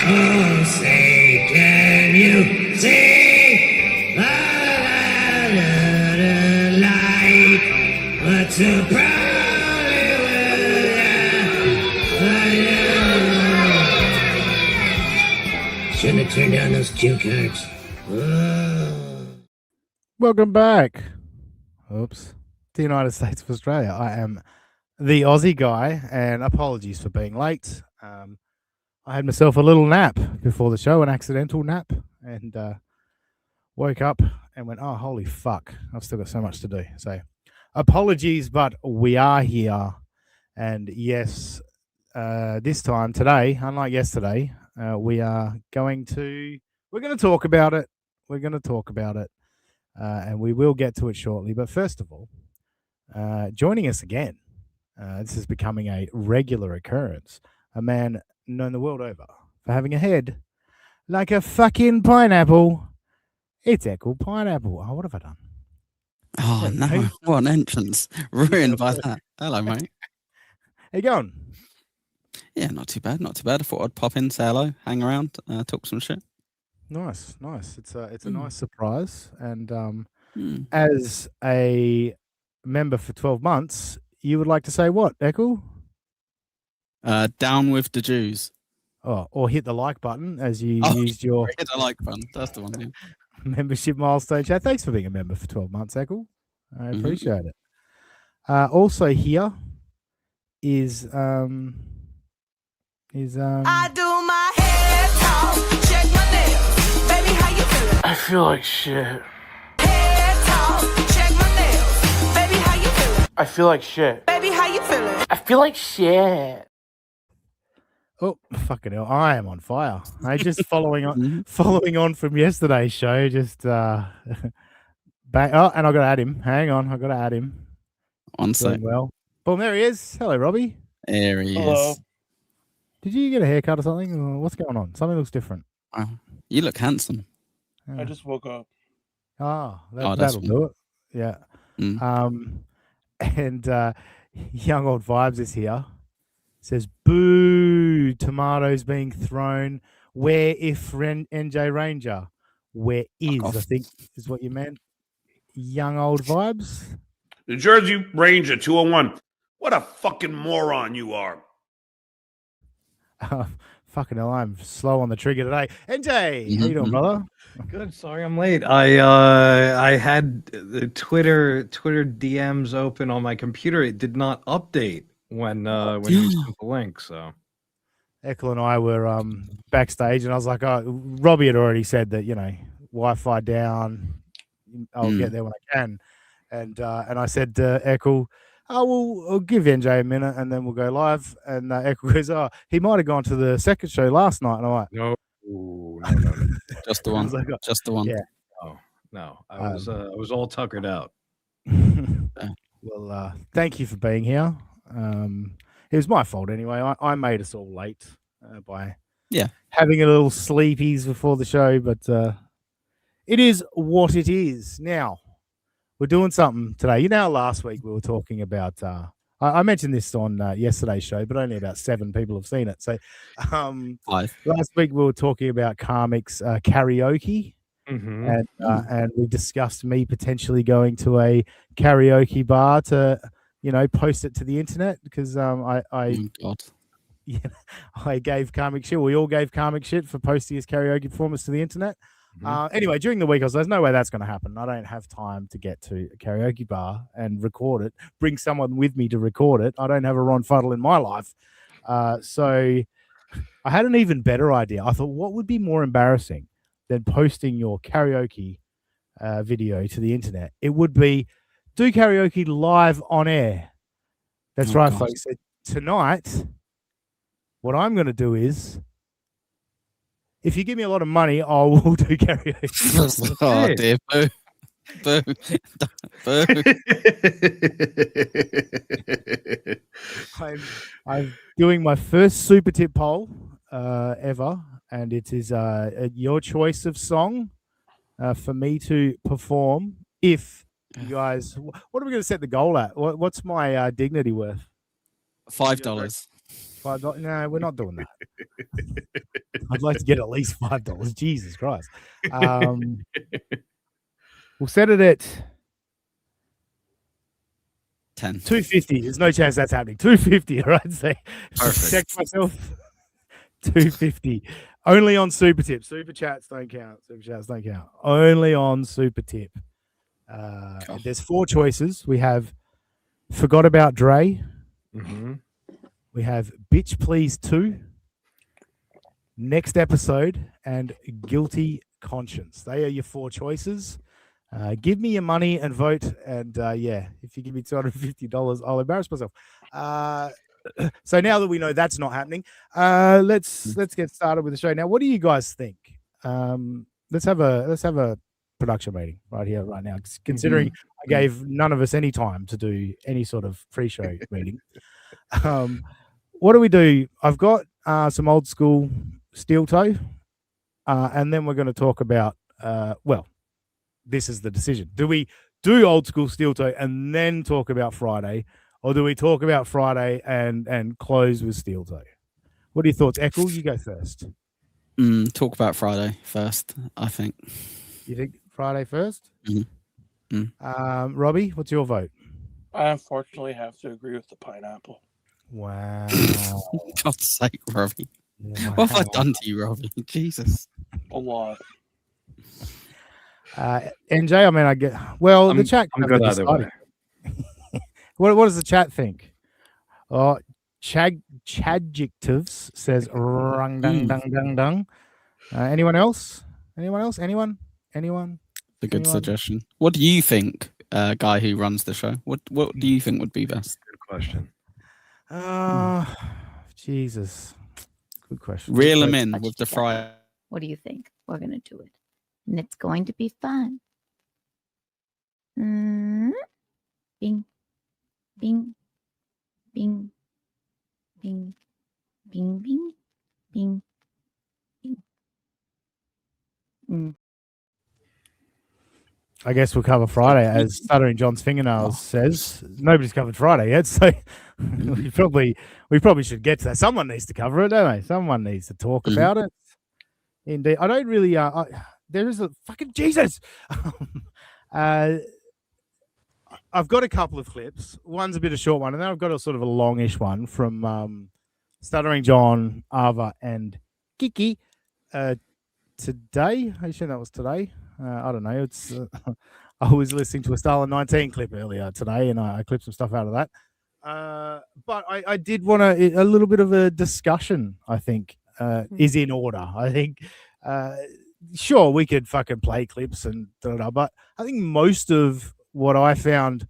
Oh, say, can you see the light? What's so proudly shouldn't have turned down those cue cards. Oh. Welcome back. Oops. The United States of Australia. I am the Aussie guy, and apologies for being late. I had myself a little nap before the show, an accidental nap, and woke up and went, oh, holy fuck, I've still got so much to do. So apologies, but we are here. And yes, this time, today, unlike yesterday, we're going to talk about it. We're going to talk about it, and we will get to it shortly. But first of all, joining us again, this is becoming a regular occurrence, a man known the world over for having a head like a fucking pineapple. It's Eckle Pineapple. Oh, what have I done? Oh, no. Hey. What an entrance. Ruined by that. Hello, mate. How you going? Yeah, not too bad. Not too bad. I thought I'd pop in, say hello, hang around, talk some shit. Nice. It's a nice surprise. And Mm. as a member for 12 months, you would like to say what, Eckle? Down with the Jews. Oh, or hit the like button as you used your Hit the like button. That's the one. Yeah. membership milestone chat. Thanks for being a member for 12 months, Eckle. I appreciate it. Also here is I do my hair talk, check my nails. Baby, how you feeling? I feel like shit. Hair talk, check my nails. Baby, how you feeling? I feel like shit. Baby, how you feeling? I feel like shit. oh fucking hell, I am on fire. I just following on from yesterday's show, just bang. Oh, and I gotta add him. Hang on, I gotta add him. On sec. Doing well. Boom, there he is. Hello, Robbie. There he Hello. is. Did you get a haircut or something? Or what's going on? Something looks different. Wow. You look handsome. Yeah. I just woke up. Oh, that's that'll do it. Yeah. Mm. And Young Old Vibes is here. Says, boo, tomatoes being thrown. Where if NJ Ranger? Where is, off. I think is what you meant. Young Old Vibes. The Jersey Ranger 201. What a fucking moron you are. Fucking hell, I'm slow on the trigger today. NJ, how you doing, brother? Good. Sorry, I'm late. I had the Twitter DMs open on my computer. It did not update when you sent the link. So Eckle and I were backstage, and I was like, "Oh, Robbie had already said that, Wi-Fi down. I'll get there when I can." And I said to Eckle, "Oh, well, I'll give NJ a minute, and then we'll go live." And Eckle goes, "Oh, he might have gone to the second show last night." And I'm like, no. Just the I one. was like, Just the one. Yeah. No. I was all tuckered out. Well, thank you for being here. It was my fault anyway. I made us all late by having a little sleepies before the show, but it is what it is. Now, we're doing something today. Last week we were talking about, I mentioned this on yesterday's show, but only about 7 people have seen it. So 5. last week we were talking about Karmic's karaoke. Mm-hmm. And we discussed me potentially going to a karaoke bar to, post it to the internet because God. I gave Karmic shit. We all gave Karmic shit for posting his karaoke performance to the internet. Anyway, during the week, I was like, there's no way that's going to happen. I don't have time to get to a karaoke bar and record it, bring someone with me to record it. I don't have a Ron Fuddle in my life. So I had an even better idea. I thought, what would be more embarrassing than posting your karaoke video to the internet? It would be do karaoke live on air. That's right, God. folks. So tonight, what I'm going to do is, if you give me a lot of money, I will do karaoke. Oh, dear. Boo. Boo. I'm doing my first super tip poll ever, and it is your choice of song for me to perform. If you guys, what are we going to set the goal at? What's my dignity worth? $5. $5. No, we're not doing that. I'd like to get at least $5. Jesus Christ. We'll set it at 10. $2.50. There's no chance that's happening. $2.50. All right. So Perfect. check myself. $2.50. Only on Super Tip. Super chats don't count. Super chats don't count. Only on Super Tip. Cool. There's 4 choices. We have Forgot About Dre. Mm-hmm. We have Bitch Please 2. Next episode and Guilty Conscience. They are your 4 choices. Give me your money and vote. And yeah, if you give me $250, I'll embarrass myself. So now that we know that's not happening, let's get started with the show. Now, what do you guys think? Let's have a production meeting right here, right now. Considering I gave none of us any time to do any sort of pre-show meeting. What do we do? I've got some old school steel toe, and then we're going to talk about. Well, this is the decision. Do we do old school steel toe and then talk about Friday, or do we talk about Friday and close with steel toe? What are your thoughts, Eccles? You go first. Talk about Friday first, I think. You think Friday first? Mm-hmm. Robbie, what's your vote? I unfortunately have to agree with the pineapple. Wow. God's sake, Robbie. What have I done to you, Robbie? Jesus. A lot. NJ, I mean, I get the chat. I'm good either way. What does the chat think? Oh, Chadjectives says rung dung dung dung dung. Anyone else? Anyone? A good suggestion. What do you think, guy who runs the show? What do you think would be best? Good question. Jesus. Good question. Reel him in with the fry. What do you think? We're going to do it. And it's going to be fun. Bing, bing, bing, bing, bing, bing, bing, bing. I guess we'll cover Friday, as Stuttering John's fingernails says. Nobody's covered Friday yet, so we probably should get to that. Someone needs to cover it, don't they? Someone needs to talk about it. Indeed, I don't really. There is a fucking Jesus. I've got a couple of clips. One's a bit of a short one, and then I've got a sort of a longish one from Stuttering John, Ava, and Kiki today. I assume that was today. I don't know. It's I was listening to a Stalin 19 clip earlier today, and I clipped some stuff out of that. But I did want a little bit of a discussion. I think is in order. I think sure we could fucking play clips and but I think most of what I found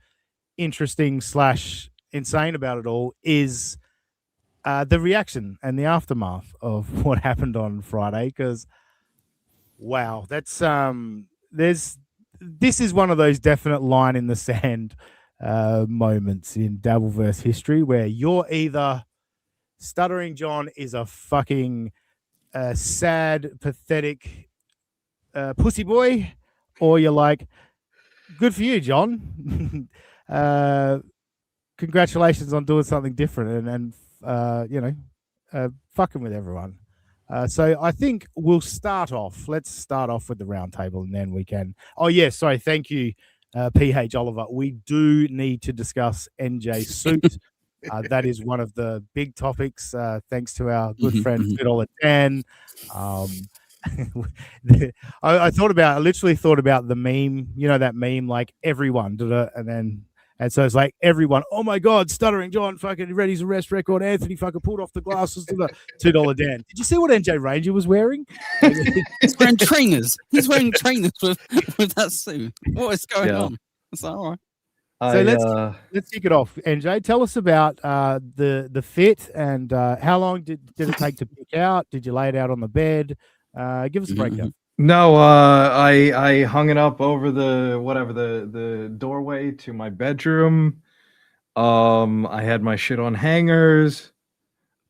interesting / insane about it all is the reaction and the aftermath of what happened on Friday. Because wow, that's this is one of those definite line in the sand moments in Dabbleverse history where you're either Stuttering John is a fucking sad, pathetic pussy boy, or you're like, good for you, John. Congratulations on doing something different and fucking with everyone. So I think we'll start off. Let's start off with the round table, and then we can. Oh yeah, sorry. Thank you, PH Oliver. We do need to discuss NJ suit. That is one of the big topics. Thanks to our good friend $2 Dan. I literally thought about the meme. You know that meme, like everyone did it, and so it's like everyone, oh my God, Stuttering John fucking read his arrest record. Anthony fucking pulled off the glasses to the $2 Dan. Did you see what NJ Ranger was wearing? He's wearing trainers. He's wearing trainers with that suit. What is going on? It's like, all right. So let's kick it off. NJ, tell us about the fit and how long did it take to pick out? Did you lay it out on the bed? Give us a breakdown. No, I hung it up over the doorway to my bedroom. I had my shit on hangers.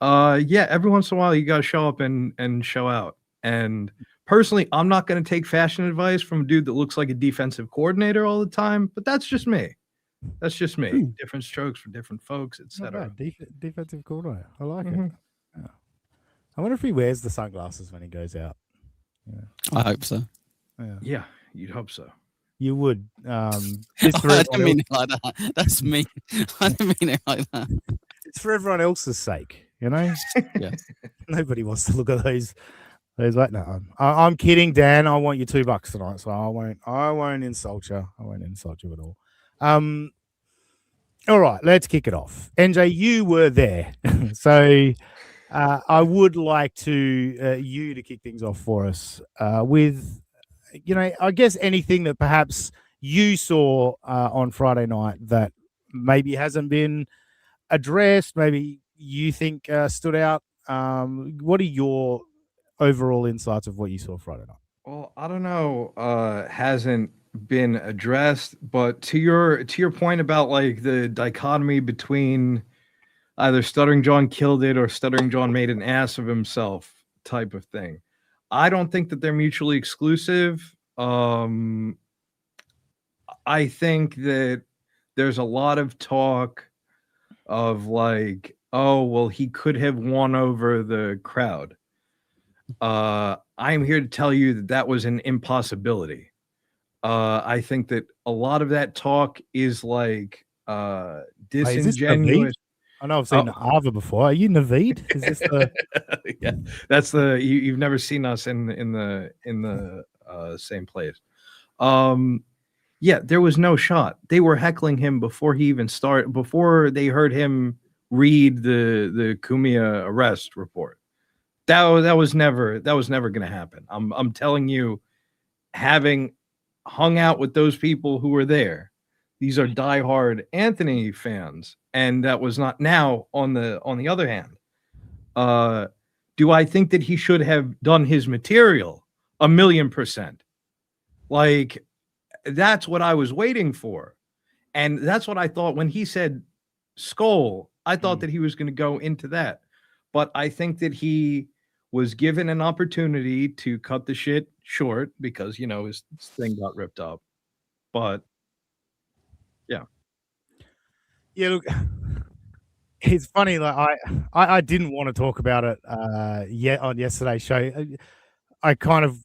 Every once in a while you gotta show up and show out. And personally, I'm not gonna take fashion advice from a dude that looks like a defensive coordinator all the time, but that's just me. Different strokes for different folks, etc. Defensive coordinator. I like it. I wonder if he wears the sunglasses when he goes out. I hope so. Yeah. Yeah, you'd hope so. You would. I It's for didn't everyone mean else- it like that. That's me. I didn't mean it like that. it's for everyone else's sake, you know? Yeah. Nobody wants to look at those. Like, no, I'm kidding, Dan. I want you $2 tonight, so I won't insult you. I won't insult you at all. All right, let's kick it off. NJ, you were there, so I would like to you to kick things off for us with, I guess anything that perhaps you saw on Friday night that maybe hasn't been addressed, maybe you think stood out. What are your overall insights of what you saw Friday night? Well, I don't know, hasn't been addressed, but to your point about like the dichotomy between either Stuttering John killed it or Stuttering John made an ass of himself type of thing. I don't think that they're mutually exclusive. I think that there's a lot of talk of like, oh, well, he could have won over the crowd. I'm here to tell you that that was an impossibility. I think that a lot of that talk is like Is this disingenuous. I know I've seen Ava before. Are you Naveed? Is this the Yeah, that's the you've never seen us in the same place. Yeah, there was no shot. They were heckling him before he even started, before they heard him read the Kumia arrest report. That was never going to happen. I'm telling you, having hung out with those people who were there, these are diehard Anthony fans, and that was not. Now on the other hand, do I think that he should have done his material 1,000,000%? Like, that's what I was waiting for, and that's what I thought when he said Skull. I thought that he was going to go into that, but I think that he was given an opportunity to cut the shit short because his thing got ripped up. But yeah, look, it's funny. Like I didn't want to talk about it yet on yesterday's show. I kind of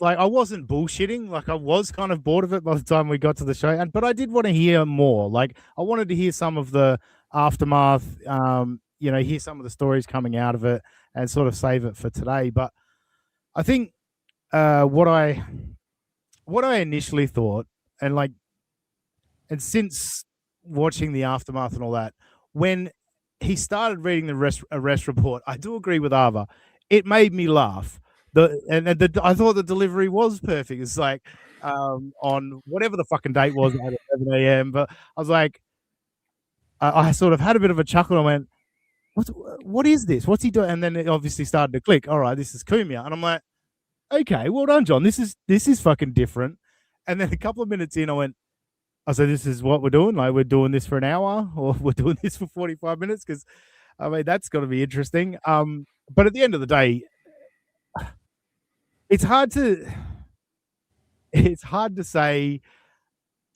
like I wasn't bullshitting. Like I was kind of bored of it by the time we got to the show, but I did want to hear more. Like I wanted to hear some of the aftermath. Hear some of the stories coming out of it and sort of save it for today. But I think what I initially thought, and since watching the aftermath and all that, when he started reading the arrest report, I do agree with Ava. It made me laugh. I thought the delivery was perfect. It's like on whatever the fucking date was at 11 a.m. But I was like, I sort of had a bit of a chuckle and went, what is this? What's he doing? And then it obviously started to click. All right, this is Kumia. And I'm like, okay, well done, John. This is fucking different. And then a couple of minutes in, I said, this is what we're doing. Like, we're doing this for an hour or we're doing this for 45 minutes because, that's got to be interesting. But at the end of the day, it's hard to say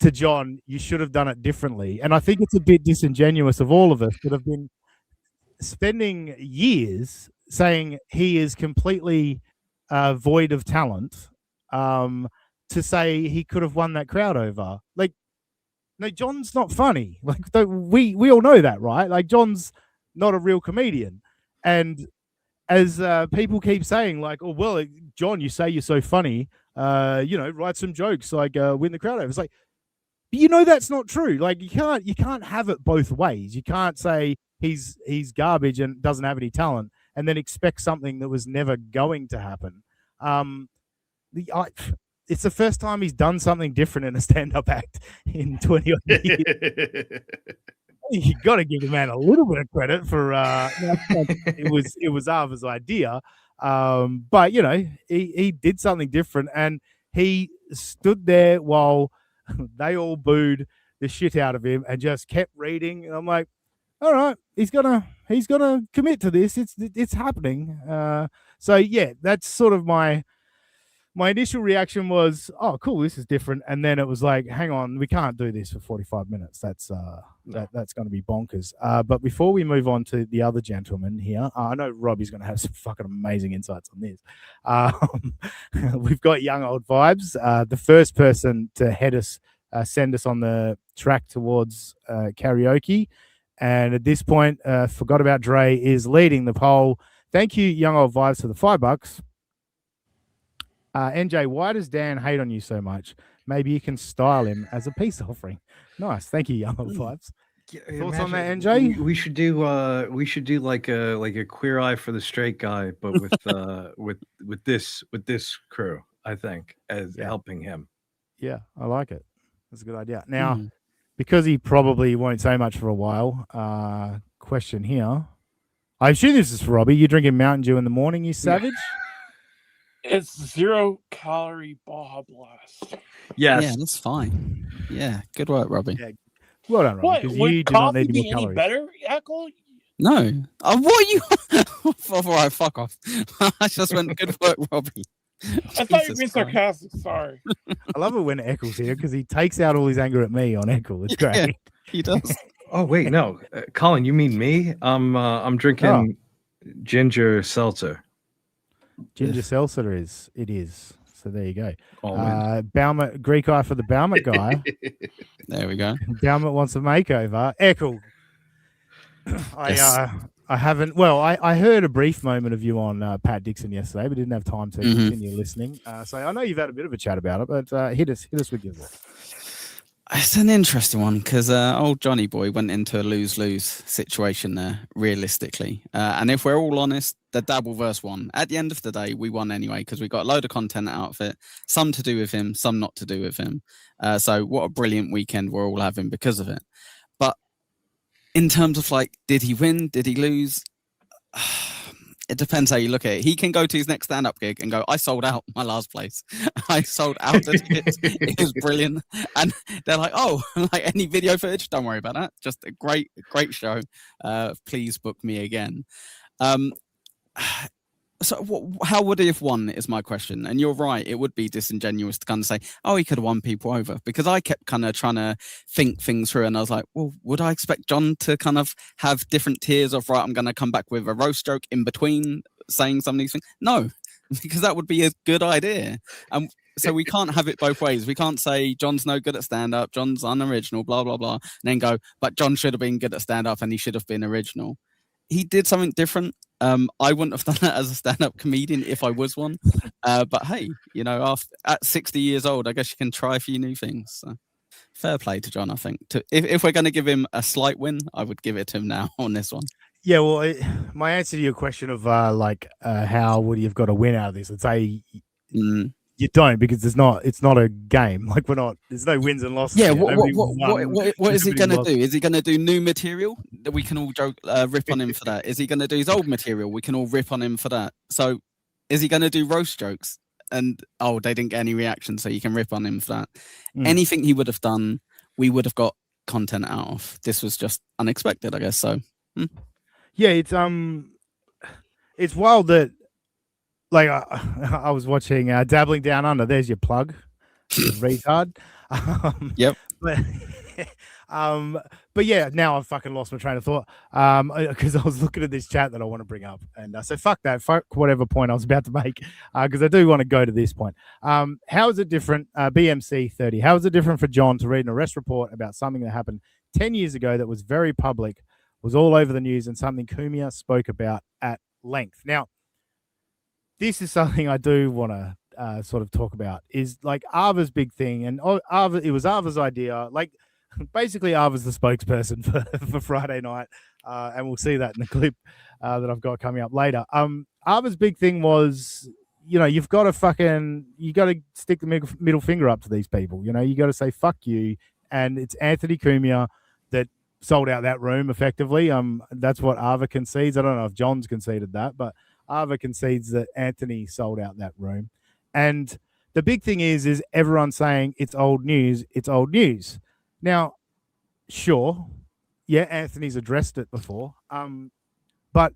to John, you should have done it differently. And I think it's a bit disingenuous of all of us that have been spending years saying he is completely void of talent to say he could have won that crowd over. Like, no, John's not funny. Like, we all know that, right? Like, John's not a real comedian. And as people keep saying, like, oh, well, John, you say you're so funny, write some jokes, like win the crowd over. It's like, that's not true. Like, you can't have it both ways. You can't say he's garbage and doesn't have any talent and then expect something that was never going to happen. It's the first time he's done something different in a stand-up act in 20 years. You got to give the man a little bit of credit for it was Ava's idea, but he did something different and he stood there while they all booed the shit out of him and just kept reading. And I'm like, all right, he's gonna commit to this. It's happening. So yeah, that's sort of my my initial reaction was, "Oh, cool, this is different," and then it was like, "Hang on, we can't do this for 45 minutes. That's that's going to be bonkers." But before we move on to the other gentleman here, I know Robbie's going to have some fucking amazing insights on this. We've got Young Old Vibes, the first person to send us on the track towards karaoke, and at this point, Forgot About Dre is leading the poll. Thank you, Young Old Vibes, for the $5. NJ, why does Dan hate on you so much? Maybe you can style him as a peace offering. Nice, thank you, Young Old Vibes. Thoughts on that, NJ? We should do like a Queer Eye for the Straight Guy, but with this crew, I think, as helping him. Yeah, I like it. That's a good idea. Now, because he probably won't say much for a while, question here. I assume this is for Robbie. You drinking Mountain Dew in the morning, you savage? It's 0-calorie Baja Blast. Yes. Yeah, that's fine. Yeah, good work, Robbie. Yeah. Well done, Robbie. What? Because Would you do not coffee need be more any calories. better, Echo? No. What are you? All right, fuck off. I just went, good work, Robbie. I thought you were Jesus being Christ. sarcastic. Sorry. I love it when Eccles here because he takes out all his anger at me on Eccles. It's great. Yeah. He does. Oh wait, no, Colin, you mean me? I'm drinking ginger seltzer. Ginger seltzer is. It is. So there you go. Almond. Baumert, Greek eye for the Baumert guy. There we go. Baumert wants a makeover. Eccles. Yes. I haven't. Well, I heard a brief moment of you on Pat Dixon yesterday, but didn't have time to continue listening. So I know you've had a bit of a chat about it, but hit us with your thoughts. It's an interesting one because old Johnny boy went into a lose-lose situation there, realistically. And if we're all honest, the Dabbleverse won. At the end of the day, we won anyway because we got a load of content out of it, some to do with him, some not to do with him. So what a brilliant weekend we're all having because of it. But in terms of like, did he win? Did he lose? It depends how you look at it. He can go to his next stand-up gig and go, I sold out my last place. I sold out the tickets. It was brilliant. And they're like, oh, like any video footage? Don't worry about that. Just a great show. Please book me again. So how would he have won is my question. And you're right. It would be disingenuous to kind of say, oh, he could have won people over, because I kept kind of trying to think things through. And I was like, well, would I expect John to kind of have different tiers of, right, I'm going to come back with a roast joke in between saying some of these things? No, because that would be a good idea. And so we can't have it both ways. We can't say John's no good at stand-up, John's unoriginal, blah, blah, blah, and then go, but John should have been good at stand-up and he should have been original. He did something different. I wouldn't have done that as a stand-up comedian if I was one. But hey, you know, at 60 years old, I guess you can try a few new things. So, fair play to John, I think. If we're going to give him a slight win, I would give it to him now on this one. Yeah, well, my answer to your question of how would he have got a win out of this? I'd say you don't, because it's not a game. Like there's no wins and losses. Yeah, what is he going to do? Is he going to do new material that we can all rip on him for that? Is he going to do his old material? We can all rip on him for that. So is he going to do roast jokes? And they didn't get any reaction, so you can rip on him for that. Anything he would have done, we would have got content out of. This was just unexpected, I guess. So yeah, it's wild that. Like I was watching Dabbling Down Under. There's your plug, retard. Yep. But yeah, now I've fucking lost my train of thought because I was looking at this chat that I want to bring up, and so fuck that, fuck whatever point I was about to make, because I do want to go to this point. How is it different, BMC 30? How is it different for John to read an arrest report about something that happened 10 years ago that was very public, was all over the news, and something Kumia spoke about at length? Now, this is something I do want to sort of talk about, is like Ava's big thing, and it was Ava's idea. Like basically Ava's the spokesperson for Friday night, and we'll see that in the clip that I've got coming up later. Ava's big thing was, you know, you got to stick the middle finger up to these people. You know, you got to say fuck you, and it's Anthony Cumia that sold out that room effectively. That's what Ava concedes. I don't know if John's conceded that, but Ava concedes that Anthony sold out that room. And the big thing is everyone saying it's old news. It's old news. Now, sure, yeah, Anthony's addressed it before. But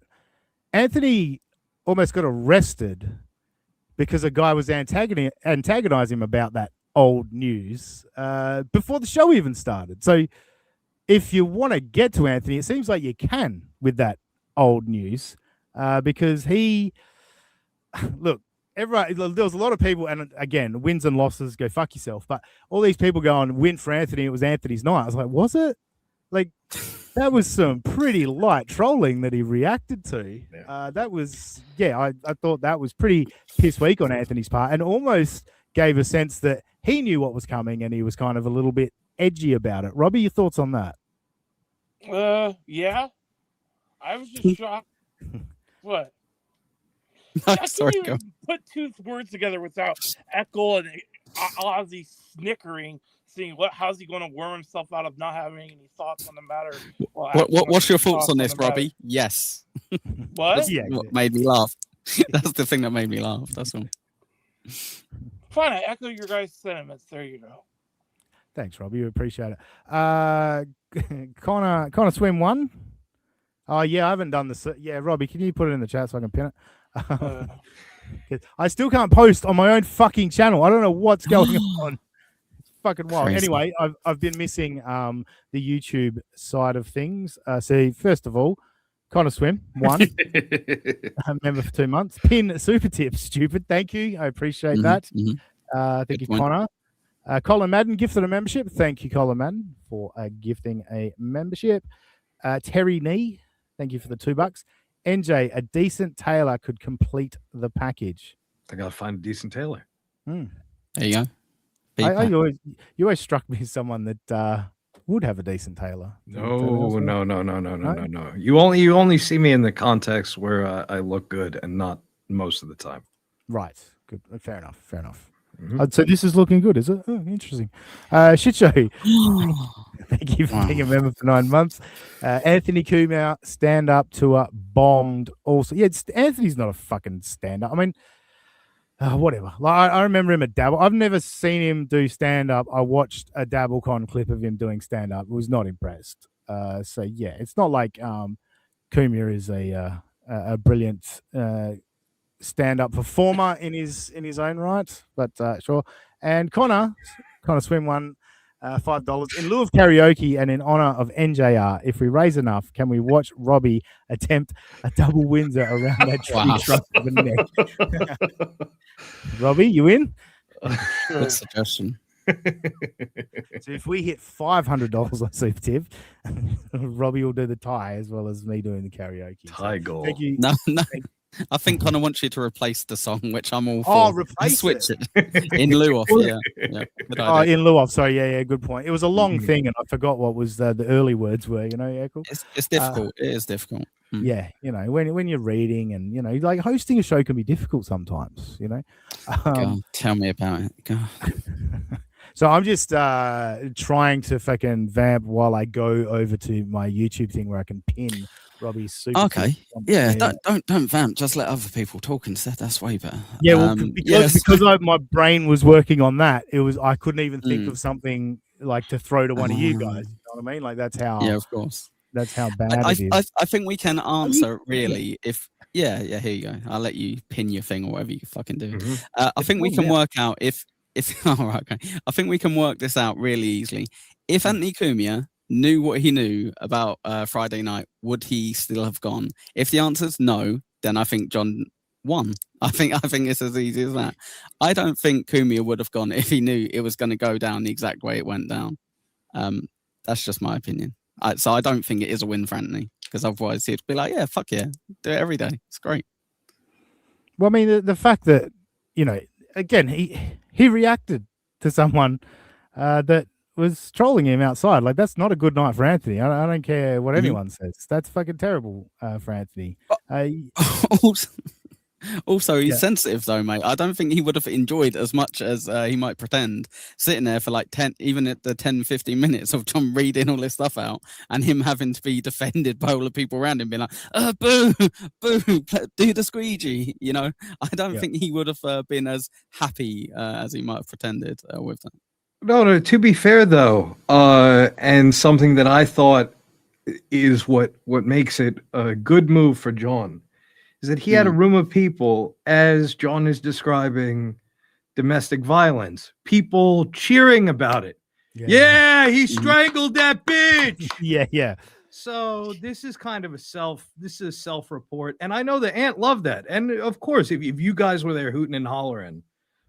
Anthony almost got arrested because a guy was antagonizing him about that old news before the show even started. So if you want to get to Anthony, it seems like you can with that old news because he look. Everyone, there was a lot of people, and again, wins and losses, go fuck yourself. But all these people going, win for Anthony, it was Anthony's night. I was like, was it? Like, that was some pretty light trolling that he reacted to. Yeah. That was, I thought that was pretty piss weak on Anthony's part, and almost gave a sense that he knew what was coming and he was kind of a little bit edgy about it. Robbie, your thoughts on that? Yeah. I was just shocked. What? No, I can't sorry, even put two words together without Echo and Ozzy snickering, seeing how's he going to worm himself out of not having any thoughts on the matter. What's your thoughts on this, Robbie? Yes. What? That's what made me laugh. That's the thing that made me laugh. That's all. Fine, I echo your guys' sentiments. There you go. Thanks, Robbie. We appreciate it. Connor Swim 1. Oh, yeah, I haven't done this. Yeah, Robbie, can you put it in the chat so I can pin it? I still can't post on my own fucking channel. I don't know what's going on. It's fucking wild. Crazy. Anyway, I've been missing the YouTube side of things. So first of all, Connor Swim 1, member for 2 months. Pin super tip, stupid. Thank you. I appreciate that. Thank you, Connor. Colin Madden gifted a membership. Thank you, Colin Madden, for gifting a membership. Terry Nee, thank you for the $2. NJ, a decent tailor could complete the package. I gotta find a decent tailor. There you go. You always struck me as someone that would have a decent tailor. No. You only see me in the context where I look good and not most of the time. Right. Good. Fair enough. Mm-hmm. So this is looking good, is it? Oh, interesting. Shit show. Thank you for being a member for 9 months. Anthony Kumar stand-up tour bombed also. Yeah, Anthony's not a fucking stand-up. I mean, whatever. Like, I remember him at Dabble. I've never seen him do stand-up. I watched a DabbleCon clip of him doing stand-up. Was not impressed. So, yeah, it's not like Kumar is a brilliant stand-up performer in his own right, but sure. And Connor Swim 1, $5 in lieu of karaoke and in honor of NJR. If we raise enough, can we watch Robbie attempt a double Windsor around that tree trunk of a neck? Robbie, you in? Good suggestion. So if we hit $500 on Super Tip, Robbie will do the tie as well as me doing the karaoke. Tie goal. Thank you. No. I think Connor wants you to replace the song, which I'm all for. Oh, replace switch it in lieu of. Yeah. Good Oh, idea. in lieu of. Sorry, yeah, good point. It was a long thing, and I forgot what was the early words were. Yeah, cool. It's difficult. It is difficult. Yeah, when you're reading and like hosting a show can be difficult sometimes. God, tell me about it. God. So I'm just trying to fucking vamp while I go over to my YouTube thing where I can pin Robbie's super. Okay. Yeah, don't vamp. Just let other people talk instead. That's way better. Yeah, well, because my brain was working on that. I couldn't even think of something like to throw to one of you guys. You know what I mean? Like that's how. Yeah, of course. That's how bad it is. I think we can answer really if. Yeah. Here you go. I'll let you pin your thing or whatever you fucking do. I think we can work out if. All right, okay. I think we can work this out really easily. If Anthony Cumia knew what he knew about Friday night, would he still have gone? If the answer's no, then I think John won. I think it's as easy as that. I don't think Cumia would have gone if he knew it was going to go down the exact way it went down. That's just my opinion. So I don't think it is a win for Anthony, because otherwise he'd be like, yeah, fuck yeah, do it every day. It's great. Well, I mean, the fact that, again, he reacted to someone that was trolling him outside. Like, that's not a good night for Anthony. I don't care what anyone says. That's fucking terrible for Anthony. Also, he's sensitive though, mate. I don't think he would have enjoyed as much as he might pretend, sitting there for like 10, even at the 10, 15 minutes of John reading all this stuff out and him having to be defended by all the people around him being like, boo, do the squeegee. I don't think he would have been as happy as he might have pretended with that. No, to be fair though, and something that I thought is what makes it a good move for John is that he had a room of people, as John is describing domestic violence, people cheering about it. Yeah, he strangled that bitch. Yeah. So this is kind of a self-report, and I know the Ant loved that. And of course, if you guys were there hooting and hollering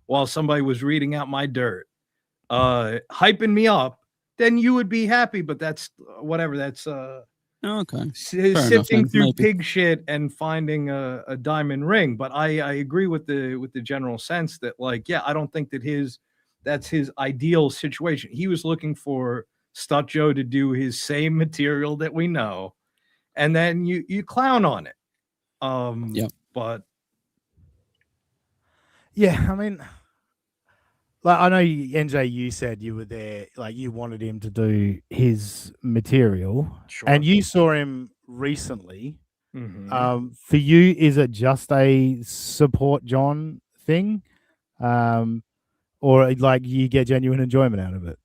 while somebody was reading out my dirt, hyping me up, then you would be happy. But that's whatever. That's Okay. sifting through pig shit and finding a diamond ring. But I agree with the general sense that, like, yeah, I don't think that that's his ideal situation. He was looking for Stut Joe to do his same material that we know, and then you clown on it. But yeah, I mean, like, I know NJ, you said you were there, like you wanted him to do his material, and you saw him recently. For you, is it just a support John thing, or like you get genuine enjoyment out of it?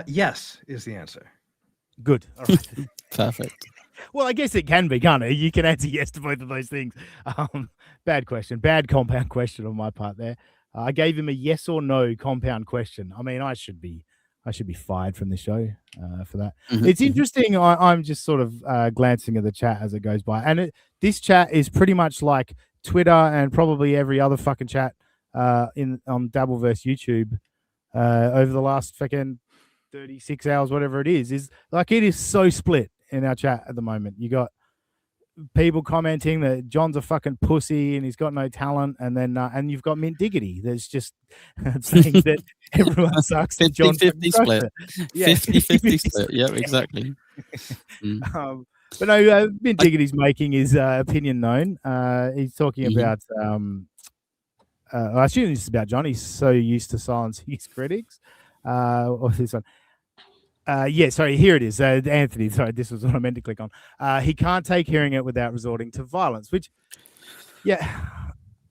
Yes is the answer. Good. All right. Perfect. Well, I guess it can be, can't it? You can answer yes to both of those things. Bad question. Bad compound question on my part there. I gave him a yes or no compound question. I mean, I should be fired from the show for that. It's interesting. I'm just sort of glancing at the chat as it goes by, and this chat is pretty much like Twitter and probably every other fucking chat on Dabbleverse YouTube over the last fucking 36 hours, whatever it is like, it is so split in our chat at the moment. You got people commenting that John's a fucking pussy and he's got no talent, and then and you've got Mint Diggity that's just saying that everyone sucks. 50-50 split. Yeah, 50-50 split. Yeah, exactly. But no, Mint Diggity's making his opinion known. He's talking about I assume this is about John. He's so used to silencing his critics. Or this one. Yeah, sorry, here it is. Anthony, sorry, this was what I meant to click on. He can't take hearing it without resorting to violence, which, yeah,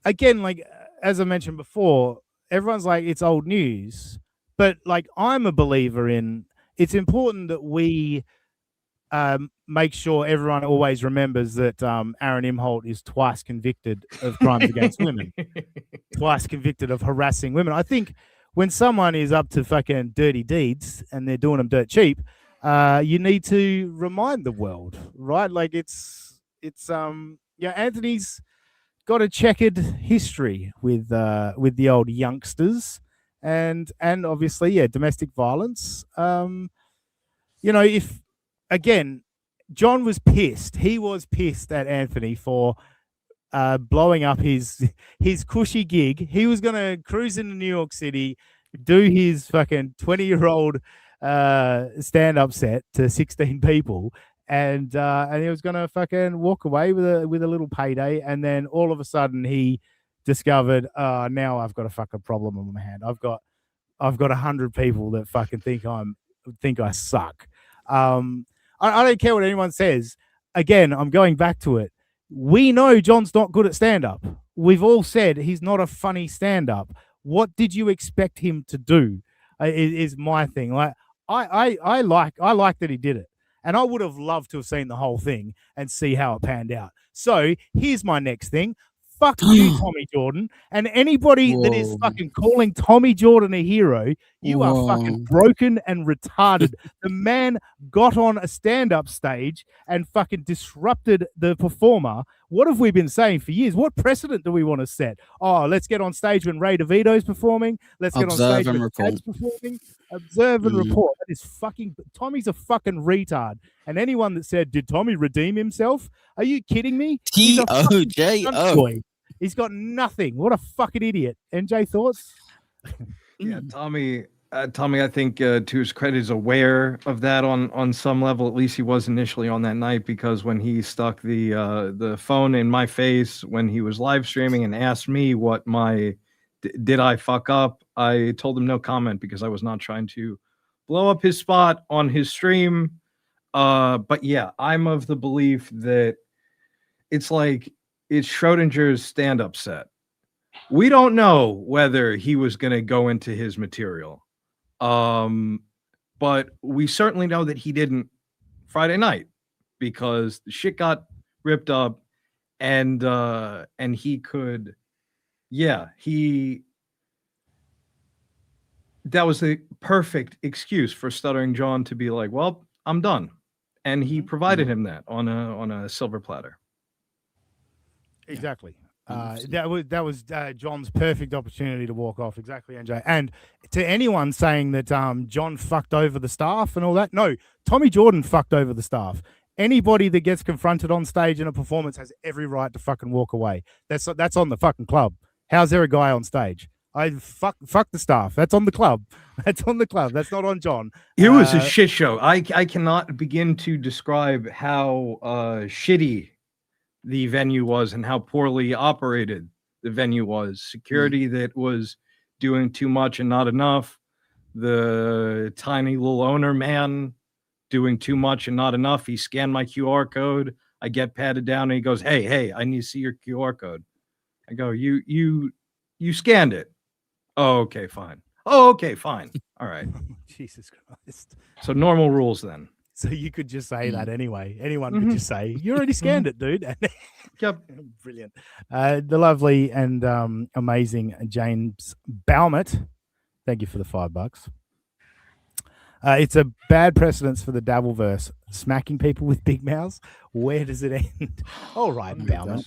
again, like, as I mentioned before, everyone's like, it's old news. But, like, I'm a believer in, it's important that we make sure everyone always remembers that Aaron Imholt is twice convicted of crimes against women, twice convicted of harassing women. I think when someone is up to fucking dirty deeds and they're doing them dirt cheap, you need to remind the world, right? Like, it's Anthony's got a checkered history with the old youngsters, and obviously, yeah, domestic violence. If again, John was pissed. He was pissed at Anthony for blowing up his cushy gig. He was going to cruise into New York City, do his fucking 20-year-old stand-up set to 16 people, and he was going to fucking walk away with a little payday. And then all of a sudden he discovered, now I've got a fucking problem on my hand. I've got 100 people that fucking think I suck. I don't care what anyone says. Again, I'm going back to it. We know John's not good at stand-up. We've all said he's not a funny stand-up. What did you expect him to do? Is my thing. Like, I like that he did it, and I would have loved to have seen the whole thing and see how it panned out. So here's my next thing. Fuck you, Tommy Jordan, and anybody that is fucking calling Tommy Jordan a hero, you are fucking broken and retarded. The man got on a stand-up stage and fucking disrupted the performer. What have we been saying for years? What precedent do we want to set? Oh, let's get on stage when Ray DeVito's performing. Let's get on stage when Tad's performing. Observe and report. That is fucking... Tommy's a fucking retard. And anyone that said, did Tommy redeem himself? Are you kidding me? T-O-J-O. He's got nothing. What a fucking idiot. NJ, thoughts? Yeah, Tommy, I think to his credit, is aware of that on some level. At least he was initially on that night, because when he stuck the phone in my face when he was live streaming and asked me what did I fuck up, I told him no comment, because I was not trying to blow up his spot on his stream. But yeah, I'm of the belief that it's like, it's Schrodinger's stand-up set. We don't know whether he was going to go into his material. But we certainly know that he didn't Friday night, because the shit got ripped up and he could, that was the perfect excuse for Stuttering John to be like, well, I'm done. And he provided him that on a silver platter. Exactly. That was John's perfect opportunity to walk off. Exactly, NJ. And to anyone saying that John fucked over the staff and all that, no, Tommy Jordan fucked over the staff. Anybody that gets confronted on stage in a performance has every right to fucking walk away. That's on the fucking club. How's there a guy on stage? I fuck the staff. That's on the club. That's on the club. That's not on John. It was a shit show. I cannot begin to describe how shitty the venue was and how poorly operated the venue was. Security that was doing too much and not enough. The tiny little owner man doing too much and not enough. He scanned my QR code. I get patted down and he goes, hey, I need to see your QR code. I go, you scanned it. Oh, okay, fine. Oh, okay, fine. All right. Jesus Christ. So normal rules then. So you could just say that anyway. Anyone could just say, you already scanned it, dude. Yep. Brilliant. The lovely and amazing James Balmert. Thank you for the $5. It's a bad precedence for the Dabbleverse. Smacking people with big mouths. Where does it end? All right, Balmert.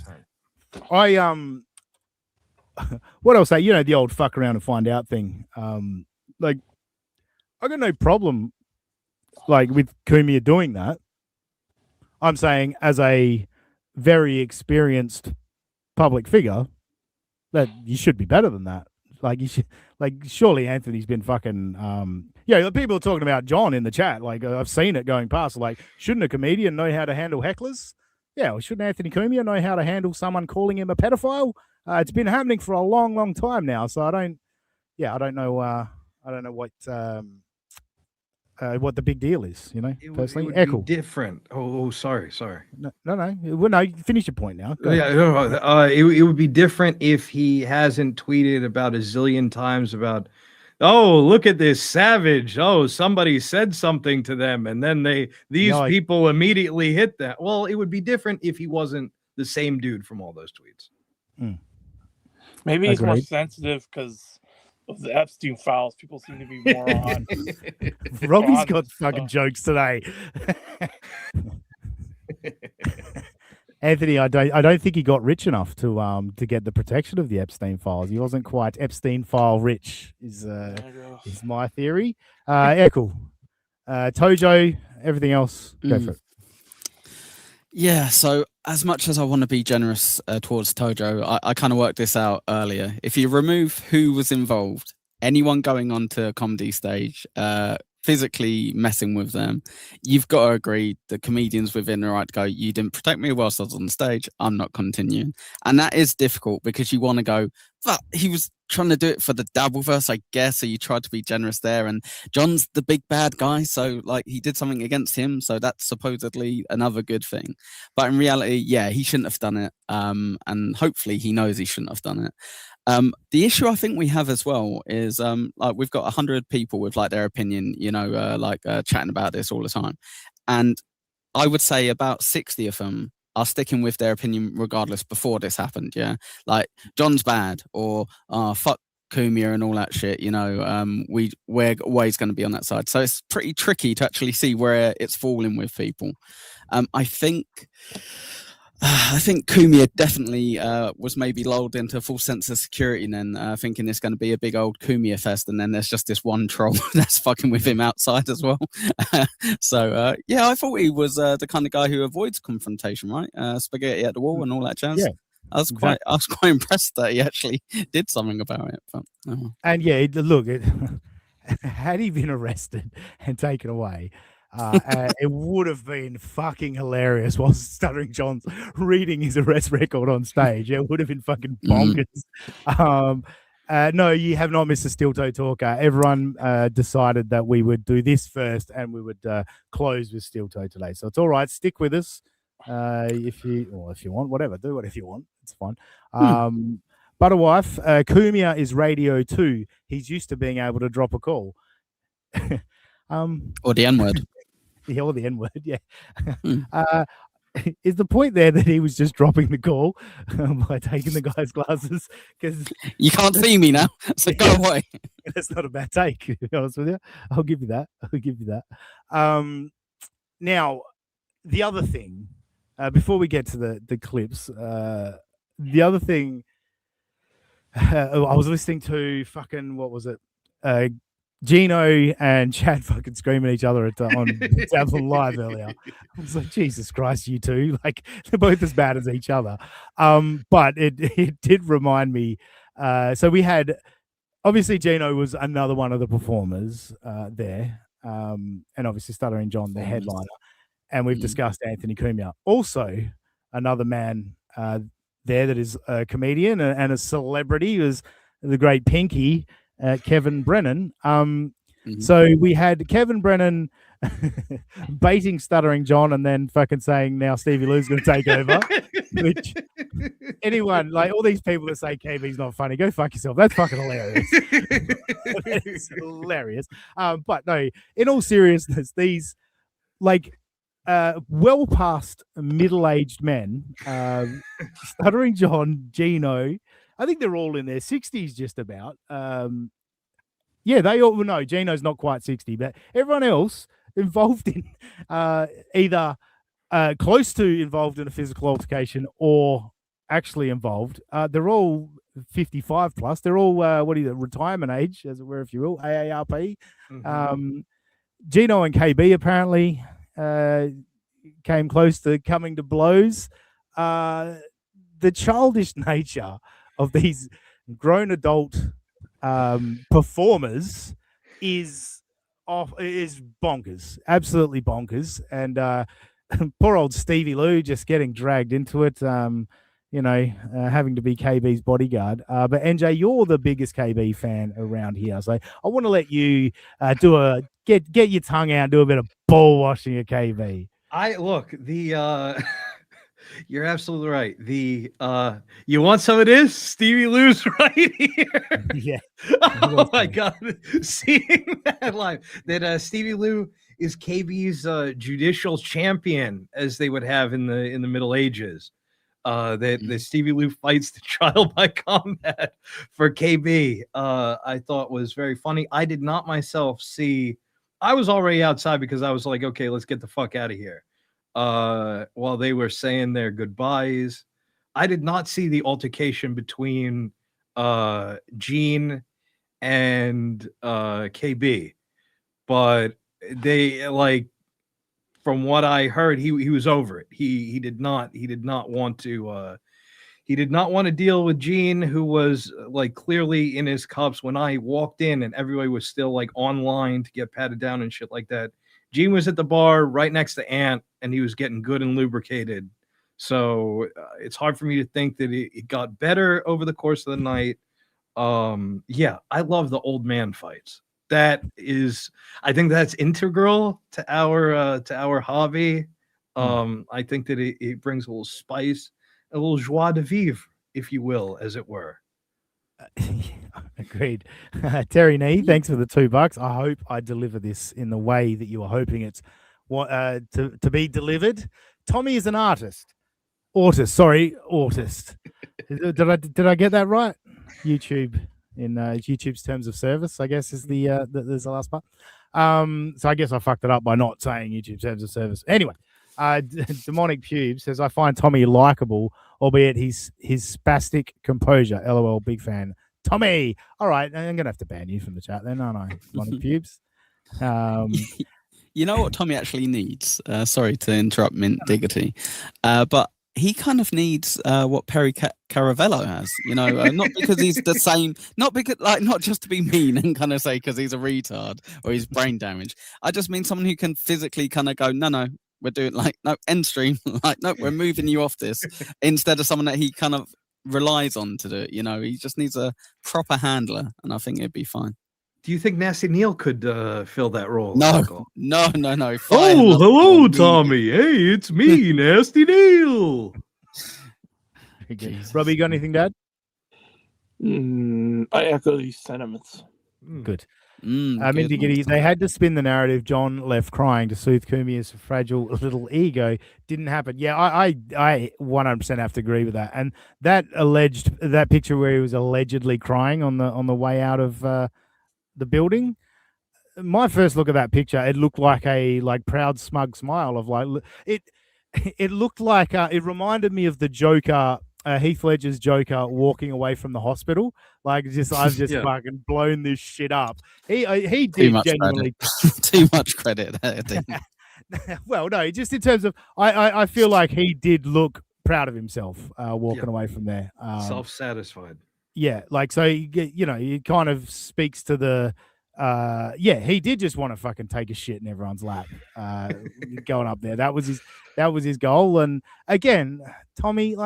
What I'll say, the old fuck around and find out thing. Like, I got no problem, like, with Kumia doing that. I'm saying, as a very experienced public figure, that you should be better than that. Like, you should, like, surely Anthony's been fucking, people are talking about John in the chat. Like, I've seen it going past. Like, shouldn't a comedian know how to handle hecklers? Yeah, well, shouldn't Anthony Cumia know how to handle someone calling him a pedophile? It's been happening for a long, long time now. So I don't know what the big deal is. Personally, it would be different. Oh, sorry. No. Well, no, finish your point now. Go ahead. It would be different if he hasn't tweeted about a zillion times about, oh, look at this savage. Oh, somebody said something to them, and then these people immediately hit that. Well, it would be different if he wasn't the same dude from all those tweets. Maybe he's more sensitive because of the Epstein files. People seem to be more on. Robbie's got fucking jokes today. Anthony, I don't think he got rich enough to get the protection of the Epstein files. He wasn't quite Epstein file rich. Is my theory. Cool. Tojo, everything else, go for it. Yeah, so as much as I want to be generous towards Tojo, I kind of worked this out earlier. If you remove who was involved, anyone going onto a comedy stage, physically messing with them, you've got to agree the comedians within the right to go, you didn't protect me whilst I was on the stage, I'm not continuing. And that is difficult because you want to go, but he was trying to do it for the Dabbleverse, I guess, so you tried to be generous there. And John's the big bad guy, so like he did something against him, so that's supposedly another good thing. But in reality, yeah, he shouldn't have done it. And hopefully he knows he shouldn't have done it. The issue I think we have as well is like we've got 100 people with like their opinion, chatting about this all the time. And I would say about 60 of them are sticking with their opinion regardless before this happened. Yeah. Like John's bad or fuck Kumia and all that shit, we're always going to be on that side. So it's pretty tricky to actually see where it's falling with people. I think Kumia definitely was maybe lulled into a full sense of security and then thinking it's going to be a big old Kumia fest, and then there's just this one troll that's fucking with him outside as well. So I thought he was the kind of guy who avoids confrontation, right? Spaghetti at the wall and all that jazz. Yeah. I was quite impressed that he actually did something about it. But, And look, had he been arrested and taken away, it would have been fucking hilarious while Stuttering John's reading his arrest record on stage. It would have been fucking bonkers. No, you have not missed a Steel Toe Talker. Everyone decided that we would do this first and we would close with Steel Toe today. So it's all right. Stick with us. If you want, whatever, do whatever you want. It's fine. Butterwife, Kumia is Radio 2. He's used to being able to drop a call. Or the N-word. Yeah, or the N-word, yeah. is the point there that he was just dropping the call by taking the guy's glasses? Because You can't see me now, so go away. that's not a bad take, to be honest with you. I'll give you that. Now, the other thing, before we get to the clips, the other thing, I was listening to fucking, what was it? Gino and Chad fucking screaming at each other on Downfall Live earlier. I was like, Jesus Christ, you two. Like, they're both as bad as each other. But it did remind me. So we had, obviously, Gino was another one of the performers there. And obviously, Stuttering John, the headliner. And we've discussed Anthony Cumia. Also, another man there that is a comedian and a celebrity is the great Pinky, Kevin Brennan. So we had Kevin Brennan baiting Stuttering John and then fucking saying now Stevie Lou's going to take over. Which anyone, like all these people that say KB's not funny, go fuck yourself. That's fucking hilarious. It's hilarious. But no, in all seriousness, these like well past middle-aged men, Stuttering John, Gino, I think they're all in their 60s just about. Yeah, they all no, Gino's not quite 60, but everyone else involved in either close to involved in a physical altercation or actually involved. They're all 55 plus. They're all retirement age, as it were, if you will, AARP. Gino and KB apparently came close to coming to blows. The childish nature of these grown adult performers is bonkers, absolutely bonkers. And poor old Stevie Lou just getting dragged into it, having to be KB's bodyguard. But NJ, you're the biggest KB fan around here, so I want to let you get your tongue out and do a bit of ball washing at KB. You're absolutely right. You want some of this? Stevie Lou's right here. Yeah. Oh my God. Seeing that live, that Stevie Lou is KB's judicial champion, as they would have in the Middle Ages. That Stevie Lou fights the trial by combat for KB. I thought was very funny. I did not myself see. I was already outside because I was like, okay, let's get the fuck out of here. While they were saying their goodbyes, I did not see the altercation between Gene and KB, but they, like, from what I heard, he was over it. He did not want to deal with Gene, who was like clearly in his cups when I walked in and everybody was still like online to get patted down and shit like that. Gene was at the bar right next to Ant, and he was getting good and lubricated. So it's hard for me to think that it got better over the course of the night. Yeah, I love the old man fights. I think that's integral to our hobby. I think that it brings a little spice, a little joie de vivre, if you will, as it were. Agreed. Terry Nee, thanks for the $2. I hope I deliver this in the way that you were hoping it's to be delivered. Tommy is an artist. Autist. Did I get that right? YouTube in YouTube's terms of service, I guess, is there's the last part. So I guess I fucked it up by not saying YouTube terms of service. Anyway, Demonic Pubes says, I find Tommy likable, albeit his spastic composure. LOL, big fan. Tommy! All right, I'm going to have to ban you from the chat then, aren't I? Demonic Pubes. You know what Tommy actually needs? Sorry to interrupt Mint Diggity, but he kind of needs what Perry Caravello has, not because he's the same, not just to be mean and kind of say because he's a retard or he's brain damaged. I just mean someone who can physically kind of go, no, we're doing end stream, no, we're moving you off this, instead of someone that he kind of relies on to do it. He just needs a proper handler, and I think it'd be fine. Do you think Nasty Neil could fill that role? No. Oh, hello, Tommy. Hey, it's me, Nasty Neil. Robbie, you got anything, Dad? I echo these sentiments. Good. Good Indigitty, one. they had to spin the narrative. John left crying to soothe Kumia's fragile little ego. Didn't happen. Yeah, I 100% have to agree with that. And that picture where he was allegedly crying on the way out of the building. My first look at that picture, it looked like a proud smug smile of it. It looked like it reminded me of the Joker. Heath Ledger's Joker walking away from the hospital, I've just Yeah. fucking blown this shit up. He Too did much genuinely. Too much credit there. Dean. Well, no, just in terms of, I feel like he did look proud of himself walking away from there. Self-satisfied. Yeah, so he kind of speaks to the. He did just want to fucking take a shit in everyone's lap, going up there. That was his goal. And again, Tommy,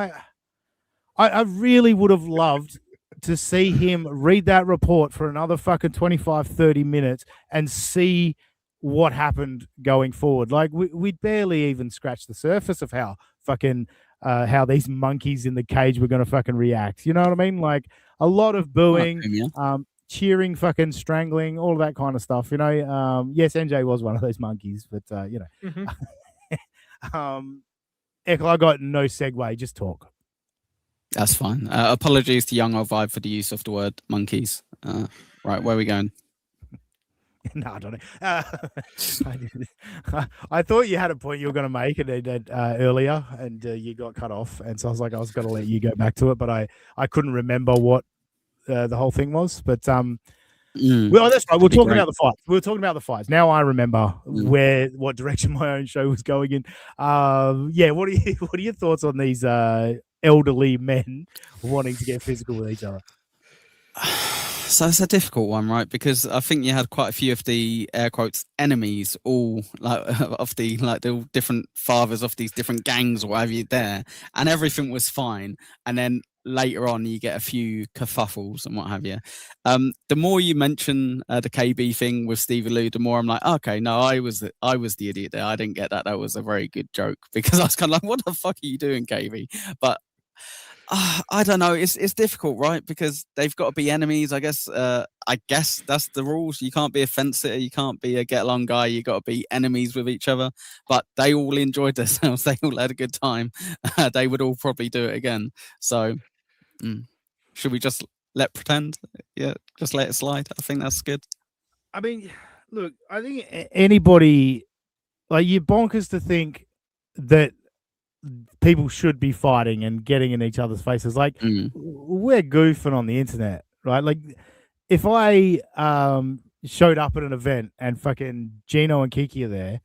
I really would have loved to see him read that report for another fucking 25, 30 minutes and see what happened going forward. We'd barely even scratched the surface of how fucking how these monkeys in the cage were going to fucking react. You know what I mean? A lot of booing, cheering, fucking strangling, all of that kind of stuff. Yes, NJ was one of those monkeys, but Mm-hmm. Echo, I got no segue. Just talk. That's fine. Apologies to Young Old Vibe for the use of the word monkeys. Right, where are we going? No, I don't know. I thought you had a point you were going to make earlier, and you got cut off, and so I was like, I was going to let you go back to it, but I couldn't remember what the whole thing was. But well, that's right. We're talking about the fights. We were talking about the fights. Now I remember what direction my own show was going in. What are your thoughts on these elderly men wanting to get physical with each other? So it's a difficult one, right? Because I think you had quite a few of the air quotes enemies, all of the different fathers of these different gangs or whatever you there, and everything was fine. And then later on, you get a few kerfuffles and what have you. The more you mention the KB thing with Stevie Lou, the more I'm like, okay, no, I was the idiot there. I didn't get that. That was a very good joke, because I was kind of like, what the fuck are you doing, KB? But I don't know. It's difficult, right? Because they've got to be enemies. I guess that's the rules. You can't be a fence sitter. You can't be a get along guy. You got to be enemies with each other. But they all enjoyed themselves. They all had a good time. They would all probably do it again. So, should we just pretend? Yeah, just let it slide. I think that's good. I mean, look, I think anybody, you're bonkers to think that people should be fighting and getting in each other's faces. We're goofing on the internet, right? If I showed up at an event and fucking Gino and Kiki are there,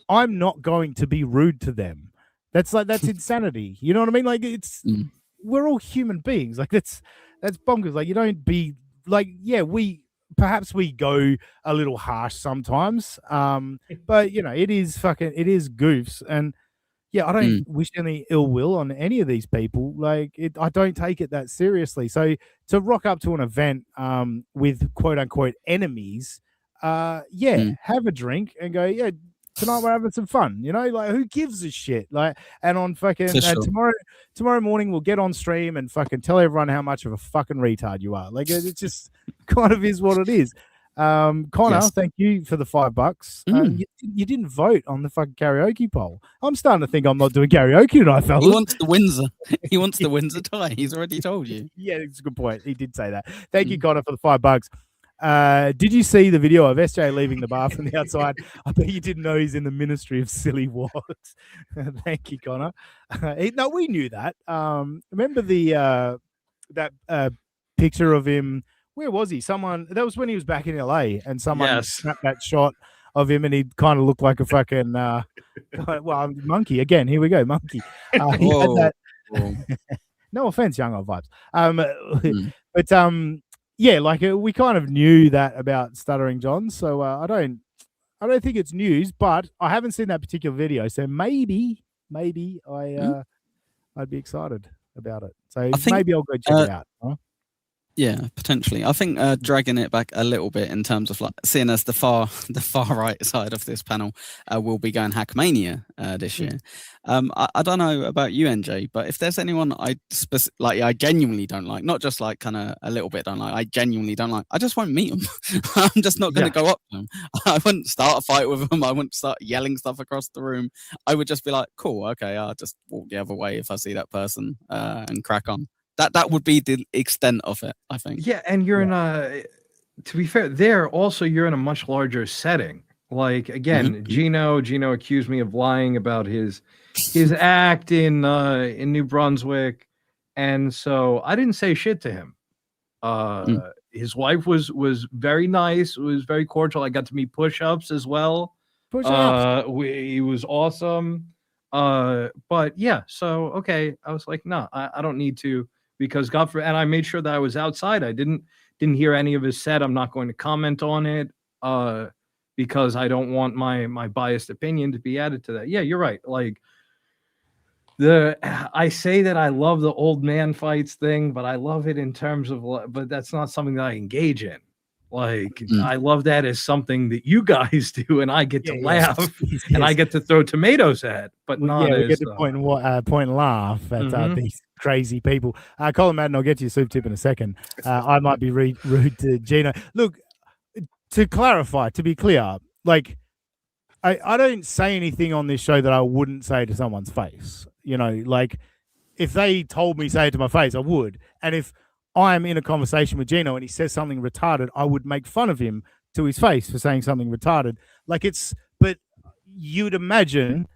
I'm not going to be rude to them. That's insanity. You know what I mean? We're all human beings. That's bonkers. You don't be perhaps we go a little harsh sometimes. But it is goofs. And yeah, I don't wish any ill will on any of these people. I don't take it that seriously. So to rock up to an event with quote unquote enemies, have a drink and go, yeah, tonight we're having some fun. Who gives a shit? And on fucking tomorrow morning we'll get on stream and fucking tell everyone how much of a fucking retard you are. It just kind of is what it is. Connor, thank you for the $5. You didn't vote on the fucking karaoke poll. I'm starting to think I'm not doing karaoke tonight, fellas. He wants the Windsor. He wants the Windsor tie. He's already told you. Yeah, it's a good point. He did say that. Thank you, Connor, for the $5. Did you see the video of SJ leaving the bar from the outside? I bet you didn't know he's in the Ministry of Silly Words. Thank you, Connor. No, we knew that. Remember that picture of him? Where was he? That was when he was back in LA, and someone snapped that shot of him, and he kind of looked like a fucking monkey again. Here we go, monkey. He had that. No offense, Young Old Vibes. But we kind of knew that about Stuttering John, so I don't think it's news, but I haven't seen that particular video, so maybe I'd be excited about it. So maybe I'll go check it out. Huh? Yeah, potentially. I think dragging it back a little bit in terms of like seeing as the far right side of this panel will be going Hackmania this year. I don't know about you, NJ, but if there's anyone I genuinely don't like, not just like kind of a little bit don't like, I genuinely don't like, I just won't meet them. I'm just not going to go up to them. I wouldn't start a fight with them. I wouldn't start yelling stuff across the room. I would just be like, cool, okay, I'll just walk the other way if I see that person and crack on. That would be the extent of it, I think. Yeah, and you're in a, to be fair, you're in a much larger setting. Like again, Gino accused me of lying about his act in New Brunswick, and so I didn't say shit to him. His wife was very nice, was very cordial. I got to meet Push-Ups as well. He was awesome. But yeah, so okay, I was like, no, I don't need to. Because God forbid, and I made sure that I was outside. I didn't hear any of his set. I'm not going to comment on it because I don't want my biased opinion to be added to that. Yeah, you're right. Like I say that I love the old man fights thing, but I love it in terms of, but that's not something that I engage in. Like I love that as something that you guys do, and I get to laugh, and I get to throw tomatoes at, but not we as get to point and laugh at these crazy people. Colin Madden, I'll get to your soup tip in a second. I might be rude to Gino. Look, to clarify, to be clear, like I don't say anything on this show that I wouldn't say to someone's face. You know, like if they told me say it to my face, I would, and if I'm in a conversation with Gino and he says something retarded, I would make fun of him to his face for saying something retarded. But you'd imagine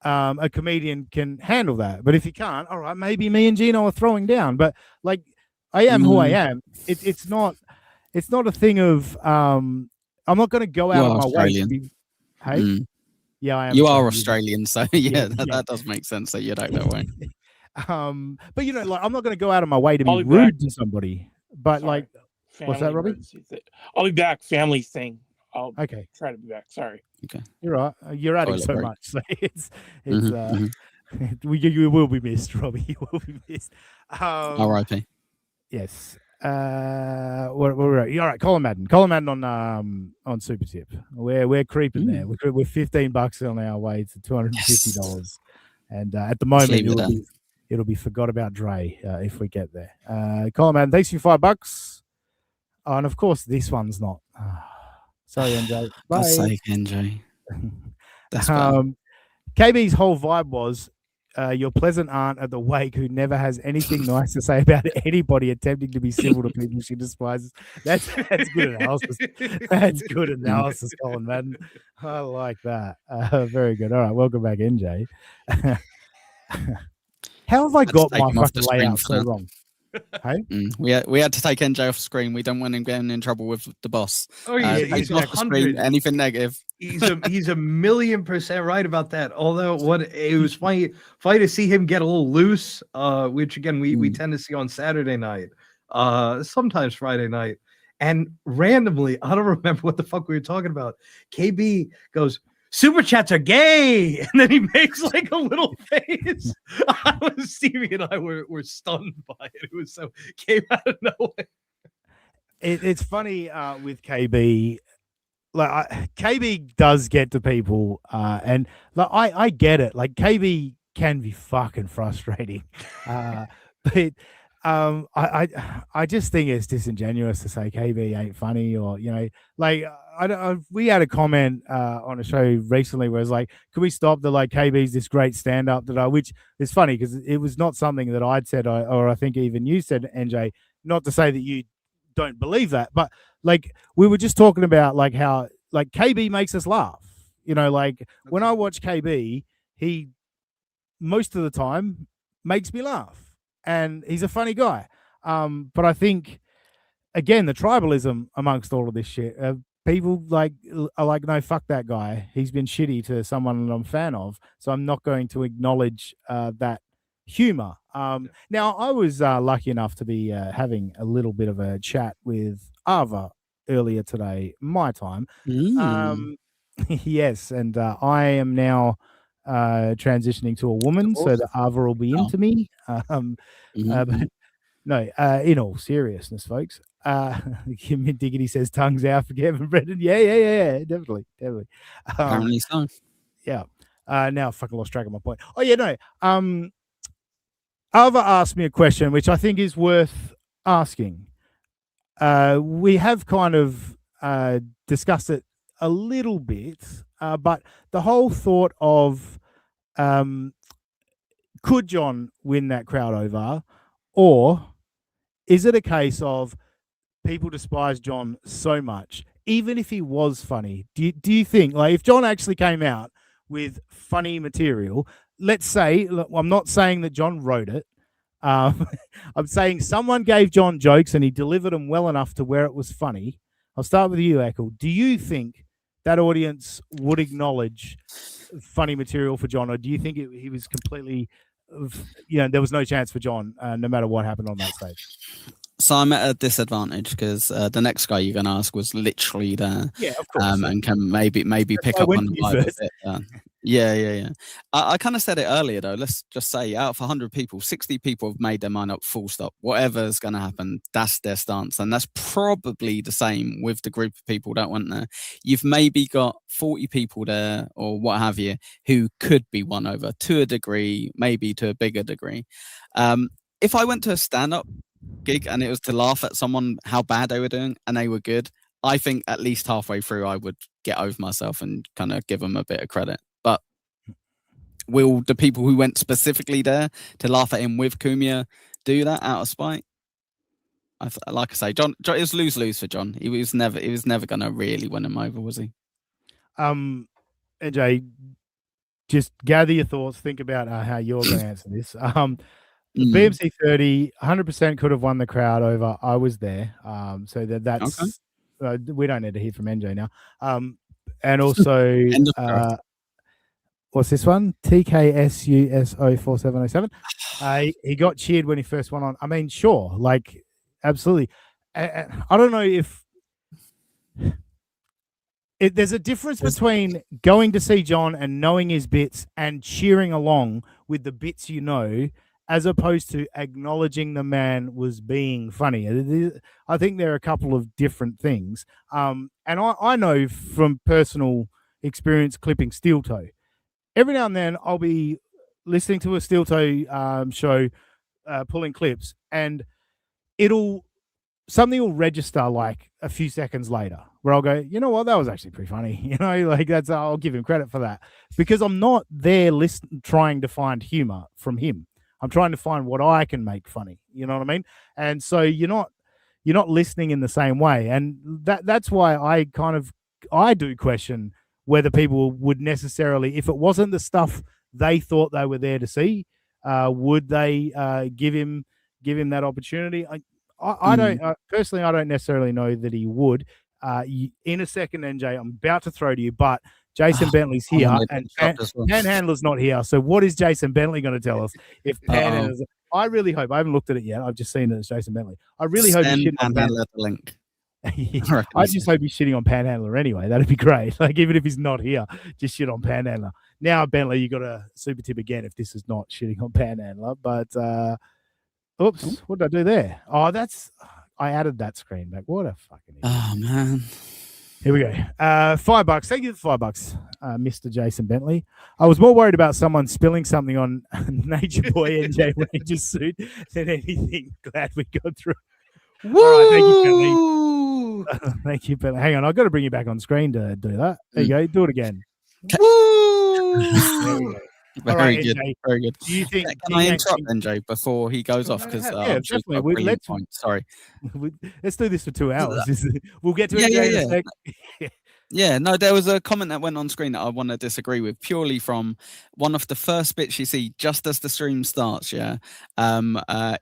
a comedian can handle that. But if he can't, all right, maybe me and Gino are throwing down. But like, I am who I am. It's not a thing of I'm not going to go out of my way to be. Hey, yeah, I am. You are Australian, so that does make sense that you'd act that way. But you know, like I'm not going to go out of my way to be rude to somebody. But like, what's that, Robbie? I'll be back. Family thing. I'll try to be back. Sorry. Okay. You're right. You're adding so much. So you will be missed, Robbie. You will be missed. R.I.P. Yes. All right. Colin Madden on Super Tip. We're creeping there. We're $15 on our way to $250, and at the moment it'll be forgot about Dre if we get there. Colin Madden, thanks for $5. And of course, this one's not. Sorry, NJ. Bye. God's sake, NJ. That's KB's whole vibe was your pleasant aunt at the wake who never has anything nice to say about anybody attempting to be civil to people she despises. That's good analysis. That's good analysis, Colin Madden. I like that. Very good. All right, welcome back, NJ. How have I got my fucking layout so wrong? Hey? We had to take NJ off the screen. We don't want him getting in trouble with the boss. Oh, he's off the screen. Anything negative. He's a 1,000,000% right about that. Although it was funny to see him get a little loose, which again we tend to see on Saturday night, sometimes Friday night, and randomly I don't remember what the fuck we were talking about. KB goes, "Super chats are gay," and then he makes like a little face. Stevie and I were stunned by it. It was so came out of nowhere. It's funny with KB. Like KB does get to people, and like I get it. Like KB can be fucking frustrating, but I just think it's disingenuous to say KB ain't funny, or you know, like we had a comment on a show recently where it's like, can we stop the like KB's this great stand up which is funny because it was not something that I'd said or I think even you said, NJ. Not to say that you don't believe that, but like we were just talking about like how like KB makes us laugh, you know, like when I watch KB, he most of the time makes me laugh and he's a funny guy. But I think again, the tribalism amongst all of this shit, people are like, no, fuck that guy. He's been shitty to someone that I'm a fan of. So I'm not going to acknowledge that humor. Now I was lucky enough to be having a little bit of a chat with Ava earlier today, my time. Yes, and I am now transitioning to a woman, so that Ava will be into me. No, in all seriousness, folks. Kim Diggity says tongues out for Kevin Brendan. Yeah, definitely. Apparently so. Yeah. Now I fucking lost track of my point. Oh yeah, no. Alva asked me a question which I think is worth asking. We have kind of discussed it a little bit, but the whole thought of could John win that crowd over, or is it a case of people despise John so much, even if he was funny? Do you think, like, if John actually came out with funny material, let's say, look, I'm not saying that John wrote it. I'm saying someone gave John jokes and he delivered them well enough to where it was funny. I'll start with you, Eccles. Do you think that audience would acknowledge funny material for John, or do you think he was completely, there was no chance for John, no matter what happened on that stage? So I'm at a disadvantage because the next guy you're going to ask was literally there. Yeah, of course. And can maybe pick up on the vibe a bit. Yeah. I kind of said it earlier though. Let's just say out of 100 people, 60 people have made their mind up. Full stop. Whatever's going to happen, that's their stance, and that's probably the same with the group of people that went there. You've maybe got 40 people there, or what have you, who could be won over to a degree, maybe to a bigger degree. If I went to a stand-up gig and it was to laugh at someone how bad they were doing and they were good, I think at least halfway through I would get over myself and kind of give them a bit of credit. But will the people who went specifically there to laugh at him with Cumia do that out of spite? Like I say, John, it was lose-lose for John. He was never going to really win him over, was he? NJ, just gather your thoughts. Think about how you're going to answer this. The BMC 30, 100% could have won the crowd over. I was there. So that's okay. We don't need to hear from NJ now. And also, what's this one? TKSUSO4707. He got cheered when he first went on. I mean, sure, like, absolutely. I don't know if there's a difference between going to see John and knowing his bits and cheering along with the bits you know, as opposed to acknowledging the man was being funny. I think there are a couple of different things. And I know from personal experience clipping Steel Toe, every now and then I'll be listening to a Steel Toe show, pulling clips, and something will register like a few seconds later where I'll go, you know what, that was actually pretty funny. Like I'll give him credit for that, because I'm not there trying to find humor from him. I'm trying to find what I can make funny. You know what I mean? And so you're not listening in the same way. And that's why I do question whether people would necessarily, if it wasn't the stuff they thought they were there to see, would they give him that opportunity? I don't personally. I don't necessarily know that he would. In a second, NJ, I'm about to throw to you, but Jason Bentley's here and Panhandler's not here. So what is Jason Bentley going to tell us? If Panhandler's, I really hope. I haven't looked at it yet. I've just seen it as Jason Bentley. I really hope he's shitting on Panhandler. The link. I just hope he's shitting on Panhandler anyway. That'd be great. Like, even if he's not here, just shit on Panhandler. Now, Bentley, you got a super tip again if this is not shitting on Panhandler. But oops, what did I do there? Oh, I added that screen back. What a fucking idiot. Oh man. Here we go. $5. Thank you for $5, Mr. Jason Bentley. I was more worried about someone spilling something on Nature Boy NJ Ranger's suit than anything. Glad we got through. Woo! Right, thank you, Bentley. Thank you, Bentley. Hang on, I've got to bring you back on screen to do that. There you go. Do it again. Woo! There we go. Very good. NJ, very good. Do you think? Can I interrupt NJ before he goes off? Because definitely. Sorry. Let's do this for 2 hours. We'll get to NJ in a sec. Yeah, no, there was a comment that went on screen that I want to disagree with, purely from one of the first bits you see just as the stream starts. Yeah,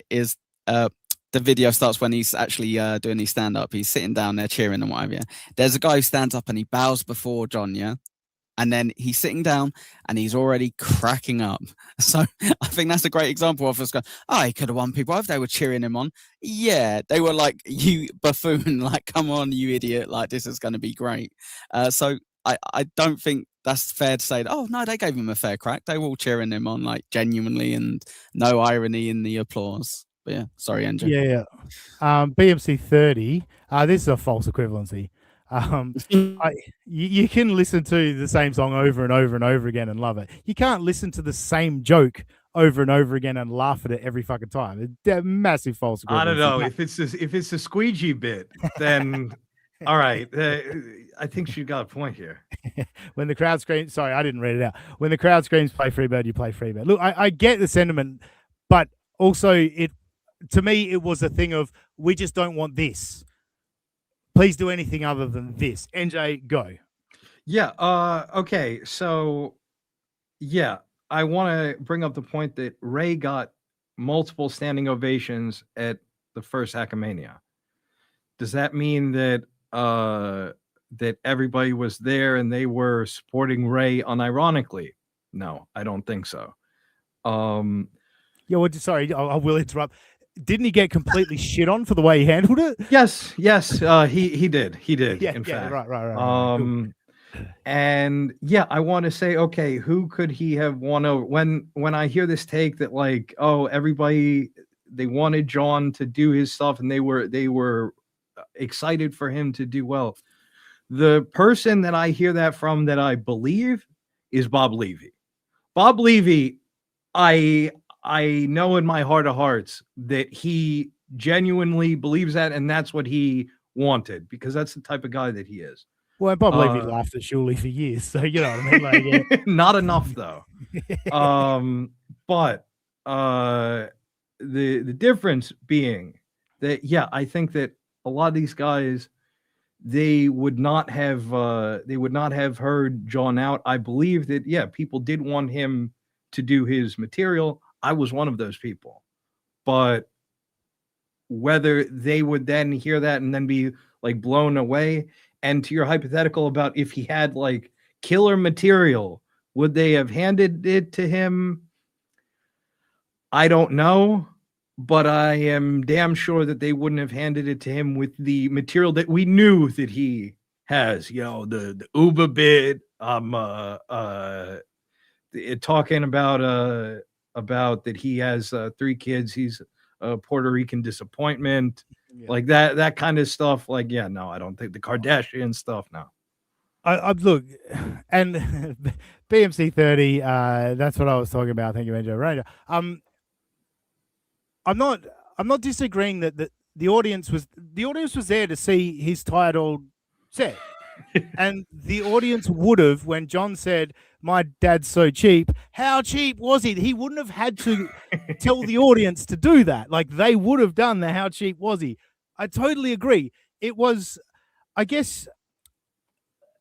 is the video starts when he's actually doing his stand up. He's sitting down there cheering and whatever. Yeah, there's a guy who stands up and he bows before John. Yeah. And then he's sitting down and he's already cracking up. So I think that's a great example of us going, he could have won people over. They were cheering him on. Yeah, they were like, you buffoon, like, come on, you idiot. Like, this is going to be great. So I don't think that's fair to say, no, they gave him a fair crack. They were all cheering him on, like, genuinely, and no irony in the applause. But yeah, sorry, Andrew. Yeah. BMC 30. This is a false equivalency. You can listen to the same song over and over and over again and love it. You can't listen to the same joke over and over again and laugh at it every fucking time. It's a massive false equivalency. I don't know if it's a squeegee bit, then all right. I think she got a point here. When the crowd screams, sorry, I didn't read it out. When the crowd screams, "Play Freebird," you play Freebird. Look, I get the sentiment, but also to me, it was a thing of we just don't want this. Please do anything other than this. NJ, go. Yeah. Okay. So, yeah, I want to bring up the point that Ray got multiple standing ovations at the first Hackmania. Does that mean that that everybody was there and they were supporting Ray unironically? No, I don't think so. Yeah. Well, sorry, I will interrupt. Didn't he get completely shit on for the way he handled it? Yes. He did. Yeah, in fact. Right. Cool. And yeah, I want to say, okay, who could he have won over? When I hear this take that like, oh, everybody, they wanted John to do his stuff and they were excited for him to do well. The person that I hear that from that I believe is Bob Levy. Bob Levy, I know in my heart of hearts that he genuinely believes that, and that's what he wanted, because that's the type of guy that he is. Well, Bob Levy laughed at Shuley for years, so you know what I mean. Like, yeah. Not enough though. But the difference being that, yeah, I think that a lot of these guys, they would not have heard John out. I believe that, yeah, people did want him to do his material. I was one of those people, but whether they would then hear that and then be like blown away, and to your hypothetical about if he had like killer material, would they have handed it to him? I don't know, but I am damn sure that they wouldn't have handed it to him with the material that we knew that he has, you know, the Uber bit, talking about that he has 3 kids, he's a Puerto Rican disappointment, like that kind of stuff. Like, yeah, no, I don't think the Kardashian stuff. No, I look, and BMC 30. That's what I was talking about. Thank you, Andrew. Right. I'm not disagreeing that the audience was there to see his tired old set. And the audience would have, when John said, "My dad's so cheap," how cheap was it? He wouldn't have had to tell the audience to do that. Like, they would have done the "how cheap was he." I totally agree. It was, I guess,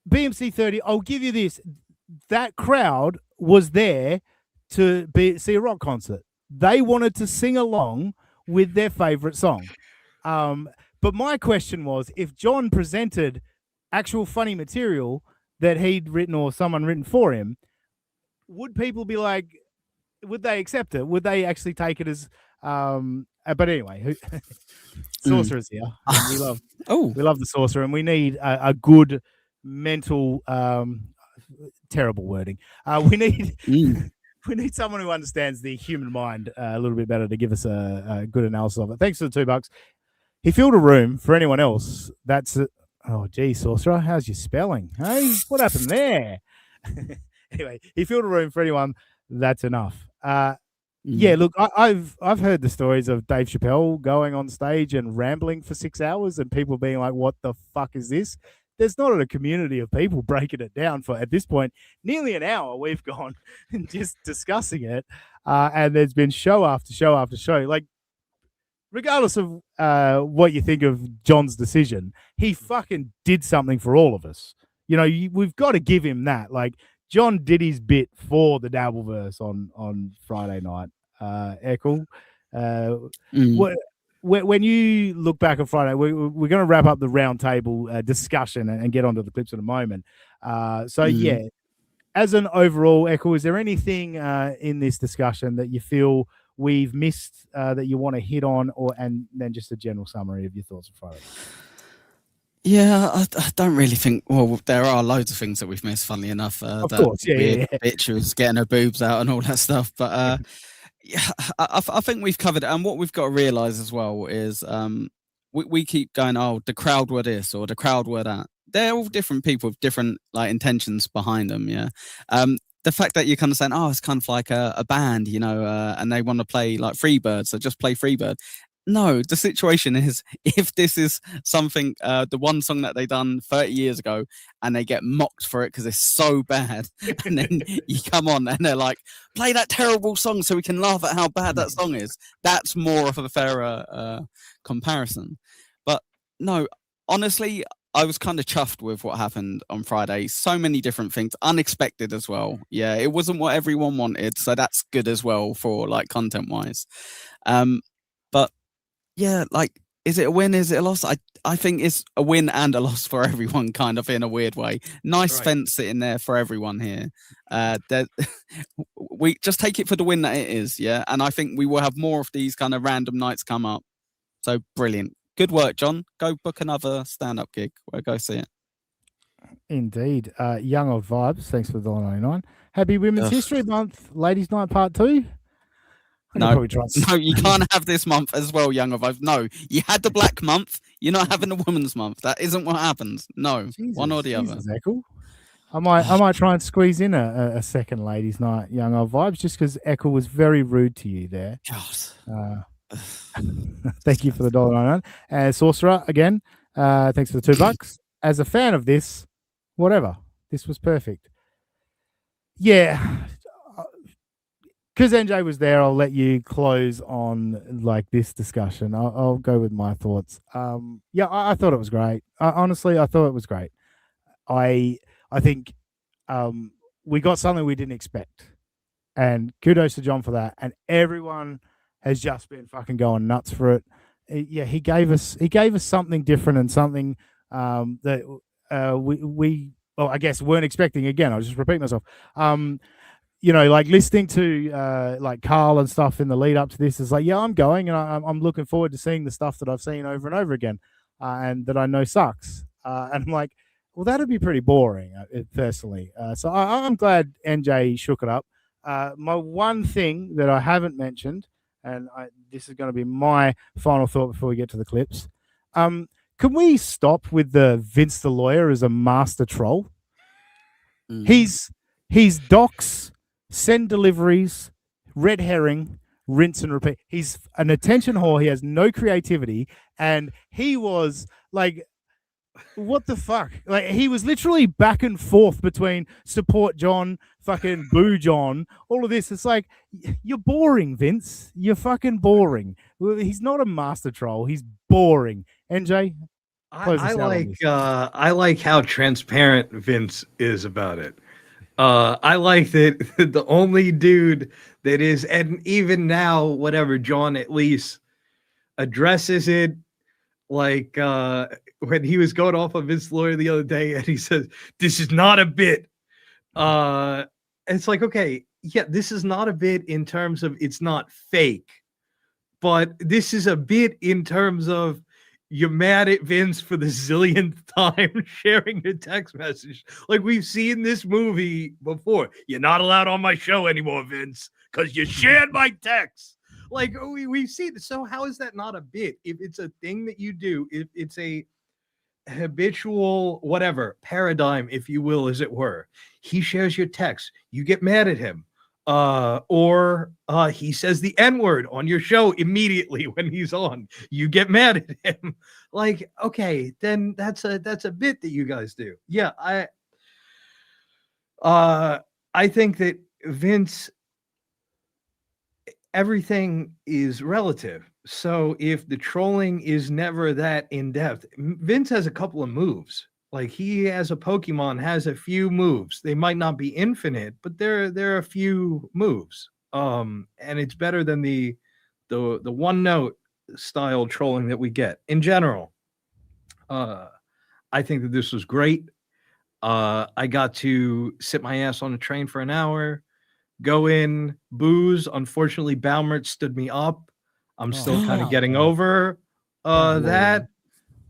BMC 30. I'll give you this: that crowd was there to see a rock concert. They wanted to sing along with their favorite song. But my question was, if John presented actual funny material that he'd written or someone written for him, would people be like, would they accept it? Would they actually take it as but anyway, Sorcerer is here. We love the Sorcerer, and we need a good mental terrible wording. We need someone who understands the human mind a little bit better to give us a good analysis of it. Thanks for the $2. He filled a room. For anyone else, that's oh, gee, Sorcerer, how's your spelling? Hey, what happened there? Anyway, he filled a room. For anyone, that's enough. Yeah, look, I've heard the stories of Dave Chappelle going on stage and rambling for 6 hours and people being like, "What the fuck is this?" There's not a community of people breaking it down for, at this point, nearly an hour we've gone and just discussing it. And there's been show after show after show. Like, regardless of what you think of John's decision, he fucking did something for all of us. You know, we've got to give him that. Like, John did his bit for the Dabbleverse on Friday night. Echo, when you look back on Friday, we're going to wrap up the roundtable discussion and get onto the clips in a moment. Yeah, as an overall, Echo, is there anything in this discussion that you feel we've missed that you want to hit on, and then just a general summary of your thoughts on Friday? Yeah, I don't really think. Well, there are loads of things that we've missed. Funnily enough, of course, yeah. Bitch was getting her boobs out and all that stuff. But Yeah, I think we've covered it, and what we've got to realize as well is we keep going, oh, the crowd were this or the crowd were that. They're all different people with different like intentions behind them. Yeah. The fact that you're kind of saying, oh, it's kind of like a band, you know, and they want to play like Freebird, so just play Freebird. No, the situation is if this is something, the one song that they done 30 years ago, and they get mocked for it because it's so bad, and then you come on and they're like, play that terrible song so we can laugh at how bad that song is. That's more of a fairer comparison. But no, honestly, I was kind of chuffed with what happened on Friday. So many different things, unexpected as well. Yeah, it wasn't what everyone wanted, so that's good as well for like content wise. But yeah, like, is it a win? Is it a loss? I think it's a win and a loss for everyone, kind of in a weird way. Nice Right. fence sitting there for everyone here. We just take it for the win that it is, yeah. And I think we will have more of these kind of random nights come up. So brilliant, good work, John. Go book another stand-up gig. We'll go see it. Indeed. Young of Vibes, thanks for the $1.99. Happy Women's Ugh. History Month, Ladies Night Part 2. I could No. probably try and No, you can't have this month as well, Young of Vibes. No, you had the Black Month. You're not having a Women's Month. That isn't what happens. No, one or the other. Jesus, Eccles. I might try and squeeze in a second Ladies Night, Young of Vibes, just because Eccles was very rude to you there. God. Thank you for the $1.99. And Sorcerer, again, thanks for the $2. As a fan of this, whatever. This was perfect. Yeah. Because NJ was there, I'll let you close on like this discussion. I'll go with my thoughts. Yeah, I thought it was great. Honestly, I thought it was great. I think we got something we didn't expect, and kudos to John for that. And everyone has just been fucking going nuts for it. Yeah, he gave us something different and something that we well, I guess weren't expecting. Again, I'll just repeat myself. You know, like listening to like Carl and stuff in the lead up to this is like, yeah, I'm going and I'm looking forward to seeing the stuff that I've seen over and over again and that I know sucks. And I'm like, well, that'd be pretty boring personally. So I'm glad NJ shook it up. My one thing that I haven't mentioned, and this is going to be my final thought before we get to the clips. Can we stop with the Vince the lawyer as a master troll? He's docs, send deliveries, red herring, rinse and repeat. He's an attention whore. He has no creativity. And he was like, what the fuck? Like, he was literally back and forth between support John, fucking boo John, all of this. It's like, you're boring, Vince. You're fucking boring. He's not a master troll. He's boring. NJ? I like how transparent Vince is about it. I like that the only dude that is, and even now, whatever, John at least addresses it. Like when he was going off of Vince lawyer the other day, and he says, "This is not a bit." It's like, okay, yeah, this is not a bit in terms of it's not fake, but this is a bit in terms of you're mad at Vince for the zillionth time sharing your text message. Like, we've seen this movie before. You're not allowed on my show anymore, Vince, because you shared my text. Like, we've seen it. So how is that not a bit? If it's a thing that you do, if it's a habitual, whatever, paradigm, if you will, as it were, he shares your text, you get mad at him. Or he says the N-word on your show immediately when he's on, you get mad at him. Like, okay, then that's a bit that you guys do. Yeah, I think that Vince, everything is relative. So if the trolling is never that in depth, Vince has a couple of moves. Like, he as a Pokemon has a few moves. They might not be infinite, but there are a few moves. And it's better than the one note style trolling that we get in general. I think that this was great. I got to sit my ass on a train for an hour, go in, booze. Unfortunately, Baumert stood me up. I'm still kind of getting over that.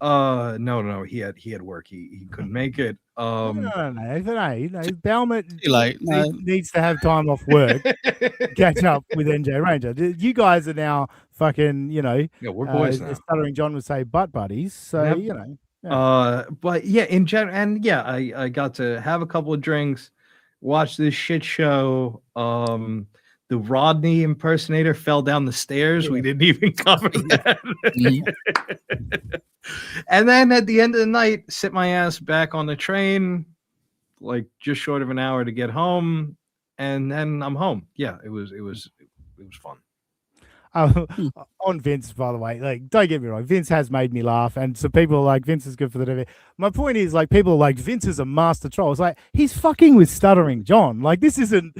No, he had work. He couldn't make it. No, Belmont Too late. No. needs to have time off work, catch up with NJ Ranger. You guys are now fucking, Yeah, we're boys now. Stuttering John would say butt buddies. So, Yep. you know. But yeah, in general, and yeah, I got to have a couple of drinks, watch this shit show. The Rodney impersonator fell down the stairs. We didn't even cover that. And then at the end of the night, sit my ass back on the train, like just short of an hour to get home, and then I'm home. Yeah, it was fun. On Vince, by the way, like, don't get me wrong, Vince has made me laugh, and so people are like, Vince is good for the TV. My point is, like, people are like, Vince is a master troll. It's like, he's fucking with Stuttering John. Like, this isn't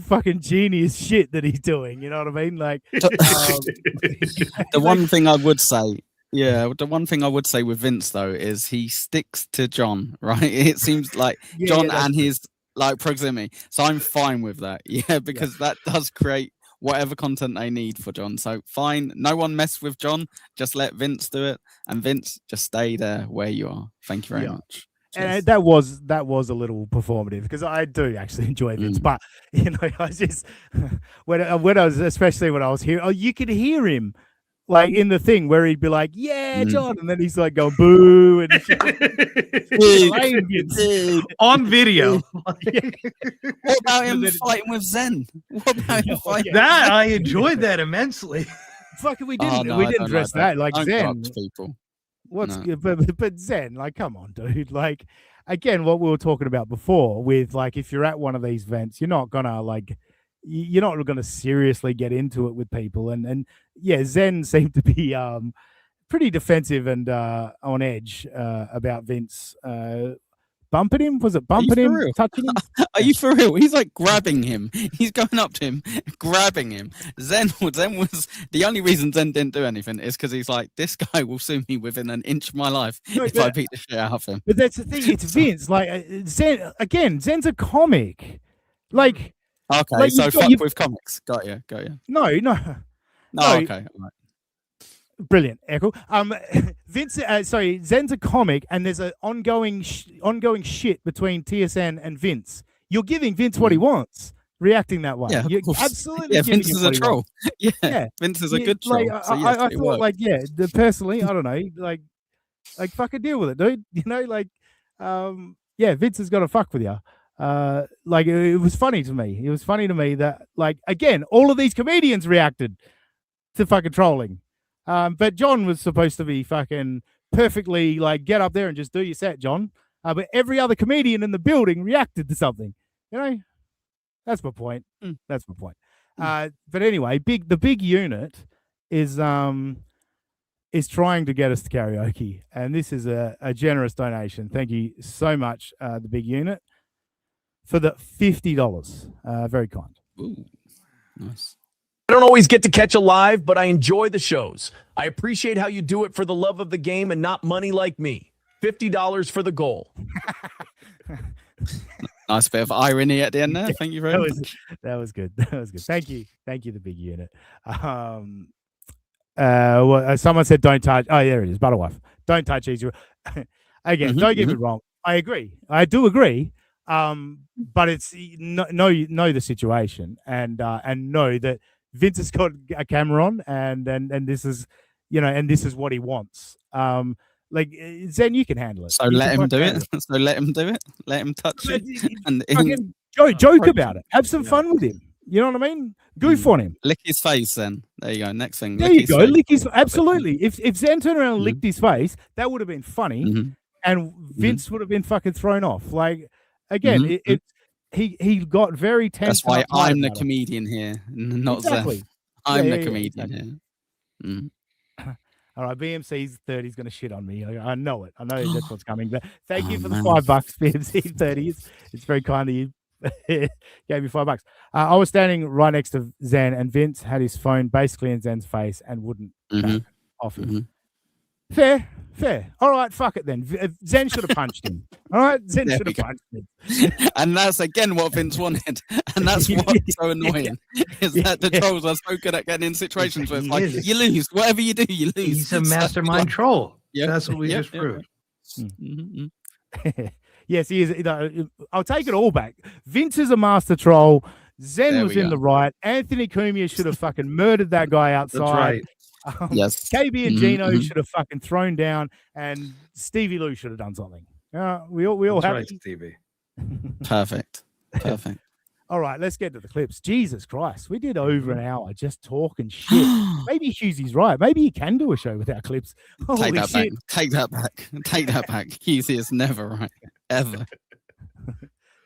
fucking genius shit that he's doing. You know what I mean? Like, The one thing I would say, the one thing I would say with Vince though is he sticks to John, right? It seems like John and his like proximity. So I'm fine with that. Yeah, because that does create whatever content they need for John. So fine, no one mess with John. Just let Vince do it, and Vince just stay there where you are. Thank you very much. And that was a little performative because I do actually enjoy Vince, but you know, I just when I was, especially when I was here, you could hear him like in the thing where he'd be like, "Yeah, John," and then he's like going boo and on video. What about him fighting with Zen? What about him fighting? That I enjoyed that immensely. Fucking, we didn't address that. Like, Zen, people. what's but Zen, like, come on, dude. Like, again, what we were talking about before with, like, if you're at one of these events, you're not gonna seriously get into it with people, and yeah, Zen seemed to be pretty defensive and on edge about Vince bumping him. Was it bumping him, touching him? Are you for real? He's like grabbing him. He's going up to him, grabbing him. Zen was the only reason Zen didn't do anything is because he's like, this guy will sue me within an inch of my life if I beat the shit out of him. But that's the thing. It's Vince. Like, Zen's a comic. Like, okay, like, so fuck with comics. Got you. No. Okay. All right. Brilliant, Echo. Vince, Zen's a comic, and there's an ongoing shit between TSN and Vince. You're giving Vince what he wants, reacting that way. Yeah, You're absolutely. Yeah, giving Vince him is what a he troll. wants. Yeah, Vince is a good troll. Like, so yes, I thought, like, personally, I don't know, like fucking deal with it, dude. You know, like, Vince has got to fuck with you. Like, it was funny to me. It was funny to me that, like, again, all of these comedians reacted to fucking trolling. But John was supposed to be fucking perfectly, like, get up there and just do your set, John. But every other comedian in the building reacted to something. You know, that's my point. That's my point. But anyway, the big unit is trying to get us to karaoke, and this is a generous donation. Thank you so much, the big unit, for the $50. Very kind. Ooh, nice. I don't always get to catch a live, but I enjoy the shows. I appreciate how you do it for the love of the game and not money like me. $50 for the goal. Nice bit of irony at the end there. Thank you very much. That was good. Thank you, the big unit. Someone said don't touch. Oh, there it is. Butterwife. Don't touch easy. Again, don't get me wrong. I agree. I do agree. But it's know the situation and know that Vince has got a camera on, and this is, and this is what he wants. Like, Zen, you can handle it. So let him do it. So let him do it. Let him touch it. And joke about it. Have some fun with him. You know what I mean? Goof on him. Lick his face. Then there you go. Next thing. There you go. Lick his. Absolutely. If Zen turned around and licked his face, that would have been funny, and Vince would have been fucking thrown off. Like, again, he got very tense. That's why I'm the comedian here, not Zen. I'm the comedian here. All right, BMC's 30 is going to shit on me. I know it. I know that's what's coming. But thank you for the $5, BMC 30. It's very kind of you. Gave me $5. I was standing right next to Zen, and Vince had his phone basically in Zen's face and wouldn't back off him. Fair. All right, fuck it then. Zen should have punched him. All right, Zen should have punched him. And that's again what Vince wanted, and that's what's so annoying is that the trolls are so good at getting in situations where it's like, you lose, whatever you do, you lose. He's a mastermind troll. That's what we just proved. Yes, he is. I'll take it all back. Vince is a master troll. Zen There was we in go. the right. Anthony Cumia should have fucking murdered that guy outside. That's right. Yes. KB and Mhm, Gino mhm. should have fucking thrown down, and Stevie Lou should have done something. We all That's happy? right, Stevie. Perfect. Perfect. All right, let's get to the clips. Jesus Christ, we did over an hour just talking shit. Maybe Hughesy's right. Maybe you can do a show without clips. Holy Take that shit. back. Take that back. Take that back. Hughes is never right. Ever.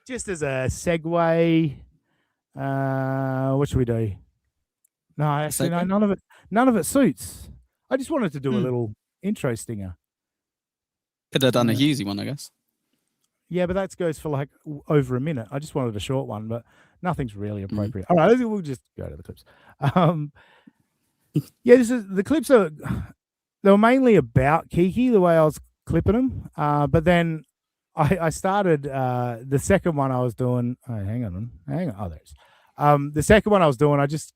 Just as a segue, what should we do? No, actually, no, Segue? none of it suits. I just wanted to do a little intro stinger. Could have done a Hughesy one, I guess. Yeah, but that goes for like over a minute. I just wanted a short one, but nothing's really appropriate. All right, we'll just go to the clips. Yeah, the clips they were mainly about Kiki, the way I was clipping them. But then I started the second one I was doing. Oh, hang on. Oh, there's the second one I was doing. I just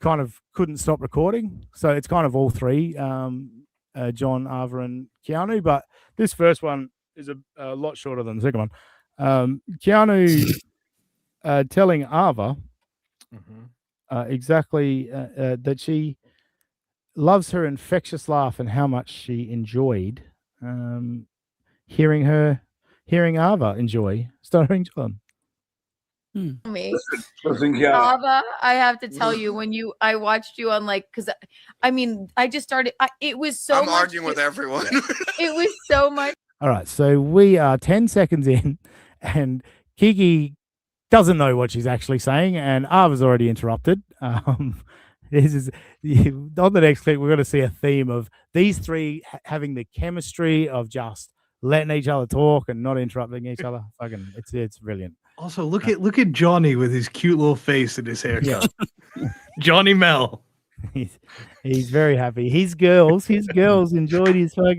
kind of couldn't stop recording, so it's kind of all three, John, Ava, and Keanu. But this first one is a lot shorter than the second one. Keanu telling Ava exactly that she loves her infectious laugh and how much she enjoyed hearing Ava enjoy Stuttering John. Me. Listen, yeah. Ava, I have to tell you, when I watched you on because I mean, I just started. It was so. I'm arguing with everyone. It was so much. All right, so we are 10 seconds in, and Kiki doesn't know what she's actually saying, and Ava's already interrupted. This is on the next clip. We're going to see a theme of these three having the chemistry of just letting each other talk and not interrupting each other. Fucking, it's brilliant. Also, look at Johnny with his cute little face and his haircut. Johnny Mel. He's very happy. His girls enjoyed his shit.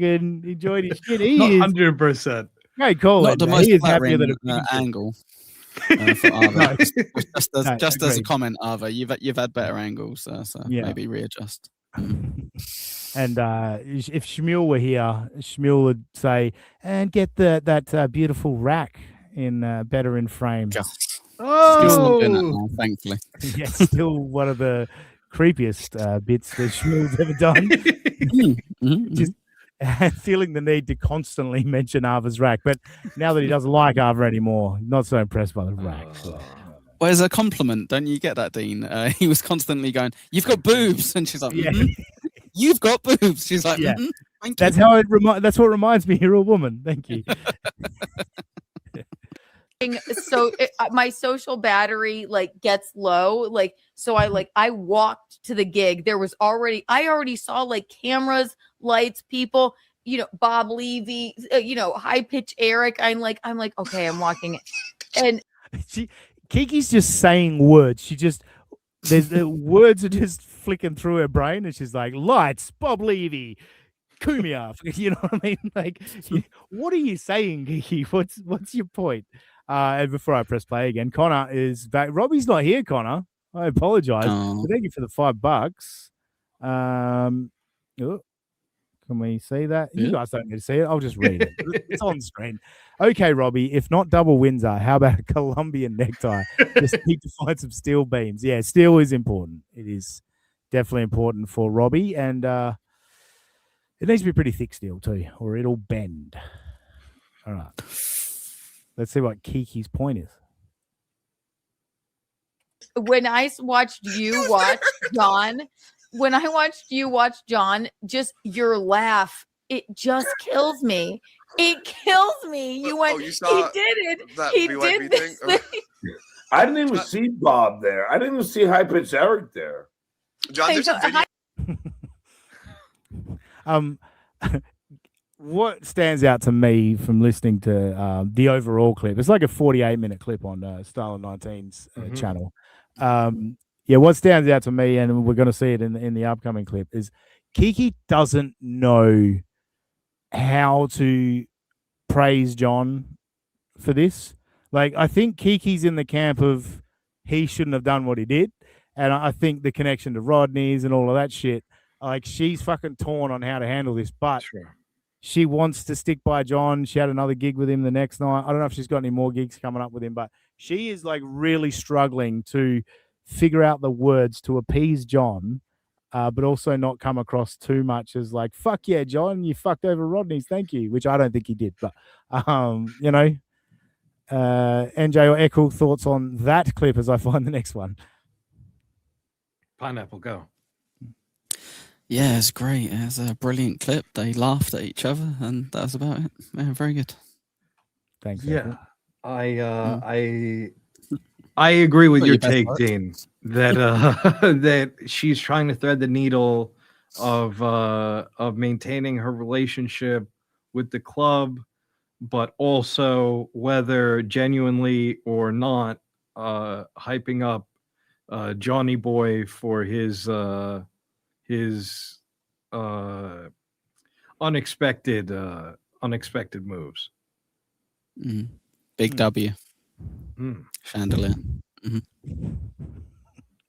He is 100%. great call. Not the He most is happier flattering than a angle. For Ava. No, just as a agreed. comment, Ava, you've had better angles, so Yeah. maybe readjust. And if Shmuel were here, Shmuel would say, "And get that beautiful rack in better in frame." Just Oh, doing that now, thankfully. Yeah, still one of the creepiest bits that Shmuel's ever done. Just feeling the need to constantly mention Ava's rack, but now that he doesn't like Ava anymore, not so impressed by the rack. So. Well, as a compliment, don't you get that, Dean? He was constantly going, "You've got boobs," and she's like, Yeah. "You've got boobs." She's like, Yeah. Thank That's you. how that's what reminds me you're a woman. Thank you. So my social battery gets low, so I walked to the gig. I already saw cameras, lights, people, Bob Levy, high pitch Eric. I'm like, okay, I'm walking and Kiki's just saying words. The words are just flicking through her brain, and she's like, lights, Bob Levy, Kumia. You know what I mean? What are you saying, Kiki? What's your point? And before I press play again, Connor is back. Robbie's not here, Connor. I apologize. Oh. Thank you for the $5. Can we see that? You guys don't need to see it. I'll just read it. It's on screen. Okay, Robbie, if not double Windsor, how about a Colombian necktie? Just need to find some steel beams. Yeah, steel is important. It is definitely important for Robbie. And it needs to be pretty thick steel too, or it'll bend. All right. Let's see what Kiki's point is. when I watched you watch John, just your laugh, it just kills me. It kills me. You went, you saw he did it. that He BYB did this thing? thing. I didn't even see Bob there. I didn't even see High Pitch Eric there. John, there's a video. What stands out to me from listening to the overall clip, it's like a 48-minute clip on Starlin 19's channel. What stands out to me, and we're going to see it in the upcoming clip, is Kiki doesn't know how to praise John for this. Like, I think Kiki's in the camp of he shouldn't have done what he did. And I think the connection to Rodney's and all of that shit, like, she's fucking torn on how to handle this. But she wants to stick by John. She had another gig with him the next night. I don't know if she's got any more gigs coming up with him, but she is like really struggling to figure out the words to appease John, but also not come across too much as like, fuck yeah, John, you fucked over Rodney's, thank you, which I don't think he did. But, you know, NJ or Echo, thoughts on that clip as I find the next one? Pineapple, go. Yeah, it's great. It's a brilliant clip. They laughed at each other, and that was about it. Yeah, very good. Thanks. Yeah, I agree with Put your your best take, foot. Dean. That that she's trying to thread the needle of maintaining her relationship with the club, but also whether genuinely or not hyping up Johnny Boy for his unexpected moves. Big W. Mm. Chandelier.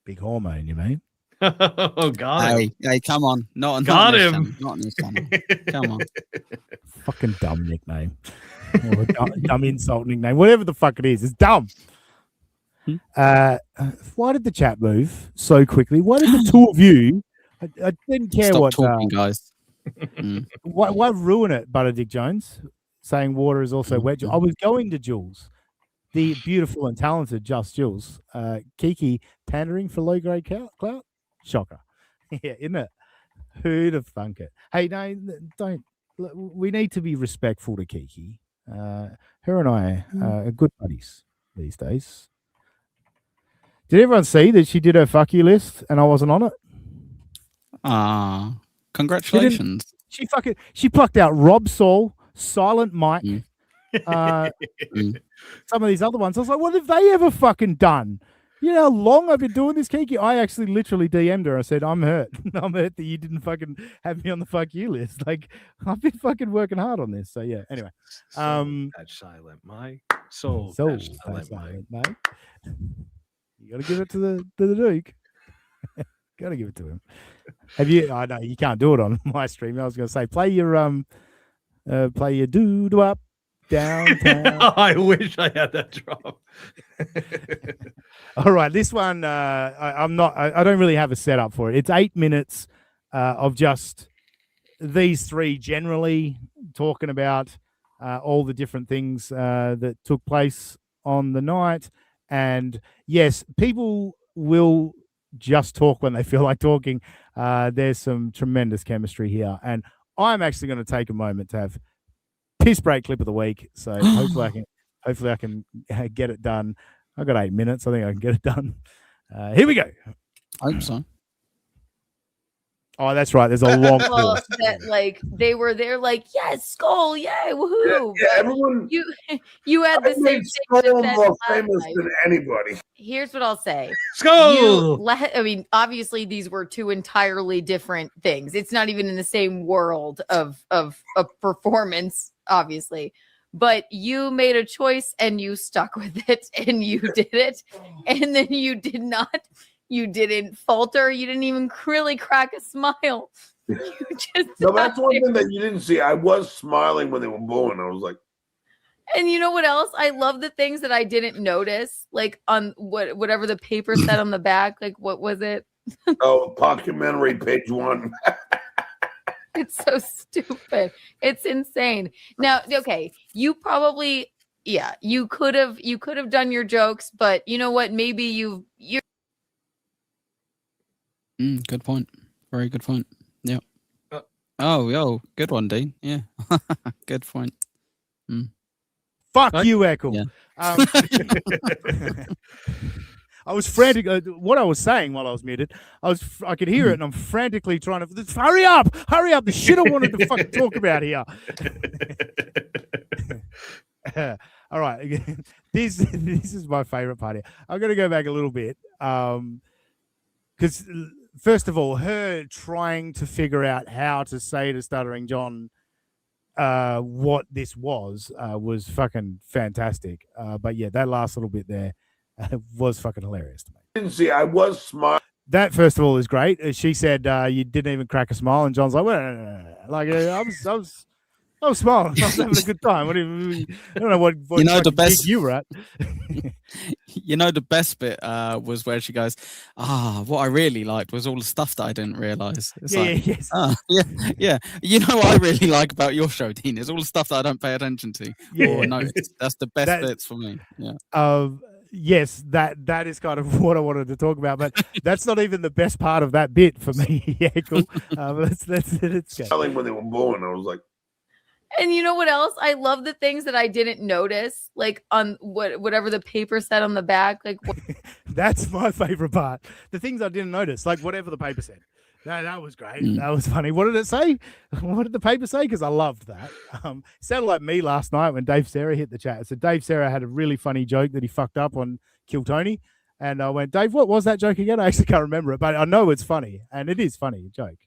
Big hormone, you mean? Oh, got him. Hey, come on. Not Got this him. channel, not on this channel. Come on. Fucking dumb nickname. Or dumb insult nickname. Whatever the fuck it is. It's dumb. Why did the chat move so quickly? Why did the two of you... I didn't care Stop what... talking, guys. Why ruin it, Butterdick Jones? Saying water is also wet. I was going to Jules. The beautiful and talented Just Jules. Kiki pandering for low-grade clout? Shocker. Yeah, isn't it? Who'd have thunk it? Hey, no, don't. We need to be respectful to Kiki. Her and I are good buddies these days. Did everyone see that she did her fuck you list and I wasn't on it? Congratulations. She plucked out Rob Saul, Silent Mike, some of these other ones. I was like, what have they ever fucking done? You know how long I've been doing this, Kiki? I actually literally DM'd her. I said, I'm hurt. I'm hurt that you didn't fucking have me on the fuck you list. Like, I've been fucking working hard on this. So, yeah, anyway. Touch Silent Mike. Soul touch Silent Mike. You got to give it to the Duke. Got to give it to him. Have you? I know you can't do it on my stream. I was going to say, play your doo up downtown. I wish I had that drop. All right, this one I'm not. I don't really have a setup for it. It's 8 minutes of just these three generally talking about all the different things that took place on the night. And yes, people will just talk when they feel like talking. There's some tremendous chemistry here, and I'm actually going to take a moment to have piss break clip of the week. So hopefully I can get it done. I've got 8 minutes. I think I can get it done. Here we go. I hope so. Oh, that's right. There's a long Well, pause. that like they were there, like yes, Skull, yay, woohoo! Yeah, But everyone. you had the I same made thing Skull that more last famous night. than anybody. Here's what I'll say. Skull. I mean, obviously these were two entirely different things. It's not even in the same world of a performance, obviously. But you made a choice and you stuck with it and you did it. And then you didn't falter. You didn't even really crack a smile. You just No, that's sat one there. thing that you didn't see. I was smiling when they were booing. I was like, And you know what else? I love the things that I didn't notice, like on whatever the paper said on the back. Like, what was it? oh, documentary page 1. It's so stupid. It's insane. Now, okay, you probably, yeah, you could have done your jokes, but you know what? Maybe you're. Good point. Very good point. Yeah. Yo, good one, Dean. Yeah. Good point. Fuck Right? you, Echo. Yeah. I was frantic. What I was saying while I was muted, I could hear it, and I'm frantically trying to hurry up. The shit I wanted to fucking talk about here. All right, this is my favorite part here. I'm going to go back a little bit because first of all, her trying to figure out how to say to Stuttering John what this was fucking fantastic. But yeah, that last little bit there was fucking hilarious to me. Didn't see. I was smiling. That first of all is great. She said you didn't even crack a smile, and John's like, well, no. Like I was I was smiling. I was having a good time. I don't know what You know, the fucking gig best- you were at. You know, the best bit was where she goes, what I really liked was all the stuff that I didn't realise. It's like, Yes. yeah. You know what I really like about your show, Dean, is all the stuff that I don't pay attention to or notice. That's the best bits for me. Yeah. Yes, that is kind of what I wanted to talk about, but that's not even the best part of that bit for me. Yeah, cool. Let's go. Like when they were born, I was like, And you know what else? I love the things that I didn't notice, like on whatever the paper said on the back. Like That's my favorite part. The things I didn't notice, like whatever the paper said. That was great. That was funny. What did it say? What did the paper say? Because I loved that. It sounded like me last night when Dave Sarah hit the chat. So Dave Sarah had a really funny joke that he fucked up on Kill Tony. And I went, Dave, what was that joke again? I actually can't remember it, but I know it's funny. And it is funny, joke.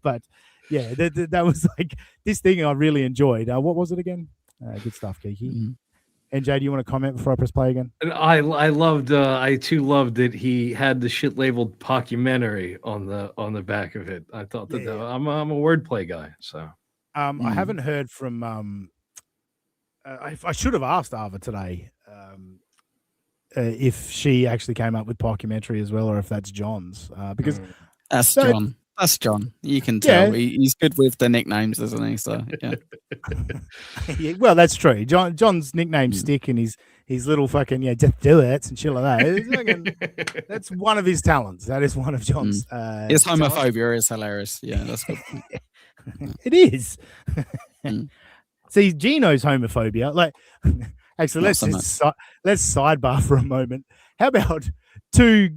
But yeah, that was like this thing I really enjoyed. What was it again? Good stuff, Kiki. NJ, do you want to comment before I press play again? I loved. I too loved that he had the shit labeled "Pockumentary" on the back of it. I thought that I'm a wordplay guy, so I haven't heard from. I should have asked Ava today if she actually came up with Pockumentary as well, or if that's John's. Because that's John. That's John. You can tell he's good with the nicknames, isn't he? So yeah. Yeah, well, that's true. John's nickname Stick and his little fucking just do it and shit like that. That's one of his talents. That is one of John's. His homophobia is hilarious. Yeah, that's good. It is. See, Gino's homophobia. Like, actually, let's sidebar for a moment. How about two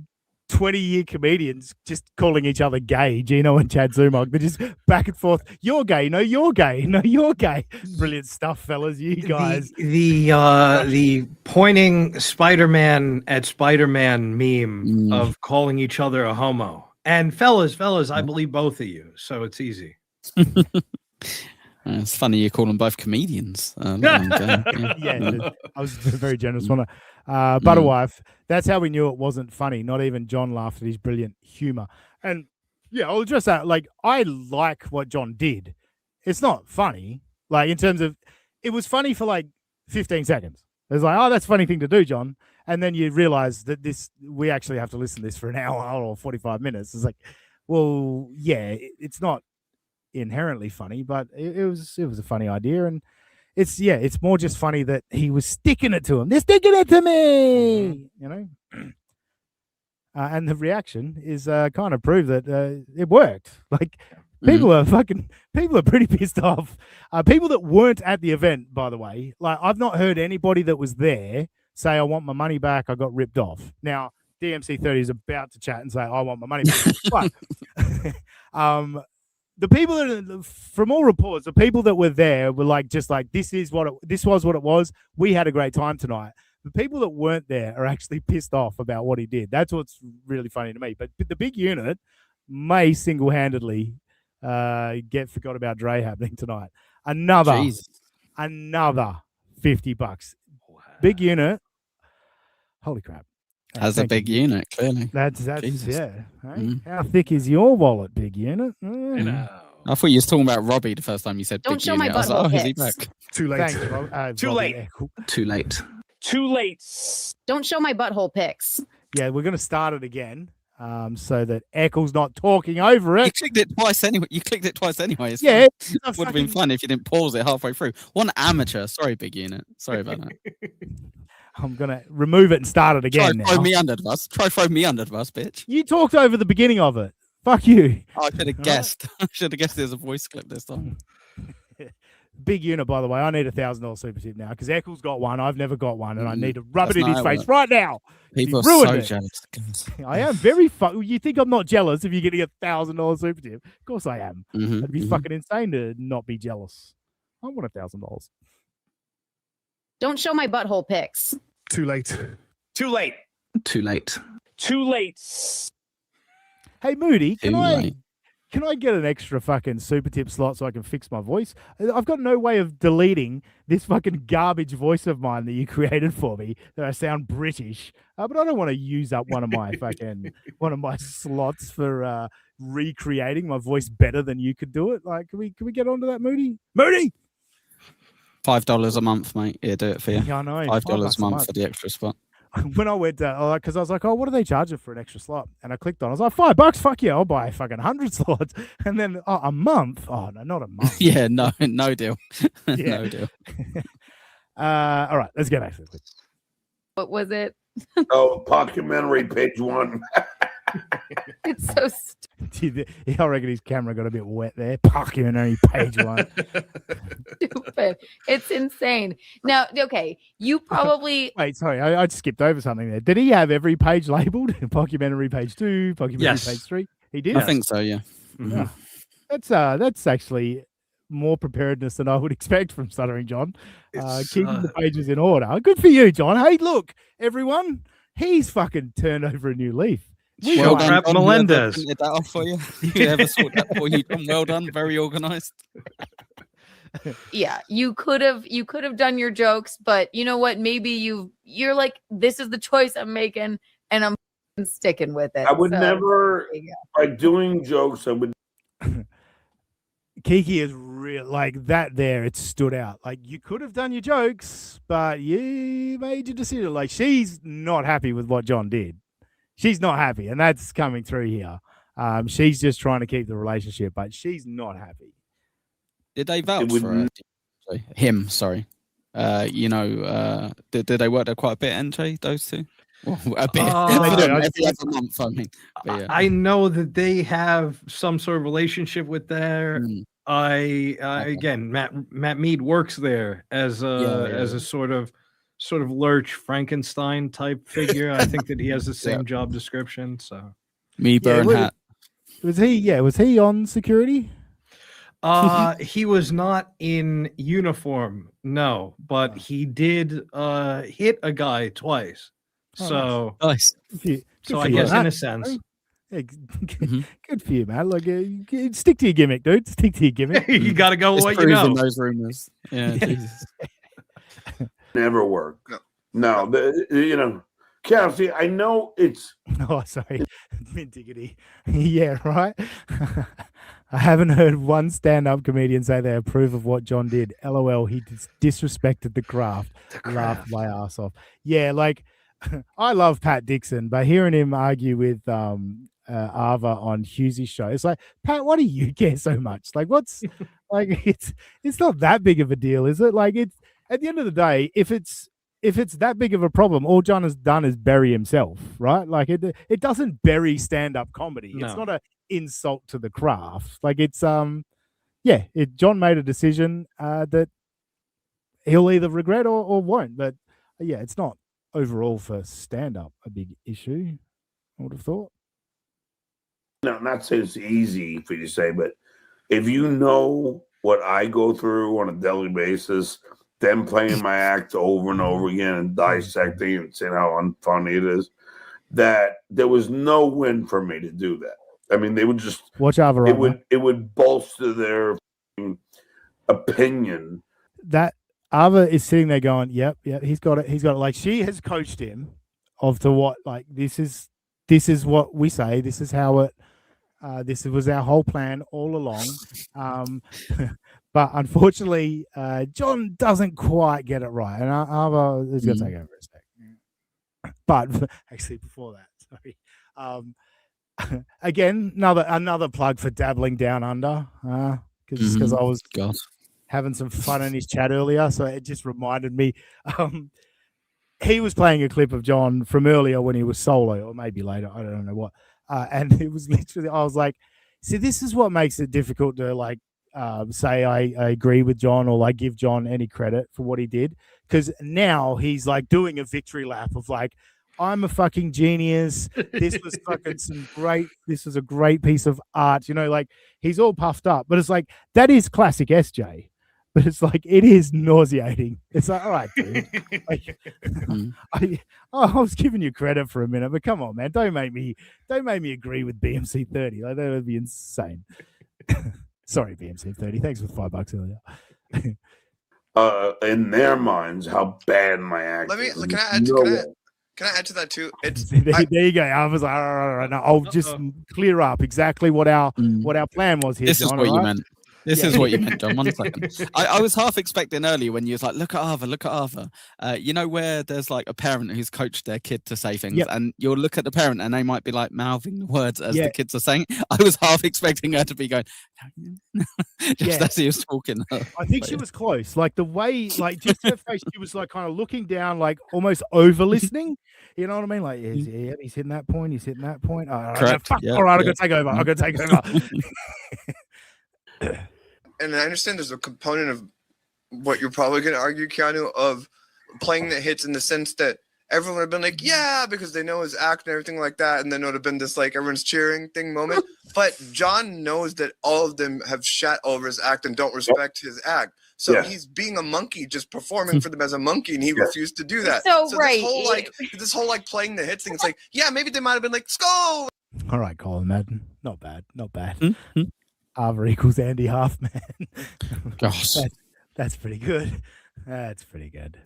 20-year comedians just calling each other gay, Gino and Chad Zumog? They're just back and forth. You're gay. No, you're gay. No, you're gay. Brilliant stuff, fellas. You guys. The pointing Spider-Man at Spider-Man meme of calling each other a homo. And fellas, I believe both of you, so it's easy. It's funny you call them both comedians. Yeah, I was very generous, wasn't I? Butterwife, that's how we knew it wasn't funny. Not even John laughed at his brilliant humor. And yeah, I'll address that. Like, I like what John did. It's not funny. Like, in terms of, it was funny for like 15 seconds. It was like, oh, that's a funny thing to do, John. And then you realize that we actually have to listen to this for an hour or 45 minutes. It's like, well, yeah, it's not inherently funny, but it was a funny idea. And it's more just funny that he was sticking it to him. They're sticking it to me, you know. And the reaction is kind of prove that it worked. Like, people are pretty pissed off. People that weren't at the event, by the way, like, I've not heard anybody that was there say, I want my money back, I got ripped off. Now, DMC30 is about to chat and say, I want my money back. But the people that, from all reports, the people that were there were like, just like, this was what it was. We had a great time tonight. The people that weren't there are actually pissed off about what he did. That's what's really funny to me. But the big unit may single-handedly get forgot about Dre happening tonight. Another $50. Wow. Big unit. Holy crap. Has a big unit, clearly. That's yeah. Right? How thick is your wallet, big unit? You know. I thought you was talking about Robbie the first time you said Don't big show unit. my butthole is he pics. back? Too late. Thanks, Rob. Too Robbie. late. Yeah, cool. Too late. Too late. Don't show my butthole pics. Yeah, we're going to start it again so that Eccles not talking over You it. clicked it twice anyway. It's Yeah. fine. Would have been fun if you didn't pause it halfway through. One amateur. Sorry, big unit. Sorry about that. I'm going to remove it and start it again now. Throw me under the bus. Try throw me under the bus, bitch. You talked over the beginning of it. Fuck you. I should have guessed. I should have guessed there's a voice clip this time. Big unit, by the way. I need $1,000 super tip now because Eccles got one. I've never got one, and I need to rub it in his face right now. People are ruined so it. jealous. I am very You think I'm not jealous if you're getting $1,000 super tip? Of course I am. It'd be fucking insane to not be jealous. I want $1,000. Don't show my butthole pics. Too late. Too late. Too late. Too late. Hey Moody, Too late. can I get an extra fucking super tip slot so I can fix my voice? I've got no way of deleting this fucking garbage voice of mine that you created for me that I sound British, but I don't want to use up one of my slots for recreating my voice better than you could do it. Like, can we get onto that, Moody? Moody, $5 a month, mate. Yeah, do it for you. Yeah, I know. $5 a month for the extra spot. When I went, because I was like, oh, what do they charge it for an extra slot? And I clicked on it. I was like, $5, fuck yeah, I'll buy fucking 100 slots. And then, a month? Oh, no, not a month. Yeah, no deal. Yeah. No deal. All right, let's get back to it. What was it? Oh, documentary page 1. It's so stupid. I reckon his camera got a bit wet there. Documentary page 1. It's insane. Now, okay, you probably Wait, sorry, I just skipped over something there. Did he have every page labeled? Documentary page 2, documentary page 3? He did. I think so, yeah. Yeah. That's actually more preparedness than I would expect from Stuttering John. Keeping the pages in order. Good for you, John. Hey, look, everyone, he's fucking turned over a new leaf. Well done, John, Melendez. whoever printed that off for you. Whoever sorted that for you, John. Well done. Very organised. yeah, you could have done your jokes, but you know what? Maybe you're like, this is the choice I'm making, and I'm sticking with it. I would So, never, there you go. by doing jokes, I would. Kiki is real like that there. It stood out. Like you could have done your jokes, but you made your decision. Like she's not happy with what John did. She's not happy, and that's coming through here. She's just trying to keep the relationship, but she's not happy. Did they vouch for him? Sorry. Did they work there quite a bit, NJ, those two? Well, a bit. Every other month, I mean. But yeah. I know that they have some sort of relationship with there. Again, Matt Mead works there as a sort of Lurch Frankenstein type figure. I think that he has the same job description. So me burn hat. Was he? Yeah, was he on security? He was not in uniform, no, but he did hit a guy twice. So nice. So I guess in a sense. Yeah, good for you, man. Like, stick to your gimmick, dude. Stick to your gimmick. You got to go with what you know. Those rumors. Yeah, Jesus. Never work. No, Kelsey, I know it's. Oh, sorry. Mintiggity. Yeah, right. I haven't heard one stand-up comedian say they approve of what John did. LOL, he disrespected the craft. Laughed my ass off. Yeah, like, I love Pat Dixon, but hearing him argue with Ava on Hughesy's show, it's like, Pat, why do you care so much? Like, what's like? It's not that big of a deal, is it? Like, it's at the end of the day, if it's that big of a problem, all John has done is bury himself, right? Like, it doesn't bury stand-up comedy. No. It's not an insult to the craft. Like, it's John made a decision that he'll either regret or won't. But yeah, it's not overall for stand-up a big issue, I would have thought. No, not saying it's easy for you to say, but if you know what I go through on a daily basis, them playing my act over and over again and dissecting and saying how unfunny it is, that there was no win for me to do that. I mean, they would just watch Ava. It would bolster their opinion. That Ava is sitting there going, "Yep, he's got it. He's got it." Like, she has coached him of to what, like, this is what we say. This is how it. This was our whole plan all along. But unfortunately, John doesn't quite get it right, and Ava is going to take over a sec. But actually, before that, sorry. Again, another plug for Dabbling Down Under, because I was having some fun in his chat earlier, so it just reminded me. He was playing a clip of John from earlier when he was solo, or maybe later, I don't know what. And it was literally, I was like, see, this is what makes it difficult to, like, say I agree with John or like give John any credit for what he did, because now he's like doing a victory lap of like, I'm a fucking genius. This was this was a great piece of art. Like, he's all puffed up, but it's like, that is classic SJ. But it's like, it is nauseating. It's like, all right, dude. Like, I was giving you credit for a minute, but come on, man. Don't make me agree with BMC 30. Like, that would be insane. Sorry, BMC 30. Thanks for $5 earlier. In their minds, how bad my act is. Can I add to that too? There you go. I was like, no, I'll just clear up exactly what our plan was here. This John, is what you right? meant. This Yeah. is what you meant, John. 1 second. I was half expecting earlier when you was like, look at Arthur, look at Arthur. You know where there's like a parent who's coached their kid to say things, Yep. and you'll look at the parent and they might be like mouthing the words as Yeah. the kids are saying. I was half expecting her to be going, just Yeah. as he was talking. I think she was close. Like the way, like just her face, she was like kind of looking down, like almost over listening. You know what I mean? Like, he's hitting that point. He's hitting that point. Correct. Fuck. Yeah, All right, yeah. I got to take over. I got to take over. And I understand there's a component of what you're probably going to argue, Keanu, of playing the hits in the sense that everyone would have been like, yeah, because they know his act and everything like that. And then it would have been this like everyone's cheering thing moment. But John knows that all of them have shat over his act and don't respect his act. So he's being a monkey, just performing for them as a monkey, and he refused to do that. So right. This whole playing the hits thing, it's like, yeah, maybe they might have been like, Skull! All right, Colin Madden. Not bad. Not bad. Mm-hmm. Arthur equals Andy Halfman. Gosh. That's pretty good. That's pretty good.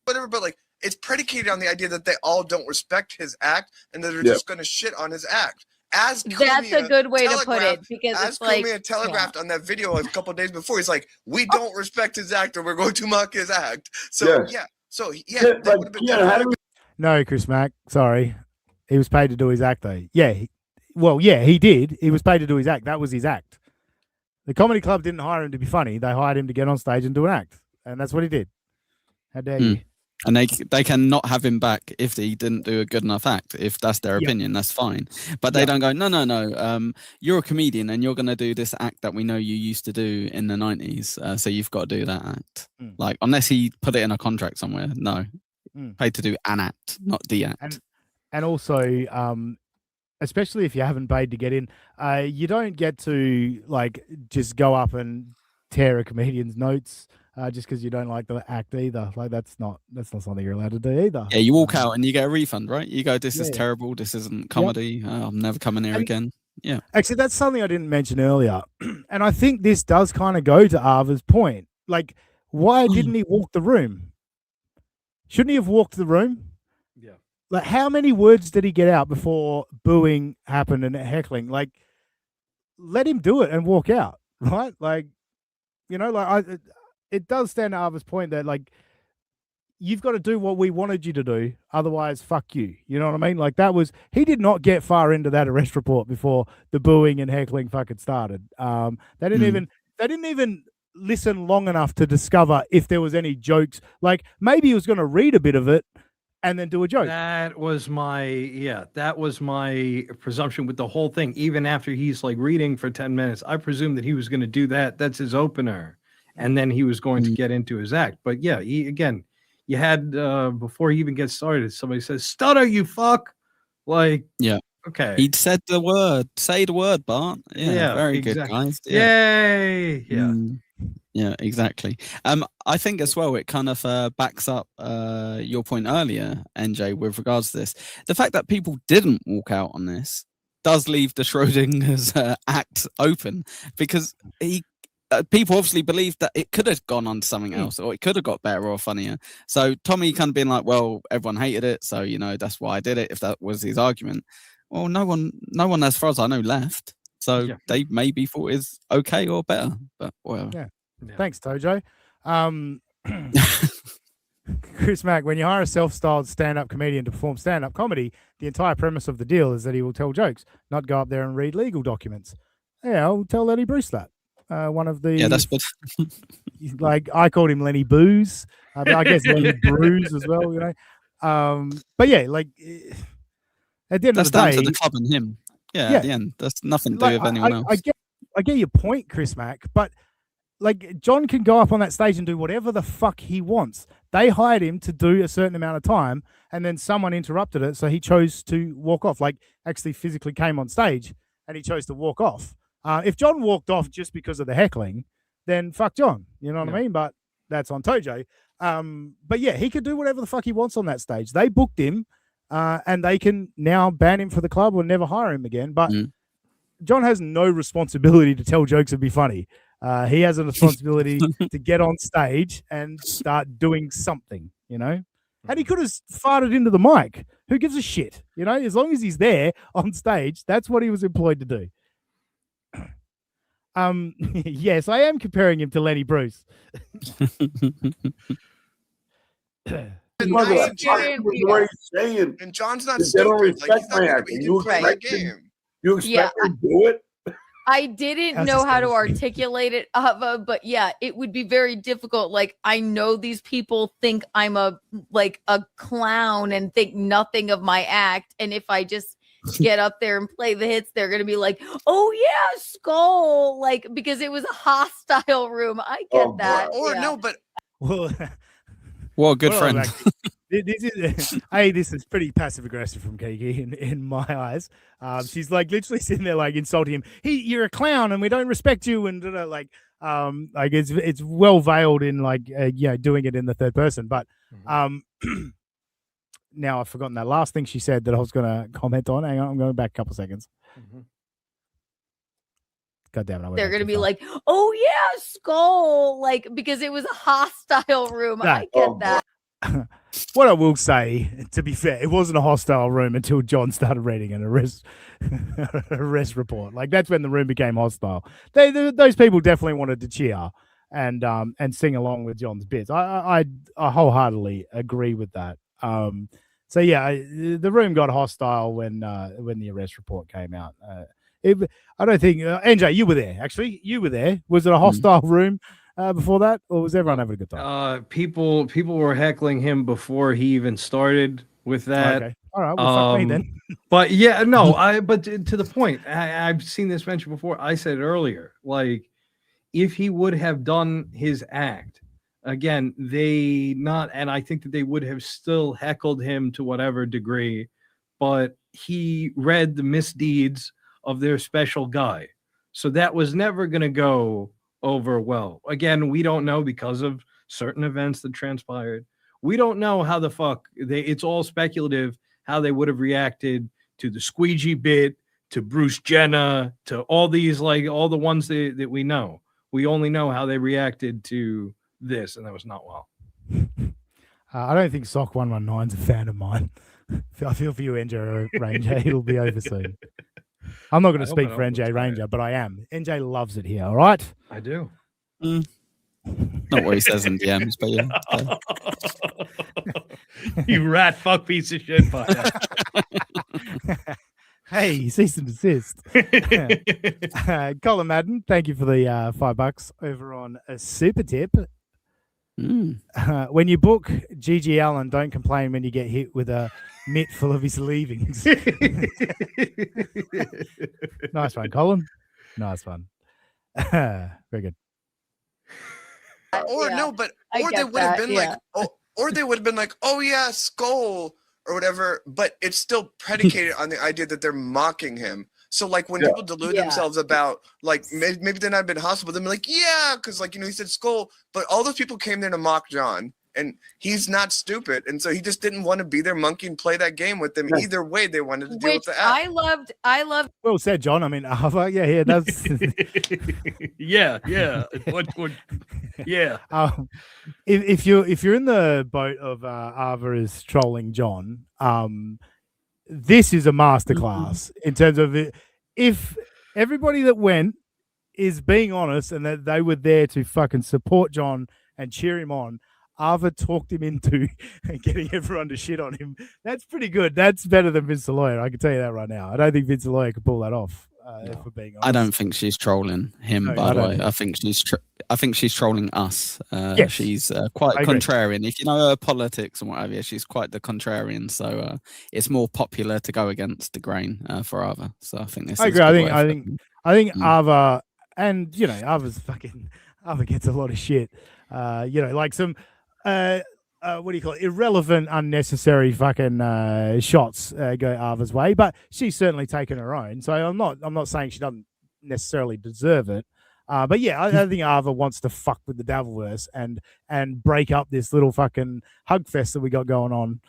Whatever, but like, it's predicated on the idea that they all don't respect his act and that they're just going to shit on his act. As That's Kumia a good way to put it, telegraphed- because as it's like Kumia telegraphed on that video a couple of days before, he's like, "We don't respect his act, or we're going to mock his act." So that would have been definitely No, Chris Mack. Sorry. He was paid to do his act, though. Yeah. He did. He was paid to do his act. That was his act. The comedy club didn't hire him to be funny. They hired him to get on stage and do an act. And that's what he did. How dare you? And they cannot have him back if he didn't do a good enough act. If that's their opinion, that's fine. But they don't go, no. You're a comedian and you're going to do this act that we know you used to do in the 90s. So you've got to do that act. Like, unless he put it in a contract somewhere, no. Paid to do an act, not the act. And also, especially if you haven't paid to get in, you don't get to like just go up and tear a comedian's notes just because you don't like the act either. Like that's not something you're allowed to do either. Yeah, you walk out and you get a refund, right? You go, this is terrible. This isn't comedy. I'm never coming here again. Yeah. Actually, that's something I didn't mention earlier. And I think this does kind of go to Arva's point. Like, why didn't he walk the room? Shouldn't he have walked the room? Yeah. Like, how many words did he get out before booing happened and heckling? Like, let him do it and walk out, right? Like, you know, like it does stand to Arva's point that, like, you've got to do what we wanted you to do. Otherwise, fuck you. You know what I mean? Like, he did not get far into that arrest report before the booing and heckling fucking started. They didn't even listen long enough to discover if there was any jokes. Like, maybe he was going to read a bit of it and then do a joke. That was my presumption with the whole thing. Even after he's like reading for 10 minutes, I presumed that he was going to do that. That's his opener. And then he was going to get into his act. But yeah, you had before he even gets started, somebody says, "Stutter, you fuck." Like, yeah. Okay. He'd said the word. Say the word, Bart. Yeah, very good, guys. Yeah. Yay. Yeah. Yeah, exactly. I think as well, it kind of backs up your point earlier, NJ, with regards to this. The fact that people didn't walk out on this does leave the Schrodinger's act open, because people obviously believed that it could have gone on to something else, or it could have got better or funnier. So Tommy kind of being like, well, everyone hated it, so, you know, that's why I did it, if that was his argument. Well, no one, as far as I know, left. So they maybe thought it's okay or better, but well. Yeah. Thanks, Tojo. Chris Mack, when you hire a self-styled stand-up comedian to perform stand-up comedy, the entire premise of the deal is that he will tell jokes, not go up there and read legal documents. Yeah, I'll tell Lenny Bruce that. One of the... Yeah, that's what... like, I called him Lenny Booze. I guess Lenny Bruise as well, you know. But yeah, like, at the end of the day... That's down to the club and him. Yeah, at the end. That's nothing to do with anyone else. I get your point, Chris Mack, but like, John can go up on that stage and do whatever the fuck he wants. They hired him to do a certain amount of time, and then someone interrupted it, so he chose to walk off. Like, actually physically came on stage, and he chose to walk off. If John walked off just because of the heckling, then fuck John. You know what I mean? But that's on Tojo. But yeah, he could do whatever the fuck he wants on that stage. They booked him, and they can now ban him for the club or never hire him again. But John has no responsibility to tell jokes and be funny. He has a responsibility to get on stage and start doing something, you know? And he could have farted into the mic. Who gives a shit? You know, as long as he's there on stage, that's what he was employed to do. Yes, I am comparing him to Lenny Bruce. Mother, Nice I jerk. was already saying And John's not that they don't stupid. Like respect he's not my gonna. acting. He You didn't play the expect game. you expect me to do it? I didn't That's know how to disgusting. articulate it, Ava, but yeah, it would be very difficult. Like, I know these people think I'm a clown and think nothing of my act, and if I just get up there and play the hits, they're gonna be like, "Oh yeah, skull!" Like, because it was a hostile room. I get Oh, that. Or yeah. no, but Well, What a good well, friend. like, this is pretty passive aggressive from Kiki in my eyes. She's like literally sitting there like insulting him. You're a clown and we don't respect you, and like it's well veiled in like doing it in the third person. But now I've forgotten that last thing she said that I was going to comment on. Hang on, I'm going back a couple seconds. God damn it! They're gonna be like, "Oh yeah, skull!" Like, because it was a hostile room. I get that. What I will say, to be fair, it wasn't a hostile room until John started reading an arrest report. Like, that's when the room became hostile. Those people definitely wanted to cheer and sing along with John's bits. I wholeheartedly agree with that. So yeah, the room got hostile when the arrest report came out. I don't think NJ, you were there. Actually, you were there. Was it a hostile room before that, or was everyone having a good time? People were heckling him before he even started with that. Okay, all right. Well, fuck me then. But yeah, no, but to the point, I've seen this mentioned before. I said earlier, like, if he would have done his act again, and I think that they would have still heckled him to whatever degree, but he read the misdeeds of their special guy, so that was never going to go over well. Again, we don't know because of certain events that transpired. We don't know how the fuck it's all speculative how they would have reacted to the squeegee bit, to Bruce Jenner, to all these, like all the ones that we know. We only know how they reacted to this, and that was not well. I don't think Sock 119's a fan of mine. I feel for you, NJ Ranger. It'll be over soon. I'm not going to speak for NJ Ranger, but I am. NJ loves it here, all right? I do. Not what he says in DMs, but yeah. You rat fuck piece of shit, Fire. Hey, cease and desist. Colin Madden, thank you for the $5 over on a super tip. When you book GG Allen, don't complain when you get hit with a mitt full of his leavings. Nice one, Colin. Nice one. Very good. Or Yeah, no, but I or they get would have that, been yeah. like, or they would have been like, oh yeah, skull or whatever. But it's still predicated on the idea that they're mocking him. So like when people delude Yeah. themselves about like maybe they're not been hospital, they're like, yeah, because like he said skull, but all those people came there to mock John. And he's not stupid, and so he just didn't want to be their monkey and play that game with them. Yeah. Either way, they wanted to deal Which with the app. I loved. Well said, John. I mean, yeah, that's yeah. What? Yeah. if you're in the boat of Ava is trolling John, this is a masterclass in terms of it. If everybody that went is being honest and that they were there to fucking support John and cheer him on, Ava talked him into getting everyone to shit on him. That's pretty good. That's better than Vince the Lawyer. I can tell you that right now. I don't think Vince the Lawyer could pull that off. If we're being honest. I don't think she's trolling him. No, by I the don't way, either. I think she's trolling us. Yes. She's quite I agree. contrarian. If you know her politics and what have you, she's quite the contrarian. So it's more popular to go against the grain for Ava. So I think this. I is agree. a good way I think Mm. Ava, and Ava's fucking Ava gets a lot of shit. Like some what do you call it? Irrelevant, unnecessary fucking shots go Ava's way, but she's certainly taken her own. So I'm not saying she doesn't necessarily deserve it. But yeah, I think Ava wants to fuck with the Devilverse and break up this little fucking hug fest that we got going on.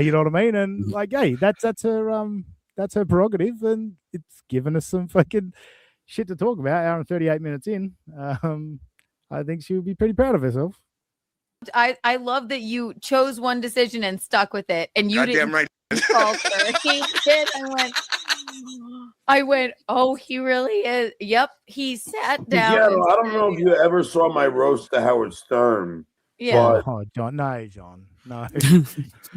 You know what I mean? And like, hey, that's her prerogative, and it's given us some fucking shit to talk about. Hour and 38 minutes in, I think she would be pretty proud of herself. I love that you chose one decision and stuck with it, and you Goddamn didn't right. falter. He did and went, I went, oh, he really is. Yep, he sat down. Yeah, and I don't said know if it. you ever saw my roast to Howard Stern. Yeah. Oh, John, no, John, no, no.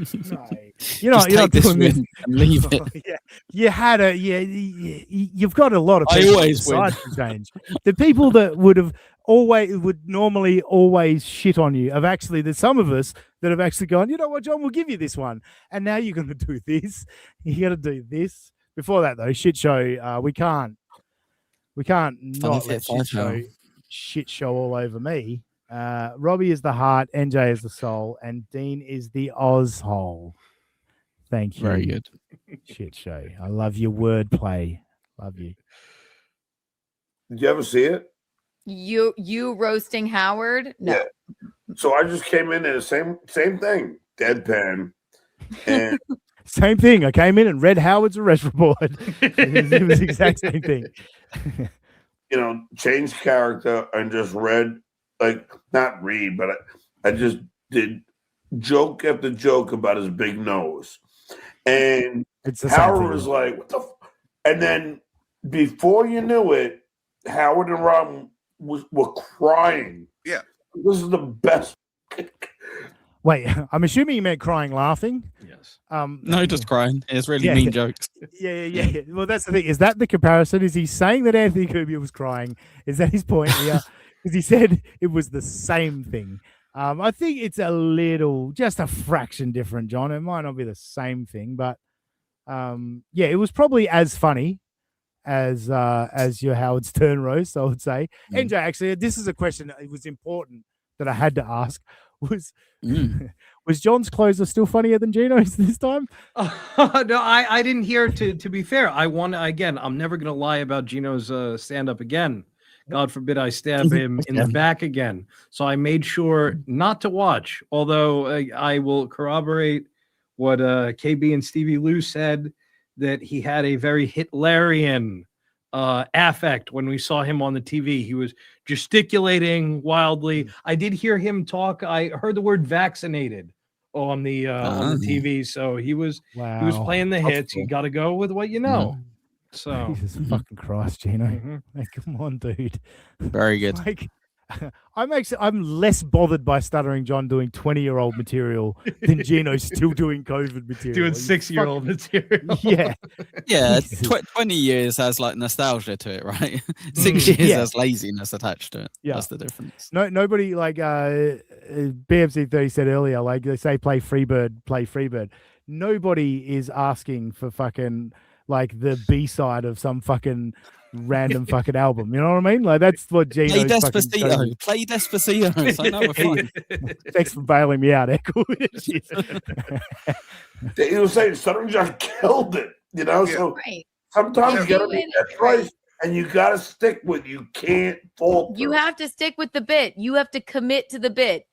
Just You're not take this doing this. win and leave it. Yeah, you had a you've got a lot of I people always win. decide to change. The people that would normally always shit on you have actually, there's some of us that have actually gone, you know what, John, we'll give you this one, and now you're going to do this. You got to do this. Before that though, shit show. We can't not let shit show all over me. Robbie is the heart, NJ is the soul, and Dean is the Oz hole. Thank you. Very good. Shit show. I love your wordplay. Love you. Did you ever see it? You roasting Howard? No. Yeah. So I just came in and the same thing, deadpan, and Same thing. I came in and read Howard's arrest report. It was the exact same thing. changed character and just read, not read, but I just did joke after joke about his big nose. And It's the same Howard thing. was like, what the and then before you knew it, Howard and Rob were crying. Yeah. This is the best. Wait, I'm assuming you meant crying laughing. Yes. No, just crying. It's really Yeah, mean yeah. jokes. Yeah. Well, that's the thing. Is that the comparison? Is he saying that Anthony Cumia was crying? Is that his point here? Because he said it was the same thing. I think it's just a fraction different, John. It might not be the same thing, but it was probably as funny as your Howard Stern roast, I would say. NJ, actually, this is a question that it was important that I had to ask. Was John's closer still funnier than Gino's this time? No, I didn't hear. To be fair, I'm never gonna lie about Gino's stand up again. God forbid I stab him in the back again. So I made sure not to watch. Although I will corroborate what KB and Stevie Lou said, that he had a very Hitlerian affect when we saw him on the TV. He was gesticulating wildly. I did hear him talk. I heard the word vaccinated on the TV. So he was playing the hits. You got to go with what you know. So Jesus fucking Christ, Gino. Like, come on, dude. Very good. I'm less bothered by Stuttering John doing 20-year-old material than Gino still doing COVID material. doing 6-year-old material. Yeah. Yeah, 20 years has like nostalgia to it, right? 6 years has laziness attached to it. Yeah. That's the difference. Nobody, like BMC 30 said earlier, like they say play Freebird. Nobody is asking for fucking like the B-side of some fucking random fucking album. You know what I mean? Like that's what Gino's Play fucking Despacito. Play Despacito. So no, we're fine. Thanks for bailing me out, Echo. He was saying Stuttering John killed it, so Right. sometimes you gotta Do be it. that right, and you gotta stick with it. You can't falter. You have to stick with the bit. You have to commit to the bit.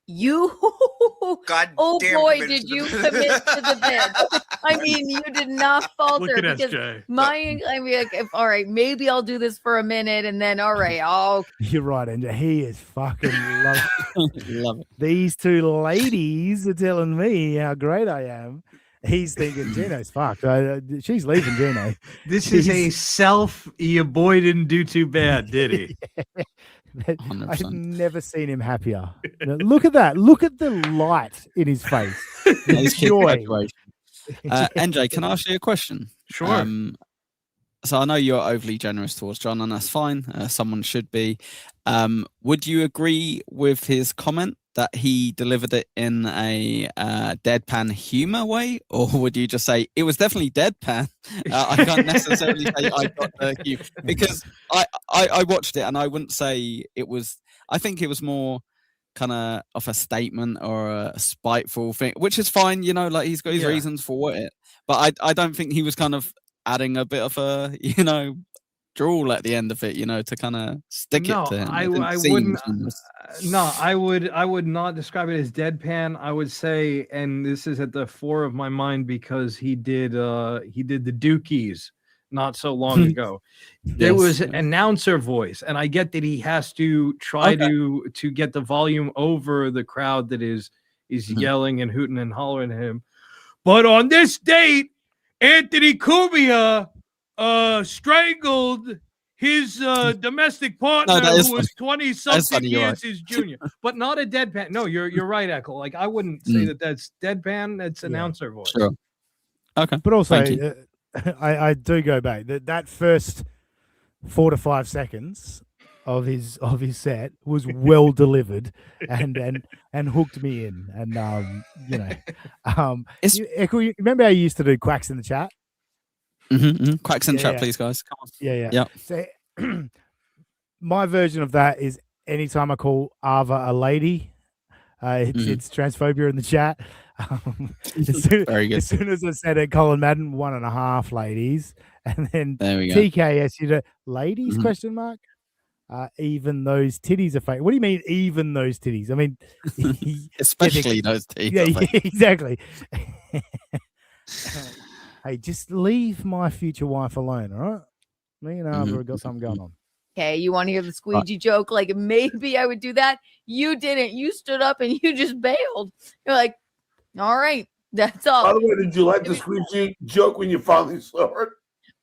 God oh damn boy, committed did to you the- commit to the bit. I mean, you did not falter. Look at because SJ. all right, maybe I'll do this for a minute and then, all right, You're right, Andrew. He is fucking Love it. These two ladies are telling me how great I am. He's thinking Gino's fucked. She's leaving Gino. This is a your boy didn't do too bad, did he? I've 100%. never seen him happier. Look at that. Look at the light in his face. Nice kid Joy. graduation. NJ, can I ask you a question? Sure. So I know you're overly generous towards John, and that's fine. Someone should be. Would you agree with his comment that he delivered it in a deadpan humor way, or would you just say it was definitely deadpan? I can't necessarily say I got the humor, because I watched it and I wouldn't say it was. I think it was more kind of a statement or a spiteful thing, which is fine. Like he's got his reasons for it, but I don't think he was kind of adding a bit of a drool at the end of it, to kind of stick it to him. I wouldn't. No, I would not describe it as deadpan. I would say, and this is at the fore of my mind because he did the Dookies not so long ago. There was an announcer voice, and I get that he has to try to get the volume over the crowd that is yelling and hooting and hollering at him. But on this date, Anthony Cumia strangled his domestic partner that is who was 20 something funny, you're years his junior, but not a deadpan. No, you're right, Echo. Like I wouldn't say that's deadpan. That's announcer voice. Sure. Okay. But also, Thank you. I do go back that first 4 to 5 seconds of his set was well delivered and hooked me in. And Echo, you remember how you used to do quacks in the chat? Quacks in Yeah, chat, yeah. please, guys. Come on. Yeah. So my version of that is anytime I call Ava a lady, it's transphobia in the chat. Very good. As soon as I said it, Colin Madden 1.5 ladies, and then There we go. TKS, ladies question mark. Even those titties are fake. What do you mean? Even those titties? I mean, Especially those titties. yeah, I think. exactly. Hey, just leave my future wife alone, all right? Me and Ava have got something going on. Okay, you want to hear the squeegee joke? Like maybe I would do that. You didn't. You stood up and you just bailed. You're like, all right, that's all. By the way, did you like the squeegee joke when you finally saw it?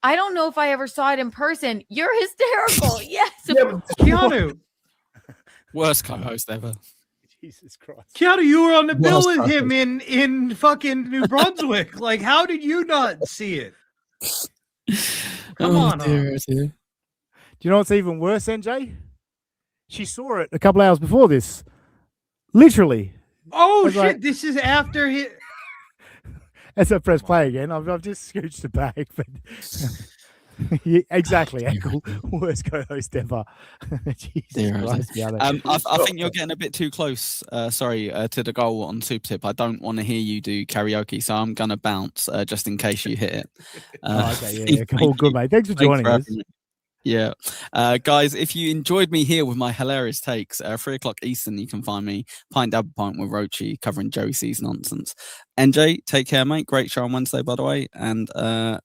I don't know if I ever saw it in person. You're hysterical. Yes. Yeah, but Keanu, Worst co-host ever. Jesus Christ. Keanu, you were on the bill Worst with him in fucking New Brunswick. Like, how did you not see it? Come on. Dear. Do you know what's even worse, NJ? She saw it a couple hours before this. Literally. Oh was shit! like- This is after he. As I press play again, I've just scooched it back. But yeah, exactly, Echo. Worst co-host ever. Jesus Dear, Christ, yeah, I think you're getting a bit too close. To the goal on Super Tip. I don't want to hear you do karaoke, so I'm gonna bounce just in case you hit it. okay, yeah, cool, good, mate. Thanks for joining us. having me. Yeah. Guys, if you enjoyed me here with my hilarious takes, 3 o'clock Eastern, you can find me Pint Double Pint with Rochi covering Joey C's nonsense. NJ, take care, mate. Great show on Wednesday, by the way. And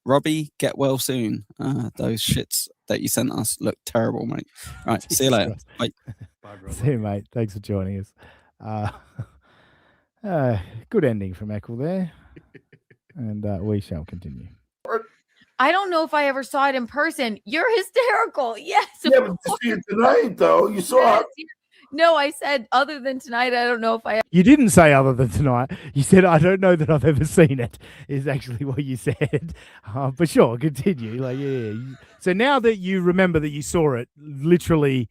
Robbie, get well soon. Those shits that you sent us look terrible, mate. Right, see you later. Bye. Bye, brother. See you, mate. Thanks for joining us. Good ending from Echo there. And we shall continue. I don't know if I ever saw it in person. You're hysterical. Yes. yeah, but to see it tonight, though, you saw it. No, I said other than tonight. I don't know if I. You didn't say other than tonight. You said, I don't know that I've ever seen it, is actually what you said. But sure, continue. Like, yeah. So now that you remember that you saw it literally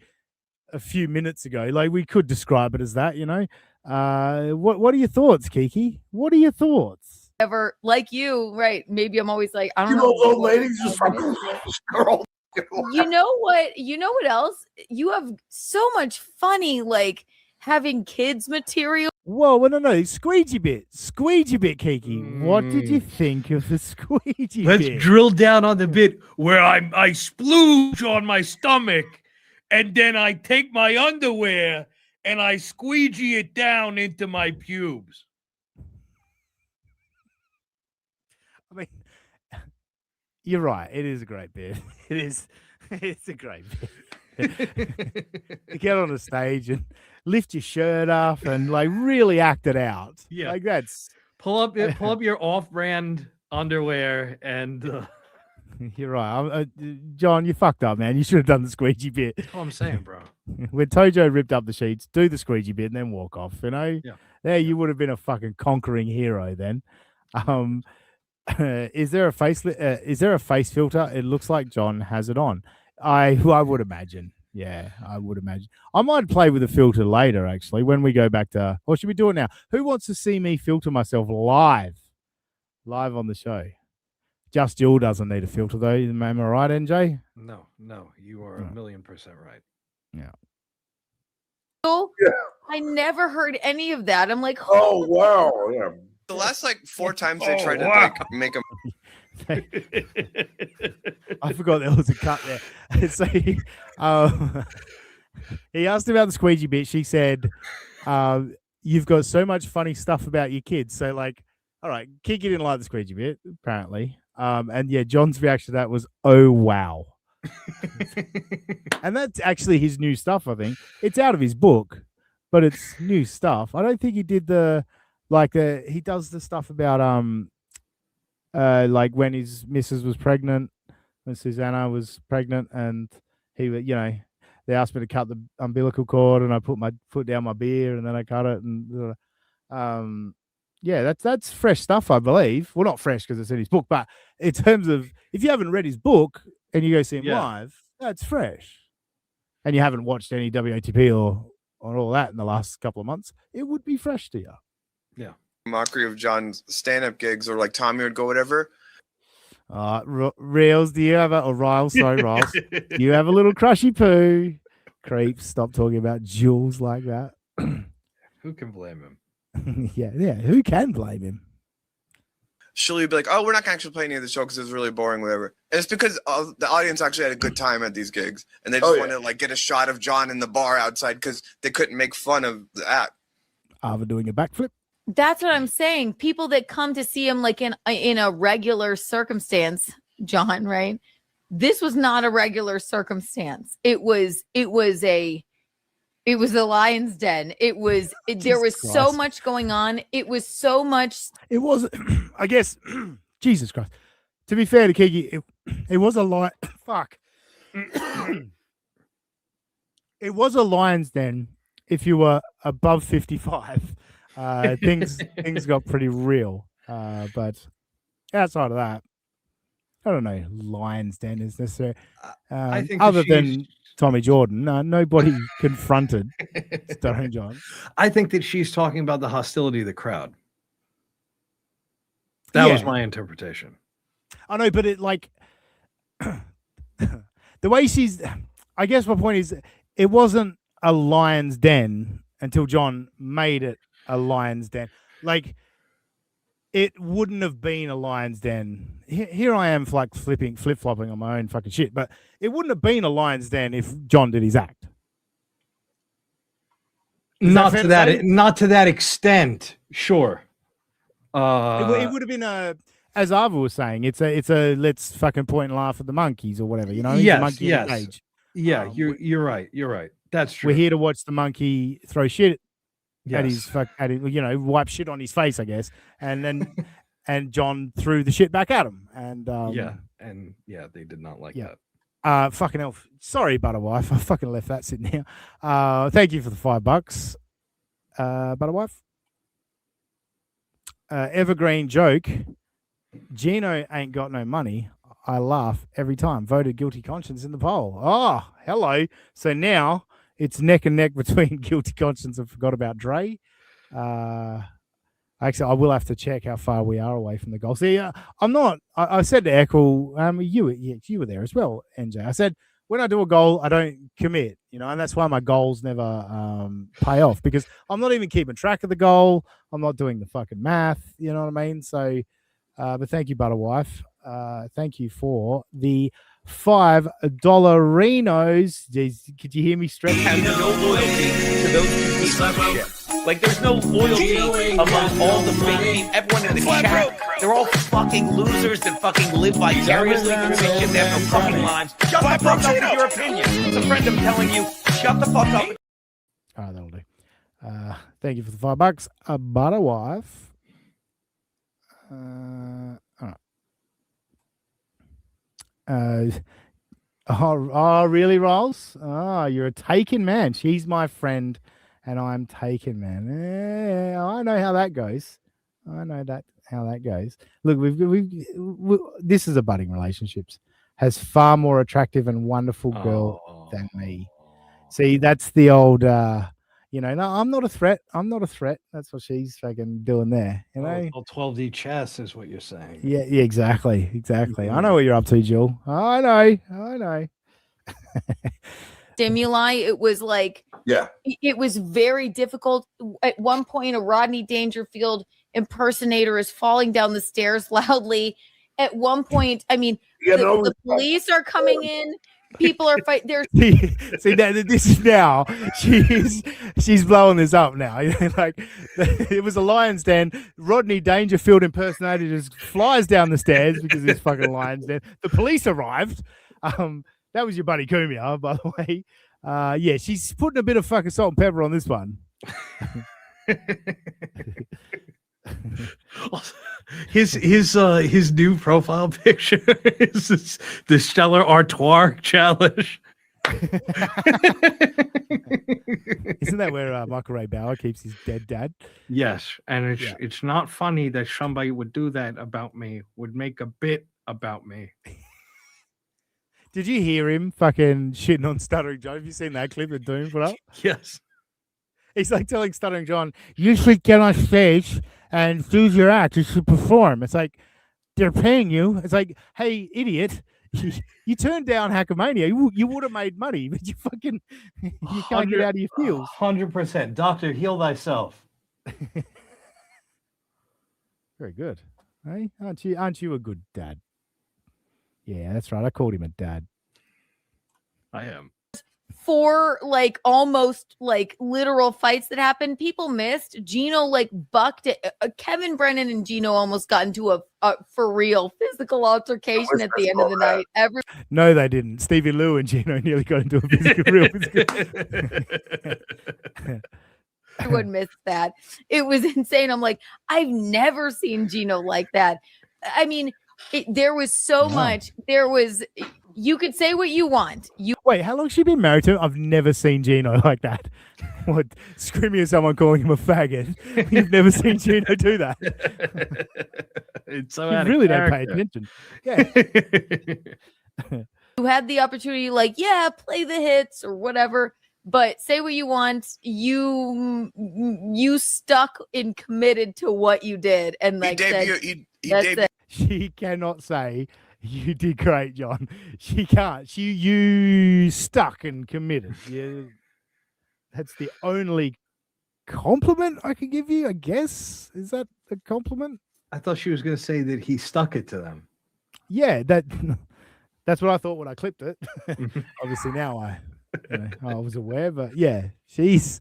a few minutes ago, like we could describe it as that, what are your thoughts, Kiki? What are your thoughts? Ever like you, right? Maybe I'm always like, I don't You know. know, old ladies just fucking girl. You know what? You know what else? You have so much funny, like having kids material. Whoa, no, squeegee bit, Kiki. What did you think of the squeegee Let's bit? drill down on the bit where I splooge on my stomach, and then I take my underwear and I squeegee it down into my pubes. I mean, you're right. It is a great bit. It is. It's a great bit. Get on the stage and lift your shirt up and like really act it out. Yeah. Like that's. Pull up your off-brand underwear and. You're right. John, you fucked up, man. You should have done the squeegee bit. That's what I'm saying, bro. When Tojo ripped up the sheets, do the squeegee bit and then walk off. Yeah. There you would have been a fucking conquering hero then. Is there a face filter? It looks like John has it on. I would imagine. Yeah, I would imagine. I might play with the filter later, actually, when we go back to. Or should we do it now? Who wants to see me filter myself live on the show? Just Jill doesn't need a filter though. Am I right, NJ? No, you are 1,000,000% right. Yeah. I never heard any of that. I'm like, Oh, wow. Yeah. The last like 4 times they tried to like make him. I forgot there was a cut there. So he asked about the squeegee bit. She said, you've got so much funny stuff about your kids. So like, all right, Kiki didn't like the squeegee bit, apparently. And yeah, John's reaction to that was, oh, wow. And that's actually his new stuff, I think. It's out of his book, but it's new stuff. I don't think he did he does the stuff about like when his missus was pregnant. when Susanna was pregnant, and he, they asked me to cut the umbilical cord, and I put my foot down my beer, and then I cut it, and yeah, that's fresh stuff, I believe. Well, not fresh because it's in his book, but in terms of if you haven't read his book and you go see him live, that's fresh. And you haven't watched any WATP or all that in the last couple of months, it would be fresh to you. Yeah. Mockery of John's stand-up gigs, or like Tommy would go whatever. Riles, do you have or Riles? Sorry, Riles. Do you have a little crushy poo? Creeps, stop talking about Jules like that. Who can blame him? yeah. Who can blame him? She'll be like, "Oh, we're not gonna actually play any of the show because it was really boring, whatever." And it's because the audience actually had a good time at these gigs, and they just wanted to like get a shot of John in the bar outside because they couldn't make fun of the act. Ava doing a backflip. That's what I'm saying. People that come to see him like in a regular circumstance, John, right? This was not a regular circumstance. It was a lion's den. There was so much going on. It was so much. It was, I guess, Jesus Christ. To be fair to Kiki, it was a lion. Fuck. It was a lion's den if you were above 55. Things got pretty real. But outside of that, I don't know. Lion's den is necessary. I think other than Tommy Jordan, nobody confronted Stuttering John. I think that she's talking about the hostility of the crowd. That was my interpretation. I know, but it like the way she's. I guess my point is, it wasn't a lion's den until John made it a lion's den. Like, it wouldn't have been a lion's den. Here I am, like flip-flopping on my own fucking shit, but it wouldn't have been a lion's den if John did his act. Not to that extent, sure. It would have been as Ava was saying, it's a let's fucking point and laugh at the monkeys or whatever, you know. Yes, monkey yes. cage. Yeah, you're right. You're right. That's true. We're here to watch the monkey throw shit at his wipe shit on his face, I guess, and then and John threw the shit back at him, and they did not like that. Fucking hell. Sorry, Butterwife. I fucking left that sitting here. Thank you for the $5, Butterwife. Evergreen joke. Gino ain't got no money. I laugh every time. Voted guilty conscience in the poll. Oh, hello. So now it's neck and neck between guilty conscience and forgot about Dre. Actually, I will have to check how far we are away from the goal. See, I'm not. I said to Eccles, you were there as well, NJ. I said when I do a goal, I don't commit, and that's why my goals never pay off because I'm not even keeping track of the goal. I'm not doing the fucking math. You know what I mean? So, but thank you, Butterwife. Thank you for the $5 Renos. Jeez, could you hear me stretch? Has no loyalty to those two pieces of shit. Like, there's no loyalty among all the fake people. Everyone in the chat, they're all fucking losers that fucking live vicariously through this shit. They have no fucking lives. Shut the fuck up with your opinion. It's a friend, I'm telling you. Shut the fuck up. All right, that'll do. Thank you for the $5. Butterwife. All right. Really, Rolls? Oh, you're a taken man. She's my friend, and I'm taken man. I know how that goes. How that goes. Look, we this is a budding relationships. Has far more attractive and wonderful girl than me. See, that's the old. No, I'm not a threat. I'm not a threat. That's what she's fucking doing there. 12D chess is what you're saying. Yeah, exactly. I know what you're up to, Jill. I know. Stimuli. It was like, it was very difficult. At one point, a Rodney Dangerfield impersonator is falling down the stairs loudly. At one point, I mean, the police are coming in. People are fighting. See that this is now. She's blowing this up now. Like it was a lion's den. Rodney Dangerfield impersonator just flies down the stairs because it's fucking lion's den. The police arrived. That was your buddy Kumia, by the way. Yeah, she's putting a bit of fucking salt and pepper on this one. His new profile picture is the Stellar Artois challenge. Isn't that where Michael Ray Bauer keeps his dead dad? Yes, and it's not funny that somebody would do that about me, would make a bit about me. Did you hear him fucking shitting on Stuttering John? Have you seen that clip that Doom put up? Yes. He's like telling Stuttering John, you should get on stage and do your act. You should perform. It's like, they're paying you. It's like, hey, idiot. You turned down Hackamania. You would have made money, but you fucking you can't get out of your feels. 100%. Doctor, heal thyself. Very good. Hey, aren't you a good dad? Yeah, that's right. I called him a dad. I am. 4 like almost like literal fights that happened. People missed. Gino like bucked it. Kevin Brennan and Gino almost got into a for real physical altercation at the end of the night. No, they didn't. Stevie Lou and Gino nearly got into a real physical. Everyone missed that. It was insane. I'm like, I've never seen Gino like that. I mean, there was so much. There was. You could say what you want. Wait, how long has she been married to him? I've never seen Gino like that. What, screaming at someone calling him a faggot? You've never seen Gino do that. It's so you really don't pay attention. Yeah. You had the opportunity, like, yeah, play the hits or whatever, but say what you want. You stuck and committed to what you did, and like She cannot say you did great, John. She can't. You stuck and committed. That's the only compliment I can give you, I guess. Is that a compliment? I thought she was going to say that he stuck it to them. Yeah, that's what I thought when I clipped it. Obviously now I was aware, but yeah, she is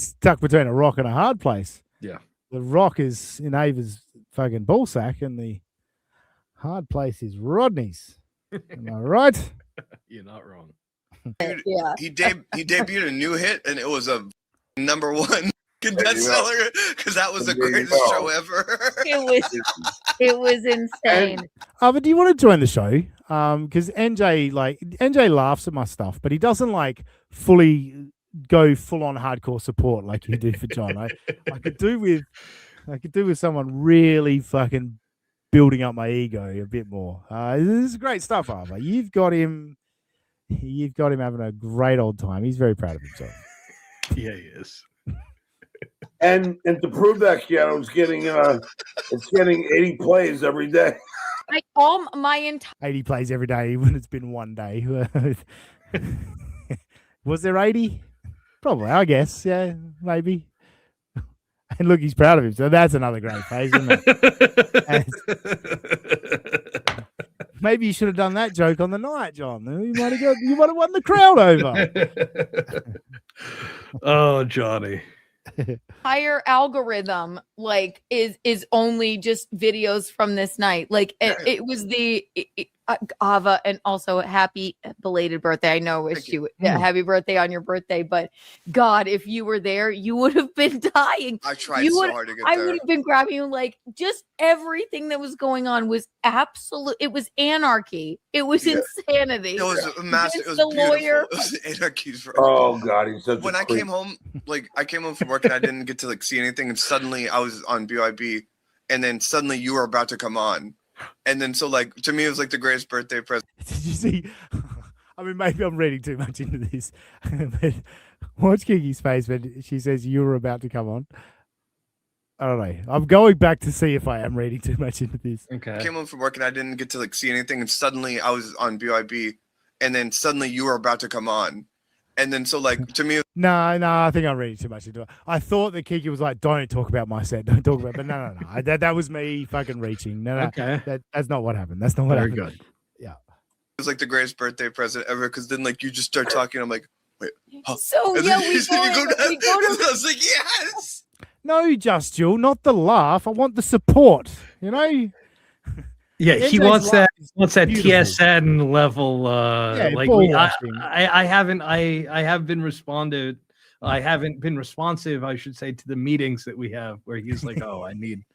stuck between a rock and a hard place. Yeah. The rock is in Ava's fucking ballsack and the hard place is Rodney's. Am I right? You're not wrong. Dude, he debuted a new hit and it was a #1 bestseller because that was the greatest show ever. It was insane. But do you want to join the show? Because NJ laughs at my stuff, but he doesn't like fully go full on hardcore support like you do for John. I could do with someone really fucking building up my ego a bit more. This is great stuff, Ava. You've got him having a great old time. He's very proud of himself. Yeah, he is. And to prove that, Keanu, it's getting 80 plays every day. My entire 80 plays every day when it's been one day. Was there 80? Probably, I guess. Yeah, maybe. And look, he's proud of him. So that's another great phase, isn't it? Maybe you should have done that joke on the night, John. You might have won the crowd over. Oh, Johnny. entire algorithm like is only just videos from this night. Like it was Ava, and also happy belated birthday. I know wish you happy birthday on your birthday, but God, if you were there, you would have been dying. I tried so hard to get there. I would have been grabbing you. Like, just everything that was going on was absolute. It was anarchy. It was insanity. It was a massive. It was the beautiful. lawyer. It was anarchy. Oh God, he's such when a I came home, I came home from work and I didn't get to see anything, and suddenly I was on BYB, and then suddenly you were about to come on. And then, so to me, it was like the greatest birthday present. Did you see? I mean, maybe I'm reading too much into this, but watch Kiki's face when she says you were about to come on. I don't know. I'm going back to see if I am reading too much into this. Okay. I came home from work and I didn't get to see anything, and suddenly I was on BYB, and then suddenly you were about to come on. And then, so to me, no, I think I'm reading too much into it. I thought that Kiki was like, "Don't talk about my set, don't talk about." But no. That was me fucking reaching. No, okay, that's not what happened. That's not what happened. Very good. Yeah, it was like the greatest birthday present ever. Because then, you just start talking. I'm like, wait. Huh? So and yeah, we go to. I was like, yes. No, Just Jewel, not the laugh. I want the support. You know. Yeah, he wants that TSN level. I have been responded I haven't been responsive, I should say, to the meetings that we have where he's like, "Oh, I need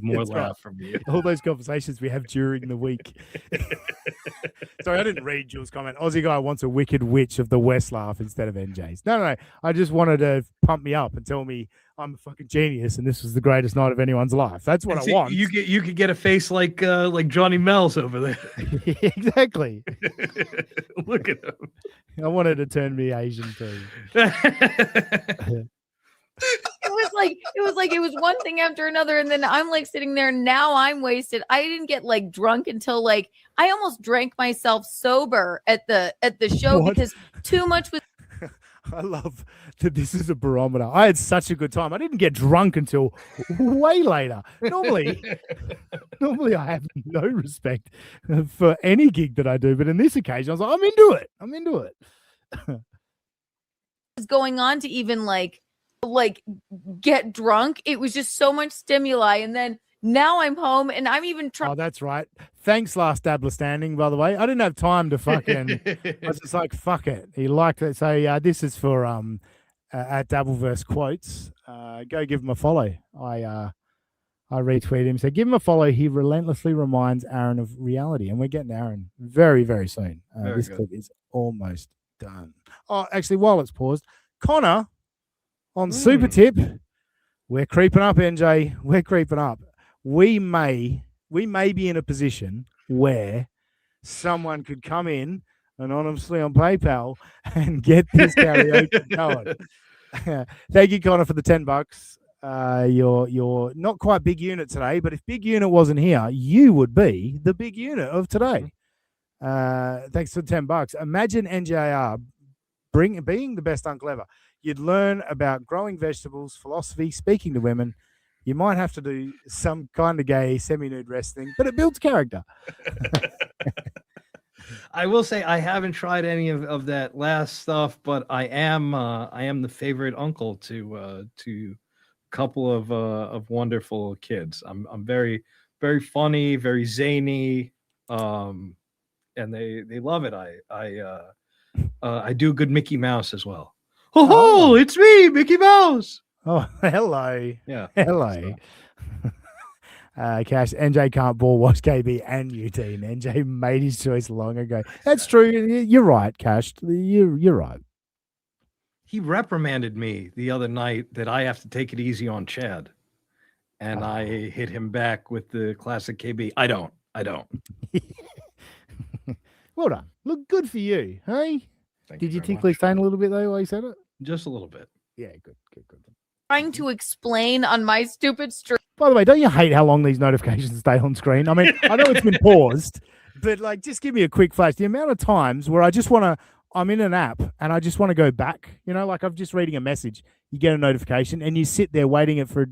more That's right. laugh from you." All those conversations we have during the week. Sorry, I didn't read Jules' comment. Aussie guy wants a wicked witch of the West laugh instead of NJ's. No. I just wanted to pump me up and tell me I'm a fucking genius and this was the greatest night of anyone's life. That's what I want. You could get a face like Johnny Mel's over there. Exactly. Look at him. I wanted to turn me Asian too. It was one thing after another, and then I'm like sitting there. Now I'm wasted. I didn't get like drunk until like I almost drank myself sober at the show What? because too much was. I love that this is a barometer. I had such a good time. I didn't get drunk until way later. Normally I have no respect for any gig that I do, but in this occasion, I was like, I'm into it. Was going on to even like get drunk. It was just so much stimuli, and then now I'm home and I'm even trying. Oh, that's right. Thanks, Last Dabbler Standing, by the way. I didn't have time to fucking. I was just like, fuck it. He liked it. So this is for at Dabbleverse Quotes. Go give him a follow. I retweeted him. So give him a follow. He relentlessly reminds Aaron of reality, and we're getting Aaron very, very soon. This good. clip is almost done. Oh, actually, while it's paused, Connor on Super Tip. We're creeping up, NJ. We're creeping up. We may be in a position where someone could come in anonymously on PayPal and get this karaoke going. Thank you, Connor, for the $10. You're not quite big unit today, but if big unit wasn't here, you would be the big unit of today. Thanks for $10. Imagine NJR being the best uncle ever. You'd learn about growing vegetables, philosophy, speaking to women. You might have to do some kind of gay semi-nude wrestling, but it builds character. I will say I haven't tried any of that last stuff, but I am the favorite uncle to a couple of wonderful kids. I'm very, very funny, very zany, and they love it. I do good Mickey Mouse as well. Oh, it's me, Mickey Mouse. Oh, hello. Yeah. Hello. Cash, NJ can't ball watch KB and UT. And NJ made his choice long ago. That's true. You're right, Cash. You're right. He reprimanded me the other night that I have to take it easy on Chad. And I hit him back with the classic KB. I don't. Well done. Look, good for you. Hey? Did you very tickle his tongue a little bit, though, while you said it? Just a little bit. Yeah, good. Trying to explain on my stupid stream. By the way, don't you hate how long these notifications stay on screen? I mean, I know it's been paused, but like, just give me a quick flash. The amount of times where I just want to, I'm in an app and I just want to go back, like I'm just reading a message, you get a notification and you sit there waiting for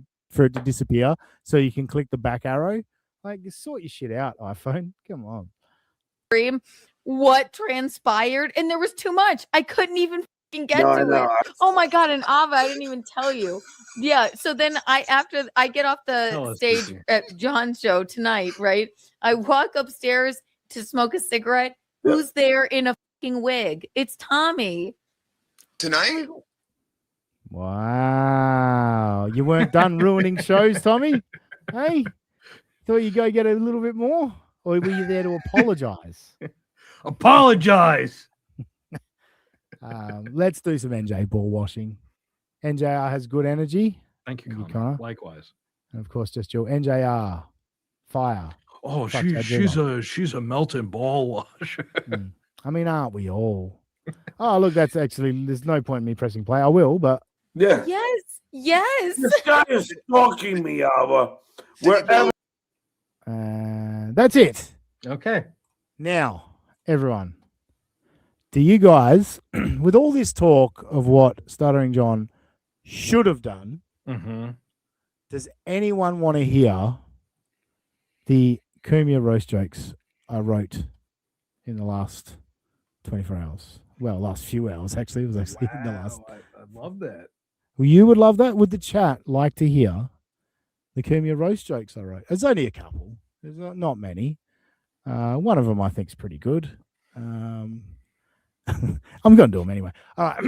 it to disappear so you can click the back arrow. Like, just sort your shit out, iPhone. Come on. What transpired, and there was too much. I couldn't even get to it. Oh my god, and Ava, I didn't even tell you. Yeah, so then after I get off the stage at John's show tonight, right? I walk upstairs to smoke a cigarette. Who's there in a fucking wig? It's Tommy. Tonight? Wow. You weren't done ruining shows, Tommy? Hey? Thought you'd go get a little bit more? Or were you there to apologize? Apologize. Let's do some NJ ball washing. NJR has good energy. Thank you, Connor. Likewise. And of course, just your NJR fire. Oh, she's a melting ball washer. I mean, aren't we all? Oh, look, that's actually, there's no point in me pressing play. I will, but yeah. Yes. This guy is stalking me, Ava. Wherever. That's it. Okay. Now, everyone, do you guys, with all this talk of what Stuttering John should have done, does anyone want to hear the Kumia roast jokes I wrote in the last 24 hours? Well, last few hours, actually. It was actually in the last. I love that. Well, you would love that. Would the chat like to hear the Kumia roast jokes I wrote? There's only a couple. There's not many. One of them I think is pretty good. I'm going to do them anyway. All right.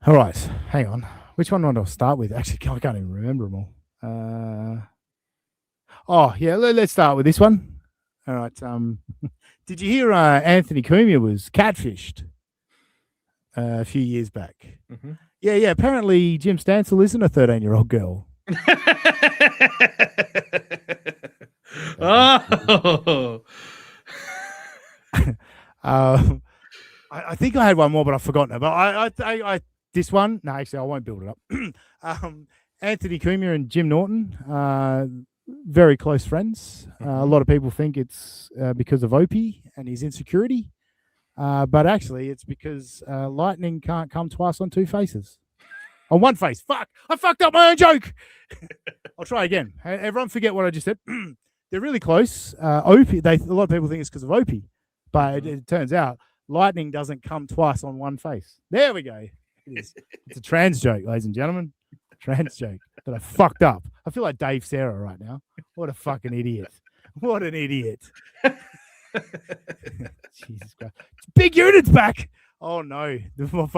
All right, hang on. Which one do I start with? Actually, I can't even remember them all. Oh, yeah, let's start with this one. All right. Did you hear Anthony Cumia was catfished a few years back? Mhm. Yeah. Apparently, Jim Stansel isn't a 13-year-old girl. Oh. I think I had one more, but I've forgotten it. But I this one. No, actually, I won't build it up. Anthony Cumia and Jim Norton, very close friends. A lot of people think it's because of Opie and his insecurity, but actually, it's because lightning can't come twice on two faces. On one face. Fuck! I fucked up my own joke. I'll try again. Everyone forget what I just said. They're really close. Opie. A lot of people think it's because of Opie, but it turns out lightning doesn't come twice on one face. There we go. It is. It's a trans joke, ladies and gentlemen. Trans joke that I fucked up. I feel like Dave Sarah right now. What a fucking idiot. What an idiot. Jesus Christ. Big Unit's back. Oh no. Oh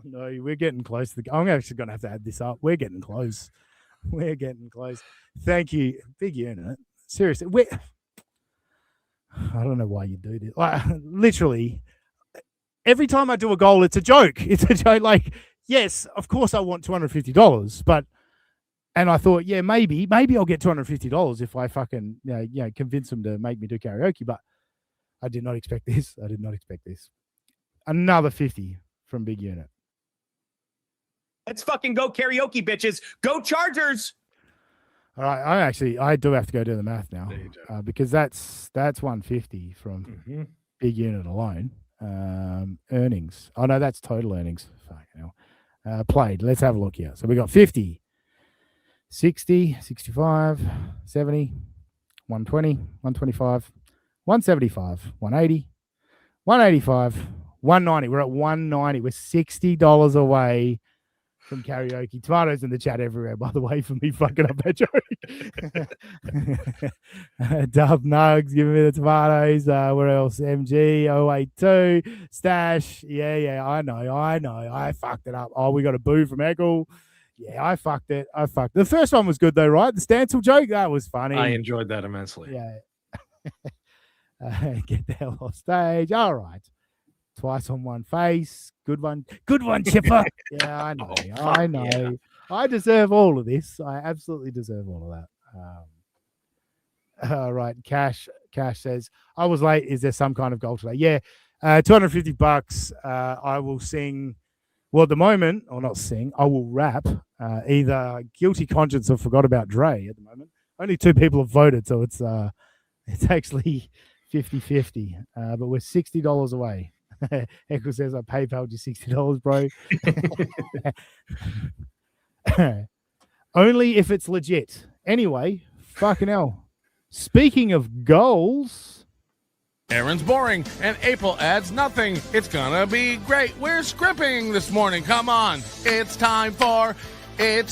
no. We're getting close to I'm actually going to have to add this up. We're getting close. We're getting close. Thank you. Big Unit. Seriously. I don't know why you do this. Literally, every time I do a goal, it's a joke. It's a joke. Like, yes, of course I want $250, and I thought, yeah, maybe I'll get $250 if I fucking convince them to make me do karaoke. But I did not expect this. Another 50 from Big Unit. Let's fucking go karaoke, bitches. Go Chargers. All right, I do have to go do the math now because that's 150 from Big Unit alone. Earnings. Oh no, that's total earnings. Fucking hell. Played. Let's have a look here. So we got 50, 60, 65, 70, 120, 125, 175, 180, 185, 190. We're at 190. We're $60 away from karaoke. Tomatoes in the chat everywhere, by the way, for me fucking up that joke. Dub Nugs giving me the tomatoes. Where else? MG 082 Stash. Yeah, I know. I fucked it up. Oh, we got a boo from Eggle. Yeah, I fucked it. The first one was good though, right? The Stancil joke, that was funny. I enjoyed that immensely. Yeah. Get the hell off stage. All right. Twice on one face. Good one, Chipper. Yeah, I know. I know. Yeah. I deserve all of this. I absolutely deserve all of that. All right. Cash says, I was late. Is there some kind of goal today? Yeah. $250. I will sing. Well, at the moment, or not sing, I will rap either Guilty Conscience or Forgot About Dre at the moment. Only 2 people have voted, so it's actually 50-50. But we're $60 away. Echo says I PayPal'd you $60, bro. Only if it's legit. Anyway, fucking hell. Speaking of goals, Aaron's boring and April adds nothing. It's gonna be great. We're scripting this morning. Come on. It's time for Movie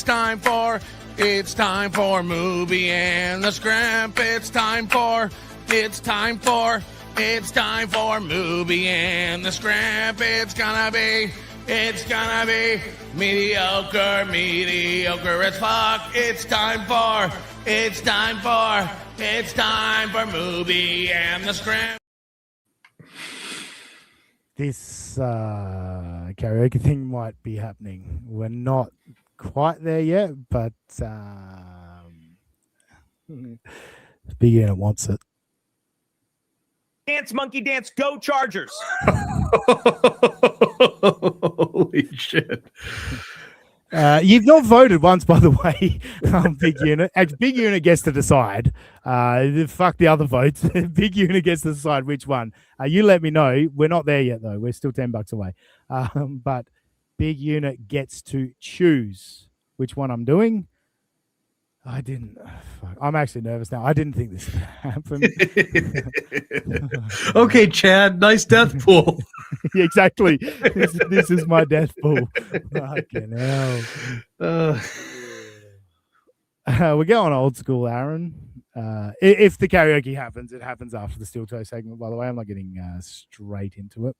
and the Scrimp. It's time for Movie and the Scrimp. It's gonna be mediocre as fuck. It's time for Movie and the Scrimp. This karaoke thing might be happening. We're not quite there yet, but Big Unit wants it. Dance, monkey dance, go Chargers. Holy shit. You've not voted once, by the way, Big Unit. Actually, Big Unit gets to decide. Fuck the other votes. Big Unit gets to decide which one. You let me know. We're not there yet, though. We're still $10 away. But Big Unit gets to choose which one I'm doing. I didn't. Fuck. I'm actually nervous now. I didn't think this would happen. Okay, Chad. Nice death pool. Yeah, exactly. This is my death pool. Fucking hell. We're going old school, Aaron. If the karaoke happens, it happens after the steel toe segment, by the way. I'm not getting straight into it.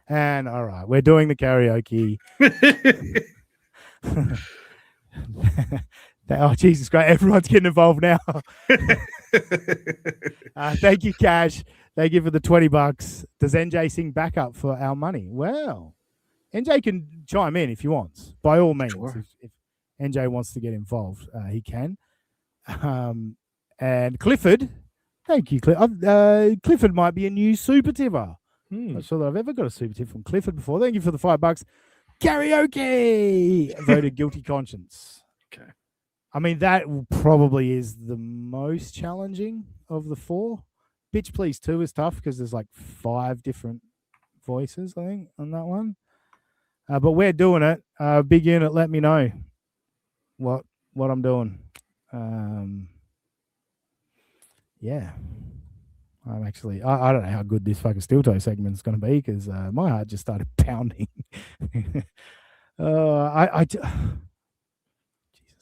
And all right, we're doing the karaoke. Oh, Jesus Christ. Everyone's getting involved now. Thank you, Cash. Thank you for the $20. Does NJ sing backup for our money? Well, NJ can chime in if he wants. By all means, Sure. if NJ wants to get involved, he can. And Clifford, thank you, Clifford might be a new super tipper. Not sure that I've ever got a super tip from Clifford before. Thank you for the $5. Karaoke voted guilty conscience. Okay. I mean, that probably is the most challenging of the four. Bitch Please 2 is tough because there's like 5 different voices, I think, on that one. But we're doing it. Big Unit, let me know what I'm doing. Yeah. I'm actually, I don't know how good this fucking steel toe segment is going to be because my heart just started pounding. Jesus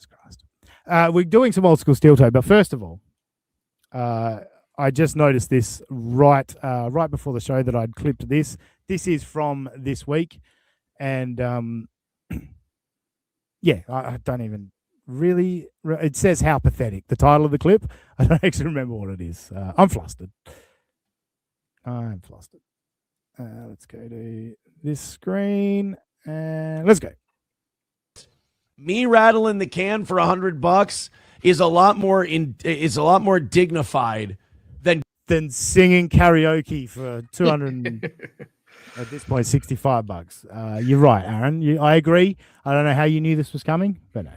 Christ. We're doing some old school steel toe, but first of all, I just noticed this right before the show that I'd clipped this. This is from this week, and yeah, I don't even really. It says how pathetic. The title of the clip. I don't actually remember what it is. I'm flustered. Let's go to this screen and let's go. Me rattling the can for $100 is a lot more dignified than singing karaoke for 200 at this point $65. You're right, Aaron. I agree. I don't know how you knew this was coming, but no,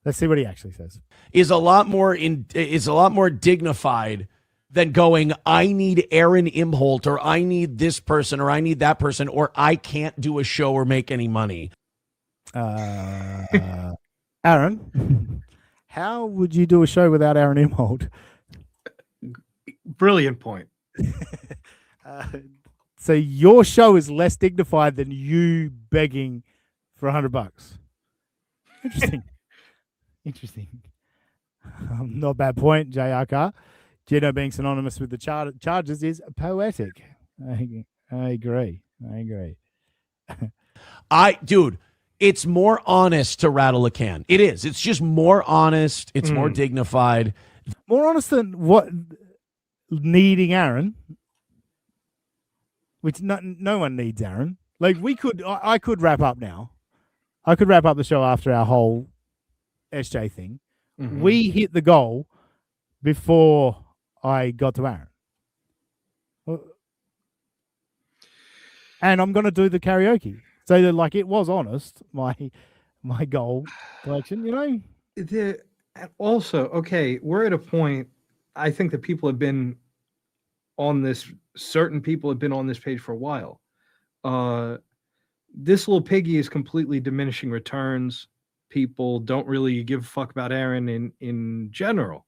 let's see what he actually says. is a lot more dignified than going, I need Aaron Imholt, or I need this person, or I need that person, or I can't do a show or make any money. Aaron, how would you do a show without Aaron Imholt? Brilliant point. So your show is less dignified than you begging for $100. Interesting. Not a bad point, JRK. Gino being synonymous with the charges is poetic. I agree. Dude, it's more honest to rattle a can. It is. It's just more honest. It's more dignified. More honest than what needing Aaron, which no one needs Aaron. Like I could wrap up now. I could wrap up the show after our whole SJ thing. Mm-hmm. We hit the goal before I got to Aaron. And I'm going to do the karaoke. So that, like, it was honest, my goal collection, you know? Also, okay, we're at a point, I think that people have been on this, certain people have been on this page for a while. This little piggy is completely diminishing returns. People don't really give a fuck about Aaron in general.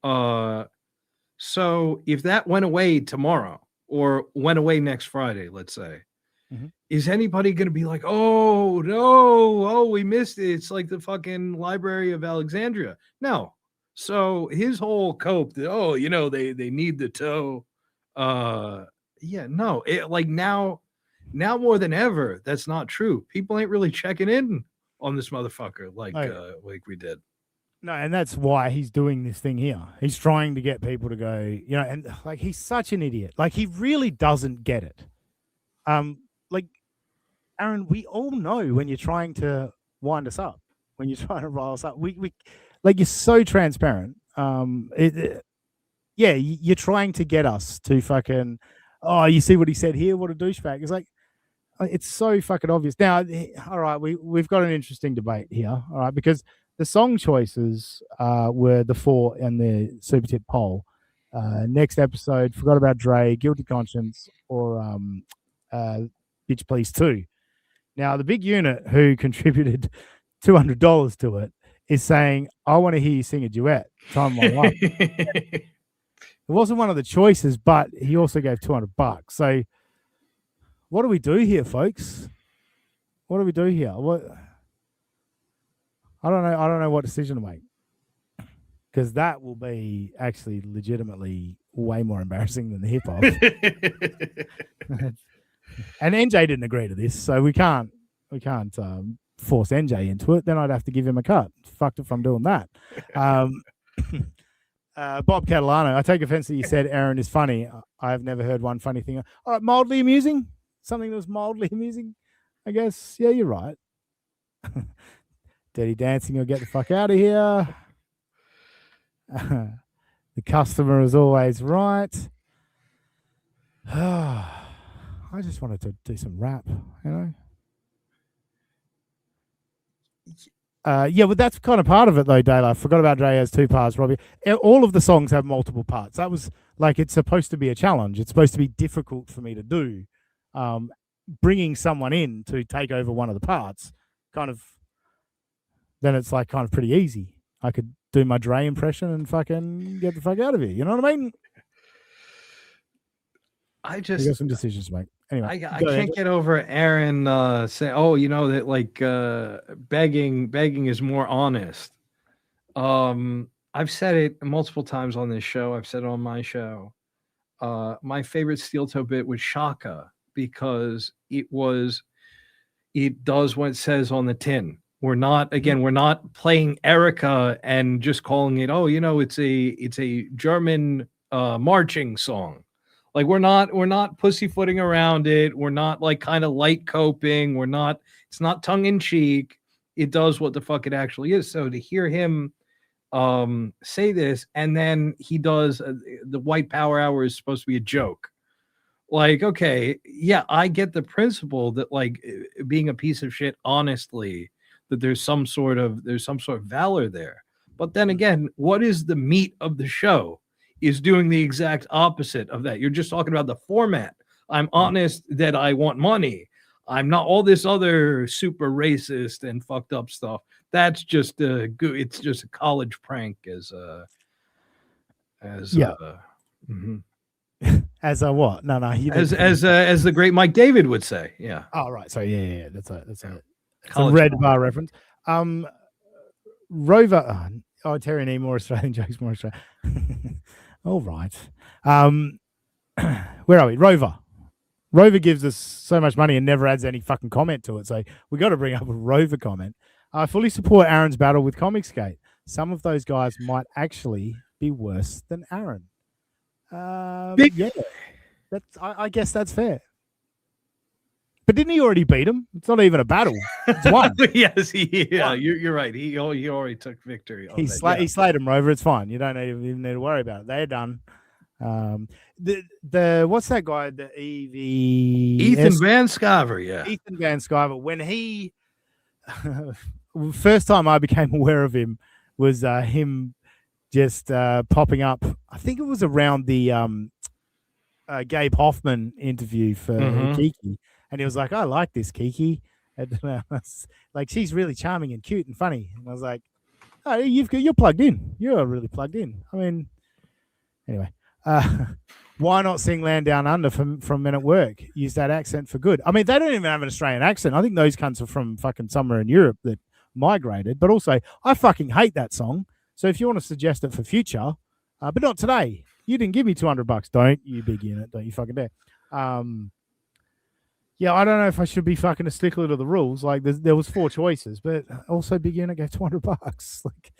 So if that went away tomorrow or went away next Friday, let's say, is anybody going to be like, oh, no, we missed it. It's like the fucking Library of Alexandria. No. So his whole cope that, they need the toe. Yeah, no, like now more than ever, that's not true. People ain't really checking in on this motherfucker like we did. No, and that's why he's doing this thing here. He's trying to get people to go, and like he's such an idiot. Like he really doesn't get it. Like Aaron, we all know when you're trying to wind us up, when you're trying to rile us up. We like you're so transparent. You're trying to get us to fucking. Oh, you see what he said here? What a douchebag! It's like it's so fucking obvious. Now, all right, we've got an interesting debate here. All right, because the song choices were the 4 in the Super Tip poll. Next episode, Forgot About Dre, Guilty Conscience, or Bitch Please 2. Now, the big unit who contributed $200 to it is saying, I want to hear you sing a duet, Time of My Life. It wasn't one of the choices, but he also gave $200. So what do we do here, folks? What do we do here? I don't know what decision to make, because that will be actually legitimately way more embarrassing than the hip hop. And NJ didn't agree to this, so we can't force NJ into it. Then I'd have to give him a cut. Fucked if I'm doing that. Bob Catalano, I take offense that you said Aaron is funny. I have never heard one funny thing. All right, mildly amusing. Something that was mildly amusing, I guess. Yeah, you're right. Dirty Dancing will get the fuck out of here. The customer is always right. I just wanted to do some rap, you know. Yeah, but that's kind of part of it, though, Dale. I forgot about Dre has 2 parts, Robbie. All of the songs have multiple parts. That was like, it's supposed to be a challenge. It's supposed to be difficult for me to do. Bringing someone in to take over one of the parts, kind of, then it's like kind of pretty easy. I could do my Dre impression and fucking get the fuck out of here. You know what I mean? I got some decisions to make. Anyway, I can't get over Aaron saying, "Oh, you know that like begging is more honest." I've said it multiple times on this show. I've said it on my show. My favorite steel toe bit was Shaka because it does what it says on the tin. We're not playing Erica and just calling it, oh, you know, it's a German marching song. Like we're not pussyfooting around it. We're not like kind of light coping. It's not tongue in cheek. It does what the fuck it actually is. So to hear him say this, and then he does the white power hour is supposed to be a joke. Like, okay, yeah, I get the principle that like being a piece of shit, honestly, that there's some sort of valor there. But then again, what is the meat of the show? Is doing the exact opposite of that. You're just talking about the format. I'm honest that I want money. I'm not all this other super racist and fucked up stuff. That's just it's just a college prank as a what? No, as the great Mike David would say. Yeah. Oh, right. So yeah. That's a red bar reference. Rover. Terry and E, more Australian jokes, more Australian. All right. Where are we? Rover. Rover gives us so much money and never adds any fucking comment to it. So we got to bring up a Rover comment. I fully support Aaron's battle with Comicsgate. Some of those guys might actually be worse than Aaron. Yeah, I guess that's fair. But didn't he already beat him? It's not even a battle. It's one. Yes, you're right. He already took victory. He slayed him, Rover. It's fine. You don't even need to worry about it. They're done. The what's that guy? The Ethan Van Sciver. Yeah, Ethan Van Sciver. When he first time I became aware of him was him just popping up. I think it was around the Gabe Hoffman interview for Kiki. And he was like, I like this Kiki. And, like, she's really charming and cute and funny. And I was like, oh, you're plugged in. You're really plugged in. I mean, anyway, why not sing Land Down Under from Men at Work? Use that accent for good. I mean, they don't even have an Australian accent. I think those cunts are from fucking somewhere in Europe that migrated. But also, I fucking hate that song. So if you want to suggest it for future, but not today. You didn't give me $200. Don't you, big unit. Don't you fucking dare. Yeah, I don't know if I should be fucking a stickler to the rules. Like, there was 4 choices, but also Big Unit gave $200. Like,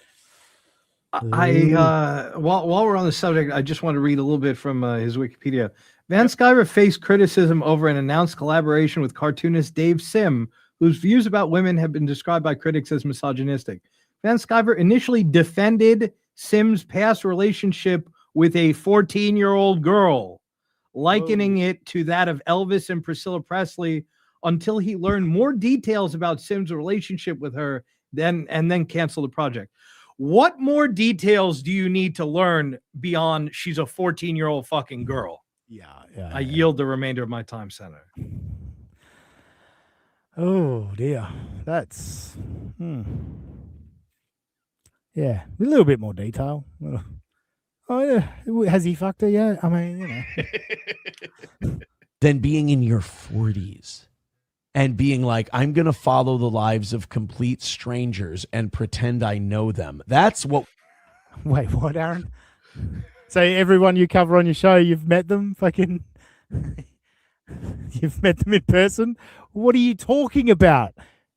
while we're on the subject, I just want to read a little bit from his Wikipedia. Van Sciver faced criticism over an announced collaboration with cartoonist Dave Sim, whose views about women have been described by critics as misogynistic. Van Sciver initially defended Sim's past relationship with a 14-year-old girl, likening it to that of Elvis and Priscilla Presley, until he learned more details about Sim's relationship with her, and then canceled the project. What more details do you need to learn beyond she's a 14-year-old fucking girl? Yeah. I yield the remainder of my time, Senator. Oh dear, that's yeah, a little bit more detail. Oh yeah, has he fucked her yet? I mean, you know. Than being in your 40s and being like, I'm going to follow the lives of complete strangers and pretend I know them. That's what. Wait, what, Aaron? So everyone you cover on your show, you've met them? Fucking. You've met them in person? What are you talking about?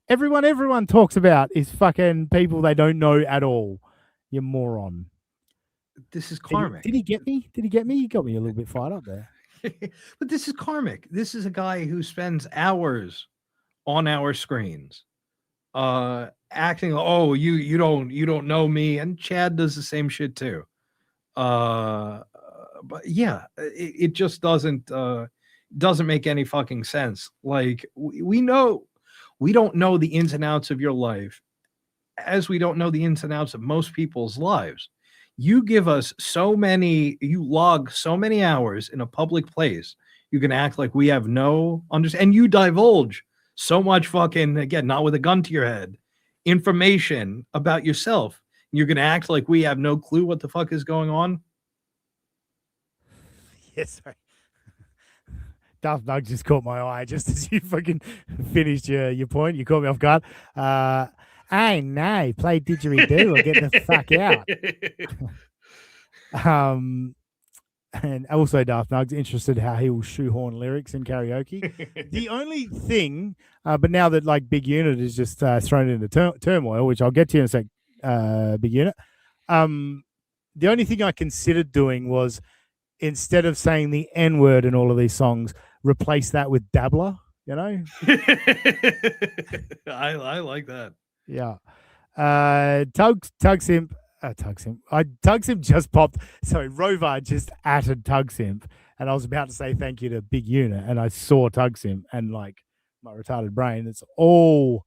Everyone talks about is fucking people they don't know at all. You moron. This is karmic. Did he get me? Did he get me? He got me a little bit fired up there. But this is karmic. This is a guy who spends hours on our screens acting, oh, you don't know me, and Chad does the same shit too. But yeah, it just doesn't make any fucking sense. Like we don't know the ins and outs of your life, as we don't know the ins and outs of most people's lives. You give us you log so many hours in a public place. You can act like we have no understanding, and you divulge so much fucking, again, not with a gun to your head, information about yourself. You're going to act like we have no clue what the fuck is going on. Yes, sorry. Darth Nug just caught my eye just as you fucking finished your point. You caught me off guard. Hey, no, play didgeridoo or get the fuck out. And also Darth Nug's interested how he will shoehorn lyrics in karaoke. The only thing, but now that like Big Unit is just thrown into turmoil, which I'll get to in a sec, Big Unit. The only thing I considered doing was, instead of saying the N-word in all of these songs, replace that with dabbler, you know? I like that. Yeah. Tug Simp just popped. Sorry, Rovar just added Tug Simp, and I was about to say thank you to Big Unit, and I saw Tug Simp, and like my retarded brain, it's all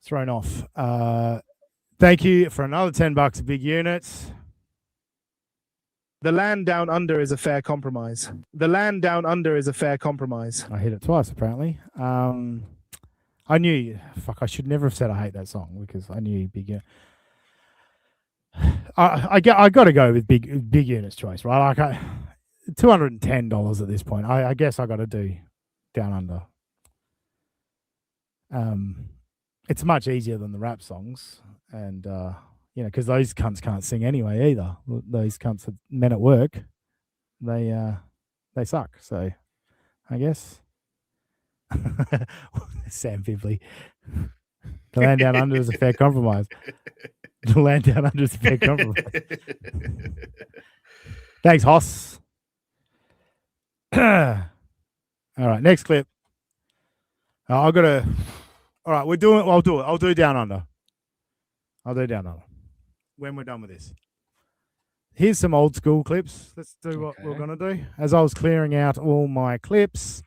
thrown off. Thank you for another $10, Big Units. The land down under is a fair compromise. The land down under is a fair compromise. I hit it twice, apparently. I knew. Fuck, I should never have said I hate that song, because I knew Big Unit. I got to go with Big Unit's choice, right? Like $210 at this point. I guess I got to do Down Under. It's much easier than the rap songs, and you know, because those cunts can't sing anyway either. Those cunts are men at work. They suck. So I guess Sam Fivley. The land down under is a fair compromise. The land down under is a fair compromise. Thanks, Hoss. All right, next clip. I've got to. All right, we're doing. I'll do it. I'll do Down Under. I'll do Down Under when we're done with this. Here's some old school clips. Let's do what we're gonna do. As I was clearing out all my clips,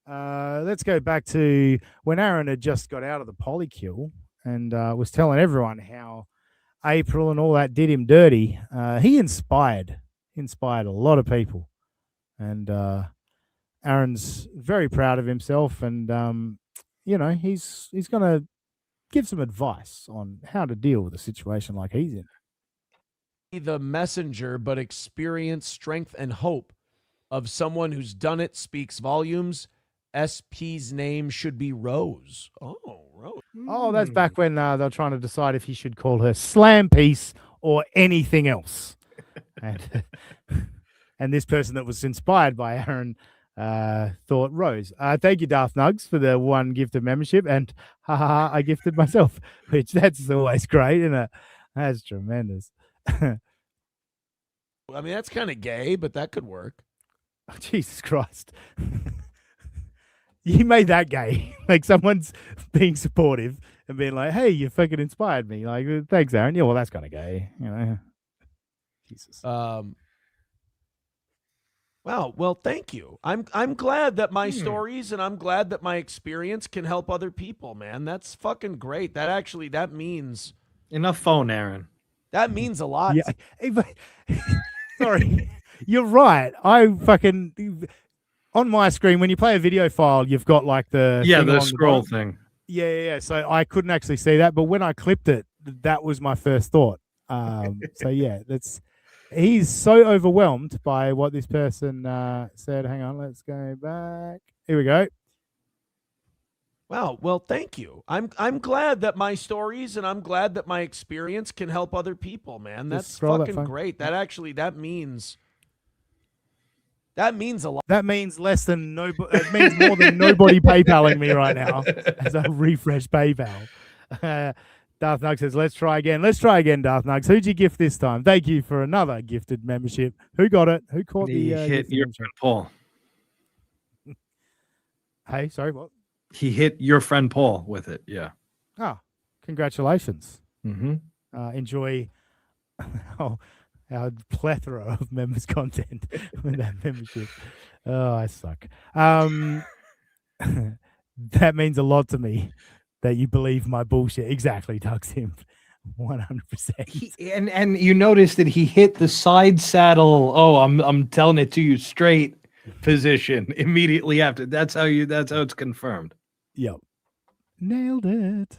let's go back to when Aaron had just got out of the polykill and was telling everyone how April and all that did him dirty. He inspired a lot of people, and Aaron's very proud of himself, and you know, he's gonna give some advice on how to deal with a situation like he's in. The messenger, but experience, strength, and hope of someone who's done it speaks volumes. SP's name should be Rose. Oh, Rose. Oh, that's back when they're trying to decide if he should call her Slam Piece or anything else. And this person that was inspired by Aaron thought Rose. Thank you, Darth Nugs, for the one gift of membership, and I gifted myself, which that's always great, isn't it? That's tremendous. I mean, that's kind of gay, but that could work. Oh, Jesus Christ. You made that gay. Like someone's being supportive and being like, hey, you fucking inspired me. Like, thanks, Aaron. Yeah, well, that's kind of gay, you know. Jesus. Wow. Well, thank you. I'm glad that my stories and I'm glad that my experience can help other people, man. That's fucking great. That means enough phone, Aaron. That means a lot. Yeah. Sorry. You're right. I fucking on my screen when you play a video file, you've got like the scroll thing. Yeah. So I couldn't actually see that, but when I clipped it, that was my first thought. So yeah, he's so overwhelmed by what this person said. Hang on, let's go back. Here we go. Wow. Well, thank you. I'm glad that my stories and I'm glad that my experience can help other people, man. That's fucking great. That means That means a lot. That means less than nobody. That means more than nobody PayPaling me right now as I refresh PayPal. Darth Nug says, "Let's try again. Let's try again, Darth Nugs. Who'd you gift this time? Thank you for another gifted membership. Who got it? Who caught He the hit gifted your membership? friend Paul. Hey, sorry, what? He hit your friend Paul with it. Yeah. Oh, congratulations. Mm-hmm. Enjoy our plethora of members' content with that membership. Oh, I suck. That means a lot to me that you believe my bullshit. Exactly, Doug Sim. 100%. And you notice that he hit the side saddle. Oh, I'm telling it to you straight position immediately after. That's how it's confirmed. Yep. Nailed it.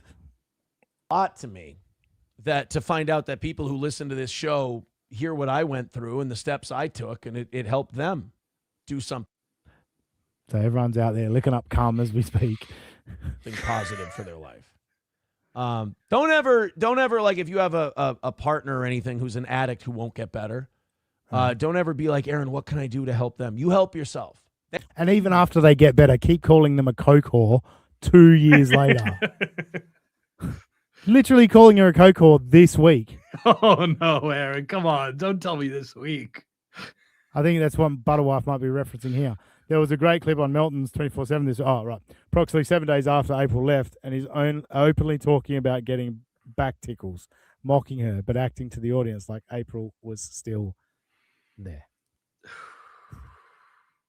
A lot to me that to find out that people who listen to this show hear what I went through and the steps I took, and it helped them do something So everyone's out there licking up cum as we speak. positive for their life. Don't ever like if you have a partner or anything who's an addict who won't get better. Don't ever be like, Aaron, what can I do to help them? You help yourself. And even after they get better, keep calling them a coke whore 2 years later. Literally calling her a coke whore this week. Oh no, Aaron, come on. Don't tell me this week. I think that's what Butterwife might be referencing here. There was a great clip on Melton's 24/7 this. Oh, right. Approximately 7 days after April left, and he's openly talking about getting back tickles, mocking her, but acting to the audience like April was still there.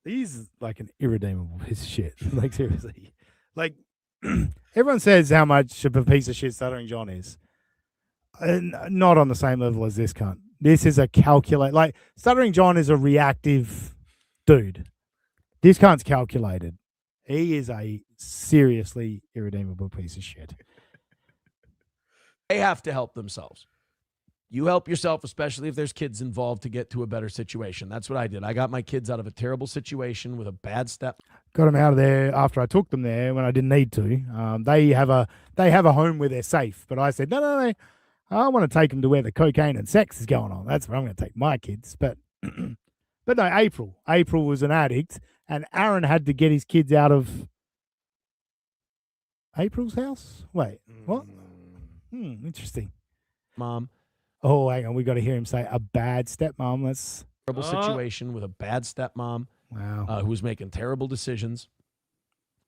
He's like an irredeemable piece of shit. Like, seriously. Like, everyone says how much of a piece of shit Stuttering John is. Not on the same level as this cunt. This is a calculate. Like, Stuttering John is a reactive dude. This cunt's calculated. He is a seriously irredeemable piece of shit. They have to help themselves. You help yourself, especially if there's kids involved, to get to a better situation. That's what I did. I got my kids out of a terrible situation with a bad step. Got them out of there after I took them there when I didn't need to. They have a home where they're safe. But I said, no. I want to take them to where the cocaine and sex is going on. That's where I'm going to take my kids. But no, April was an addict, and Aaron had to get his kids out of April's house. Wait, what? Interesting. Mom. Oh, hang on. We got to hear him say a bad stepmom. That's terrible situation with a bad stepmom. Wow. Who was making terrible decisions.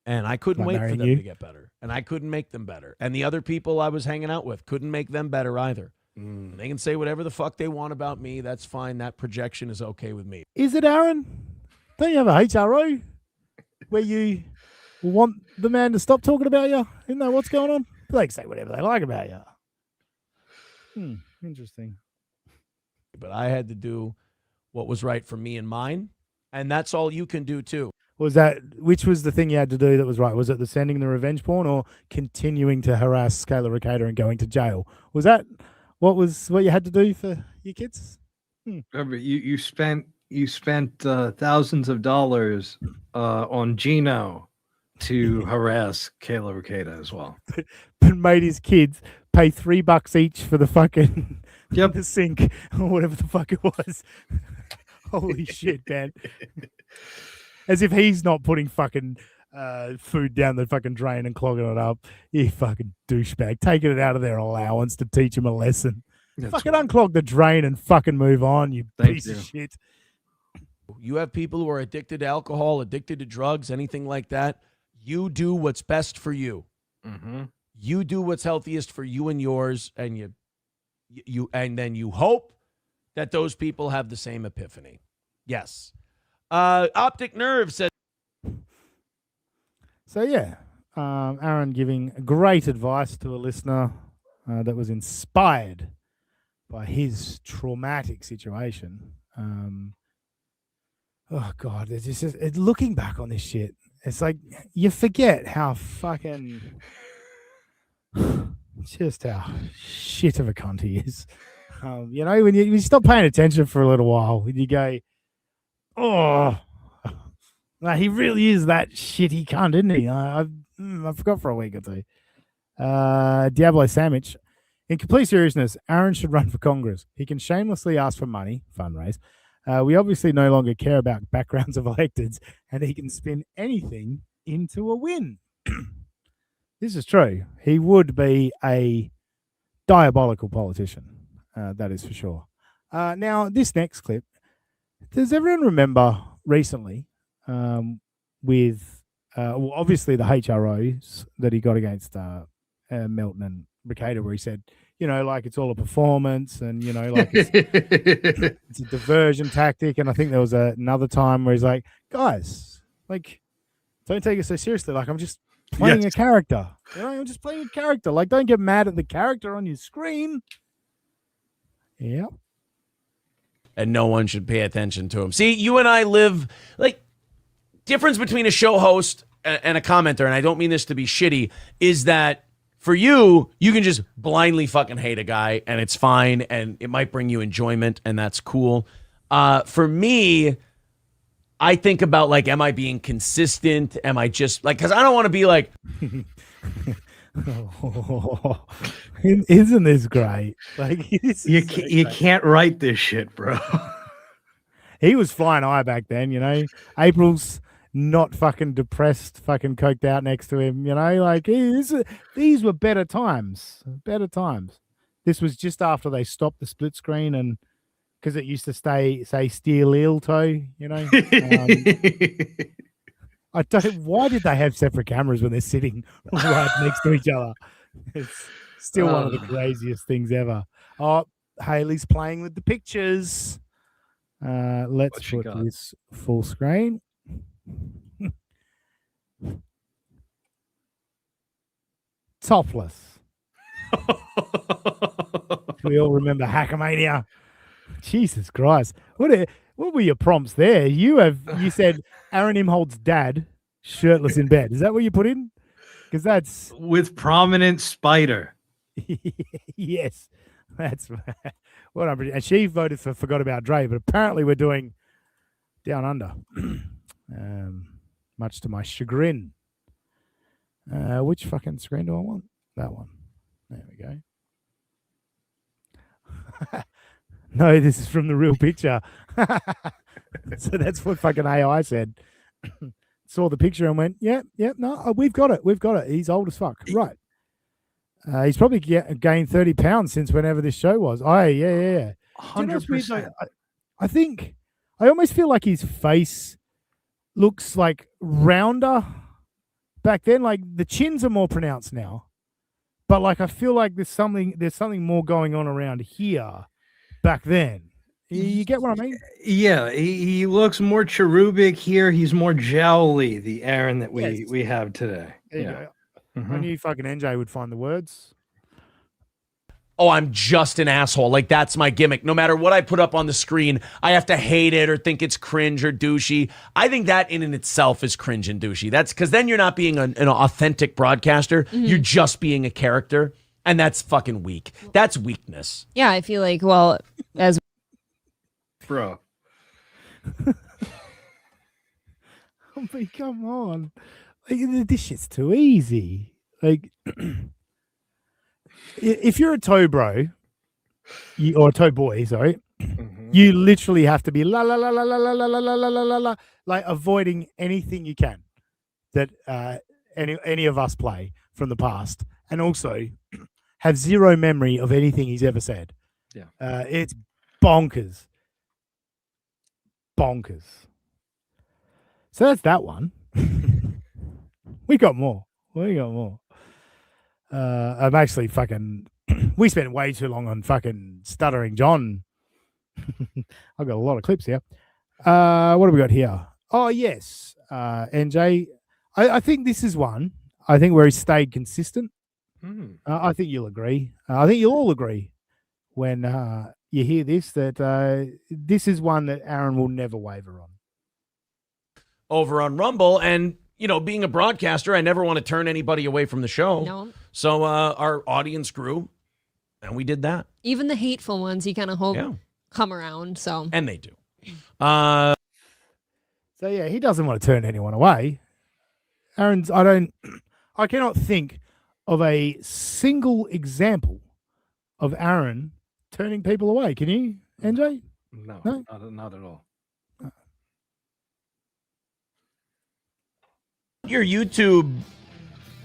And I couldn't Like wait for marrying them you? to get better. And I couldn't make them better. And the other people I was hanging out with couldn't make them better either. They can say whatever the fuck they want about me. That's fine. That projection is okay with me. Is it, Aaron? Don't you have a HRO where you want the man to stop talking about you? Isn't that what's going on? They can say whatever they like about you. Interesting. But I had to do what was right for me and mine. And that's all you can do too. Which was the thing you had to do that was right? Was it the sending the revenge porn or continuing to harass Scalar Ricator and going to jail? Was that what you had to do for your kids? Remember, you spent thousands of dollars on Gino to harass Kayla Ricada as well. But made his kids pay $3 each for the fucking the sink or whatever the fuck it was. Holy shit, man. As if he's not putting fucking food down the fucking drain and clogging it up. You fucking douchebag. Taking it out of their allowance to teach him a lesson. Fucking unclog the drain and fucking move on, you piece of shit. You have people who are addicted to alcohol, addicted to drugs, anything like that. You do what's best for you. Mm-hmm. You do what's healthiest for you and yours, and and then you hope that those people have the same epiphany. Yes. Optic Nerve said. So yeah, Aaron giving great advice to a listener that was inspired by his traumatic situation. Oh God, it's just looking back on this shit. It's like you forget how fucking just how shit of a cunt he is. You know, when you stop paying attention for a little while, when you go, oh, like, he really is that shitty cunt, isn't he? I forgot for a week or two. Diablo Sandwich. In complete seriousness, Aaron should run for Congress. He can shamelessly ask for money, fundraise, We obviously no longer care about backgrounds of electeds, and he can spin anything into a win. This is true. He would be a diabolical politician. That is for sure. Now, this next clip, does everyone remember recently with, well, obviously the HROs that he got against Melton and Mercator, where he said, you know, like it's all a performance and, you know, like it's a diversion tactic. And I think there was another time where he's like, guys, like, don't take it so seriously. Like, I'm just playing a character. You know, I'm just playing a character. Like, don't get mad at the character on your screen. Yeah. And no one should pay attention to him. See, you and I live, like, difference between a show host and a commenter, and I don't mean this to be shitty, is that for you, you can just blindly fucking hate a guy, and it's fine, and it might bring you enjoyment, and that's cool. For me, I think about, like, am I being consistent? Am I just, like, because I don't want to be like... Isn't this great? Like, you can't write this shit, bro. He was flying high back then, you know. April's not fucking depressed, fucking coked out next to him, you know. Like, these were better times. Better times. This was just after they stopped the split screen, and because it used to say Steel Eel Toe, you know. I don't. Why did they have separate cameras when they're sitting right next to each other? It's still one of the craziest things ever. Oh, Haley's playing with the pictures. Let's put this full screen. Topless. We all remember Hackamania. Jesus Christ. What were your prompts there? You said Aaron Imhold's dad shirtless in bed. Is that what you put in? Because that's with prominent spider. Yes, that's what I'm. And she voted for Forgot About Dre, but apparently we're doing Down Under, much to my chagrin. Which fucking screen do I want? That one. There we go. No, this is from the real picture. So that's what fucking AI said. Saw the picture and went, yeah, no, we've got it. He's old as fuck. Right. He's probably gained 30 pounds since whenever this show was. Yeah. 100%. I think, I almost feel like his face looks like rounder back then. Like the chins are more pronounced now. But like, I feel like there's something more going on around here back then. You get what I mean? Yeah, he looks more cherubic here. He's more jowly, the Aaron that we have today. Yeah. I knew fucking NJ would find the words. Oh, I'm just an asshole. Like, that's my gimmick. No matter what I put up on the screen, I have to hate it or think it's cringe or douchey. I think that in and itself is cringe and douchey. That's because then you're not being an authentic broadcaster. Mm-hmm. You're just being a character. And that's fucking weak. That's weakness. Yeah, I feel like, well, as... Bro. I mean, come on. Like, this shit's too easy. Like, if you're a toe bro, or a toe boy, sorry, you literally have to be la la la la la la la la la la la la, like avoiding anything you can that any of us play from the past, and also have zero memory of anything he's ever said. Yeah, it's bonkers. So that's that one. We got more. I'm actually fucking... We spent way too long on fucking Stuttering John. I've got a lot of clips here. What have we got here? Oh, yes. NJ. I think this is one. I think where he stayed consistent. I think you'll agree. I think you'll all agree when you hear this, that this is one that Aaron will never waver on. Over on Rumble, and you know, being a broadcaster, I never want to turn anybody away from the show. No. So our audience grew, and we did that. Even the hateful ones, you kind of hope come around. So and they do. So yeah, he doesn't want to turn anyone away. Aaron's. I cannot think of a single example of Aaron turning people away. Can you, NJ? No, No? not at all. Your YouTube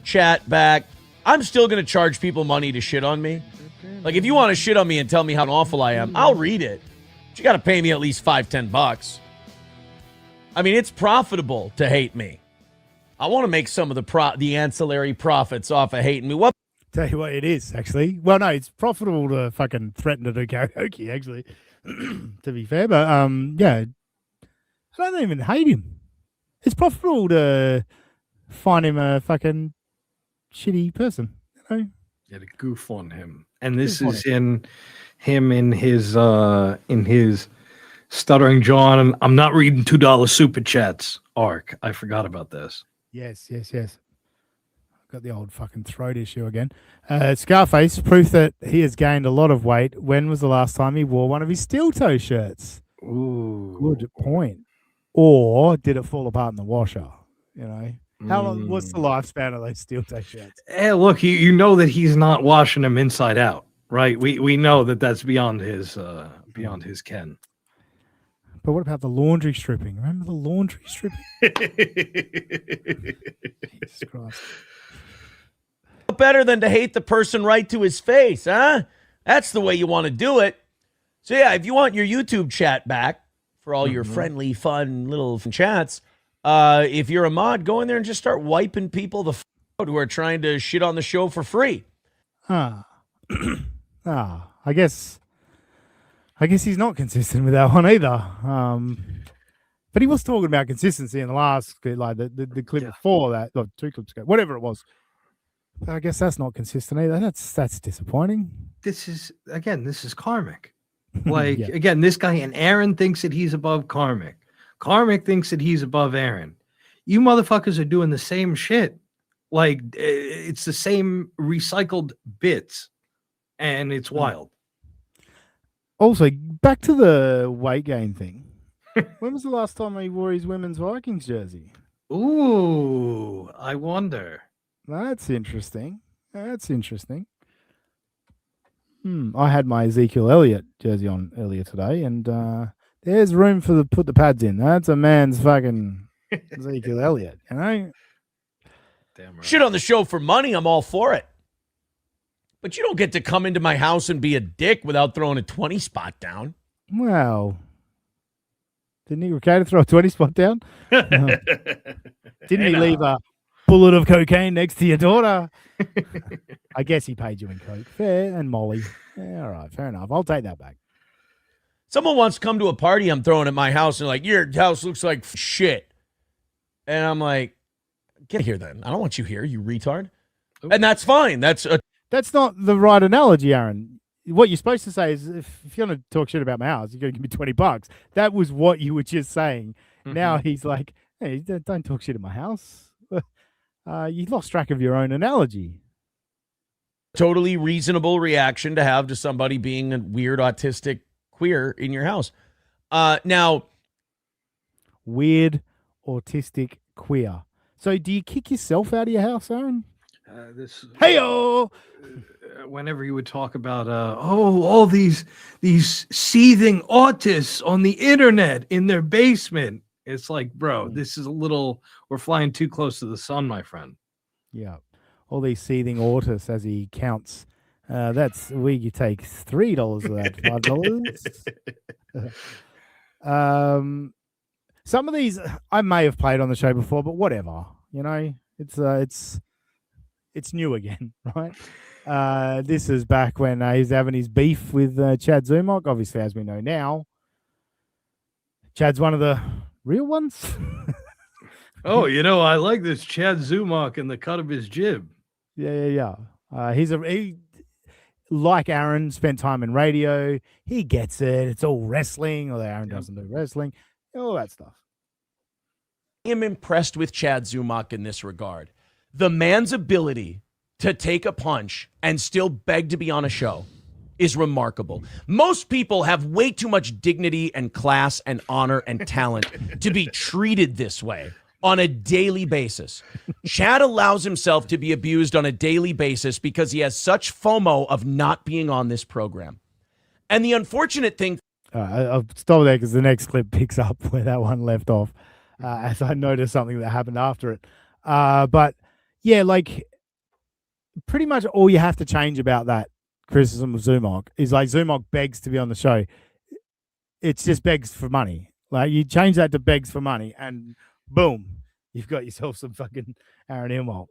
chat back. I'm still going to charge people money to shit on me. Like, if you want to shit on me and tell me how awful I am, I'll read it. But you got to pay me at least $5-10. I mean, it's profitable to hate me. I want to make some of the ancillary profits off of hating me. What? Tell you what, it is actually. Well, no, it's profitable to fucking threaten to do karaoke. Actually, to be fair, but yeah, I don't even hate him. It's profitable to find him a fucking shitty person. You know? Yeah, to goof on him, and this is in his Stuttering John. I'm not reading $2 super chats arc. I forgot about this. Yes. Got the old fucking throat issue again. Scarface, proof that he has gained a lot of weight. When was the last time he wore one of his steel toe shirts? Ooh. Good point. Or did it fall apart in the washer? You know? How long? What's the lifespan of those steel toe shirts? Hey, look, you know that he's not washing them inside out, right? We know that that's beyond his ken. But what about the laundry stripping? Remember the laundry stripping? Jesus Christ. Better than to hate the person right to his face, huh? That's the way you want to do it. So yeah, if you want your YouTube chat back for all your friendly, fun little chats, if you're a mod, go in there and just start wiping people the out who are trying to shit on the show for free. I guess he's not consistent with that one either. But he was talking about consistency in the last, like the clip before that, or 2 clips ago, whatever it was. But I guess that's not consistent either. That's disappointing. This is karmic. Like, again, this guy, and Aaron thinks that he's above karmic. Karmic thinks that he's above Aaron. You motherfuckers are doing the same shit. Like, it's the same recycled bits, and it's wild. Also, back to the weight gain thing. When was the last time he wore his women's Vikings jersey? Ooh, I wonder. That's interesting. I had my Ezekiel Elliott jersey on earlier today, and there's room for put the pads in. That's a man's fucking Ezekiel Elliott, you know? Damn right. Shit on the show for money, I'm all for it. But you don't get to come into my house and be a dick without throwing a 20 spot down. Well, didn't he okay to throw a 20 spot down? Didn't he leave a bullet of cocaine next to your daughter? I guess he paid you in coke. Fair, and Molly. Yeah, all right, fair enough. I'll take that back. Someone wants to come to a party I'm throwing at my house and like, your house looks like shit. And I'm like, get here then. I don't want you here, you retard. Ooh. And that's fine. That's not the right analogy, Aaron. What you're supposed to say is, if you're going to talk shit about my house, you're going to give me $20. That was what you were just saying. Now he's like, hey, don't talk shit at my house. You lost track of your own analogy. Totally reasonable reaction to have to somebody being a weird autistic queer in your house. Now, weird autistic queer. So do you kick yourself out of your house, Aaron? Hey-o! Whenever you would talk about all these seething autists on the internet in their basement, it's like, bro, this is we're flying too close to the sun, my friend. Yeah. All these seething autists as he counts. That's where you take $3 of that, $5. Some of these I may have played on the show before, but whatever. You know, it's new again, right? This is back when he's having his beef with Chad Zumok. Obviously, as we know now, Chad's one of the real ones. Oh, I like this Chad Zumok and the cut of his jib. Yeah. He, like Aaron, spent time in radio. He gets it. It's all wrestling, although Aaron doesn't do wrestling. All that stuff. I am impressed with Chad Zumok in this regard. The man's ability to take a punch and still beg to be on a show is remarkable. Most people have way too much dignity and class and honor and talent to be treated this way on a daily basis. Chad allows himself to be abused on a daily basis because he has such FOMO of not being on this program. And the unfortunate thing... I'll stop there because the next clip picks up where that one left off, as I noticed something that happened after it. But yeah, like pretty much all you have to change about that criticism of Zumok is like Zumok begs to be on the show. It's just begs for money. Like you change that to begs for money, and boom, you've got yourself some fucking Aaron Ilmalt.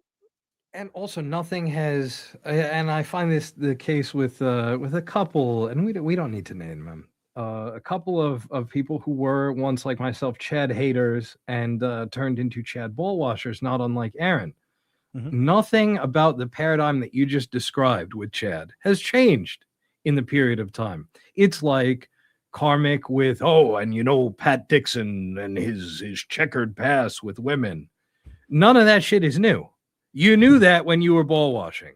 And also, nothing has, and I find this the case with a couple, and we don't need to name them. A couple of people who were once like myself, Chad haters, and turned into Chad ball washers, not unlike Aaron. Nothing about the paradigm that you just described with Chad has changed in the period of time. It's like karmic with and Pat Dixon and his checkered past with women. None of that shit is new. You knew that when you were ball washing.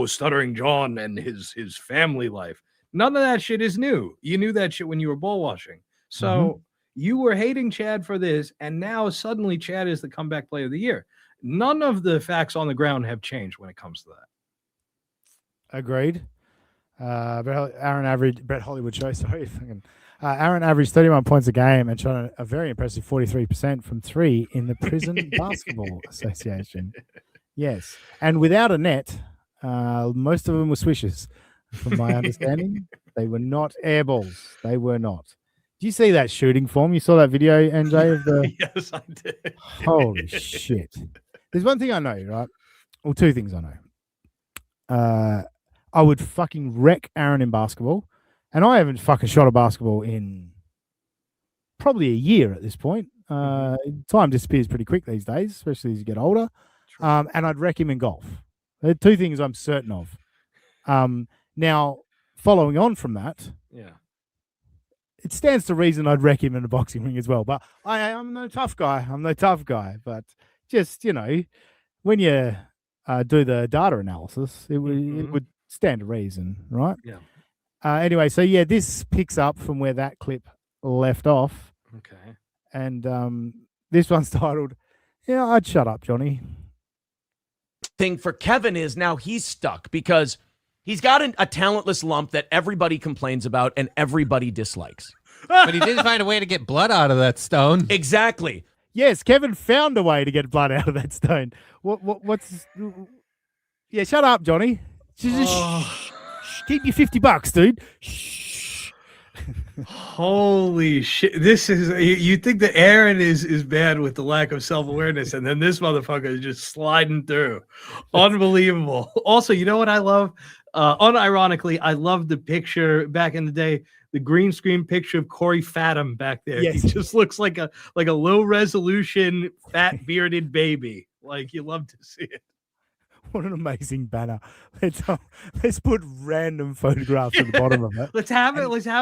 Stuttering John and his family life. None of that shit is new. You knew that shit when you were ball washing. So you were hating Chad for this, and now suddenly Chad is the comeback player of the year. None of the facts on the ground have changed when it comes to that. Agreed. Aaron averaged Brett Hollywood show. Sorry, Aaron averaged 31 points a game and shot a very impressive 43% from 3 in the Prison Basketball Association. Yes, and without a net, most of them were swishes. From my understanding, they were not air balls. They were not. Do you see that shooting form? You saw that video, NJ, of the? Yes, I did. Holy shit! There's one thing I know, right? Well, two things I know. I would fucking wreck Aaron in basketball, and I haven't fucking shot a basketball in probably a year at this point. Time disappears pretty quick these days, especially as you get older. And I'd wreck him in golf. There are two things I'm certain of. Now, following on from that, it stands to reason I'd wreck him in a boxing ring as well. But I'm no tough guy. But just, when you do the data analysis, it would stand to reason, right? Yeah. Anyway, so yeah, this picks up from where that clip left off. Okay. And this one's titled, "Yeah, I'd shut up, Johnny." Thing for Kevin is now he's stuck because he's got a talentless lump that everybody complains about and everybody dislikes. But he did find a way to get blood out of that stone. Exactly. Yes, Kevin found a way to get blood out of that stone. What's? Yeah, shut up, Johnny. Just keep your $50, dude. Holy shit. This is, you think that Aaron is bad with the lack of self-awareness, and then this motherfucker is just sliding through. Unbelievable. Also, you know what I love? Unironically, I love the picture back in the day, the green screen picture of Corey Fathom back there. Yes. He just looks like a low resolution, fat bearded baby. Like, you love to see it. What an amazing banner. Let's put random photographs at the bottom of it. Let's have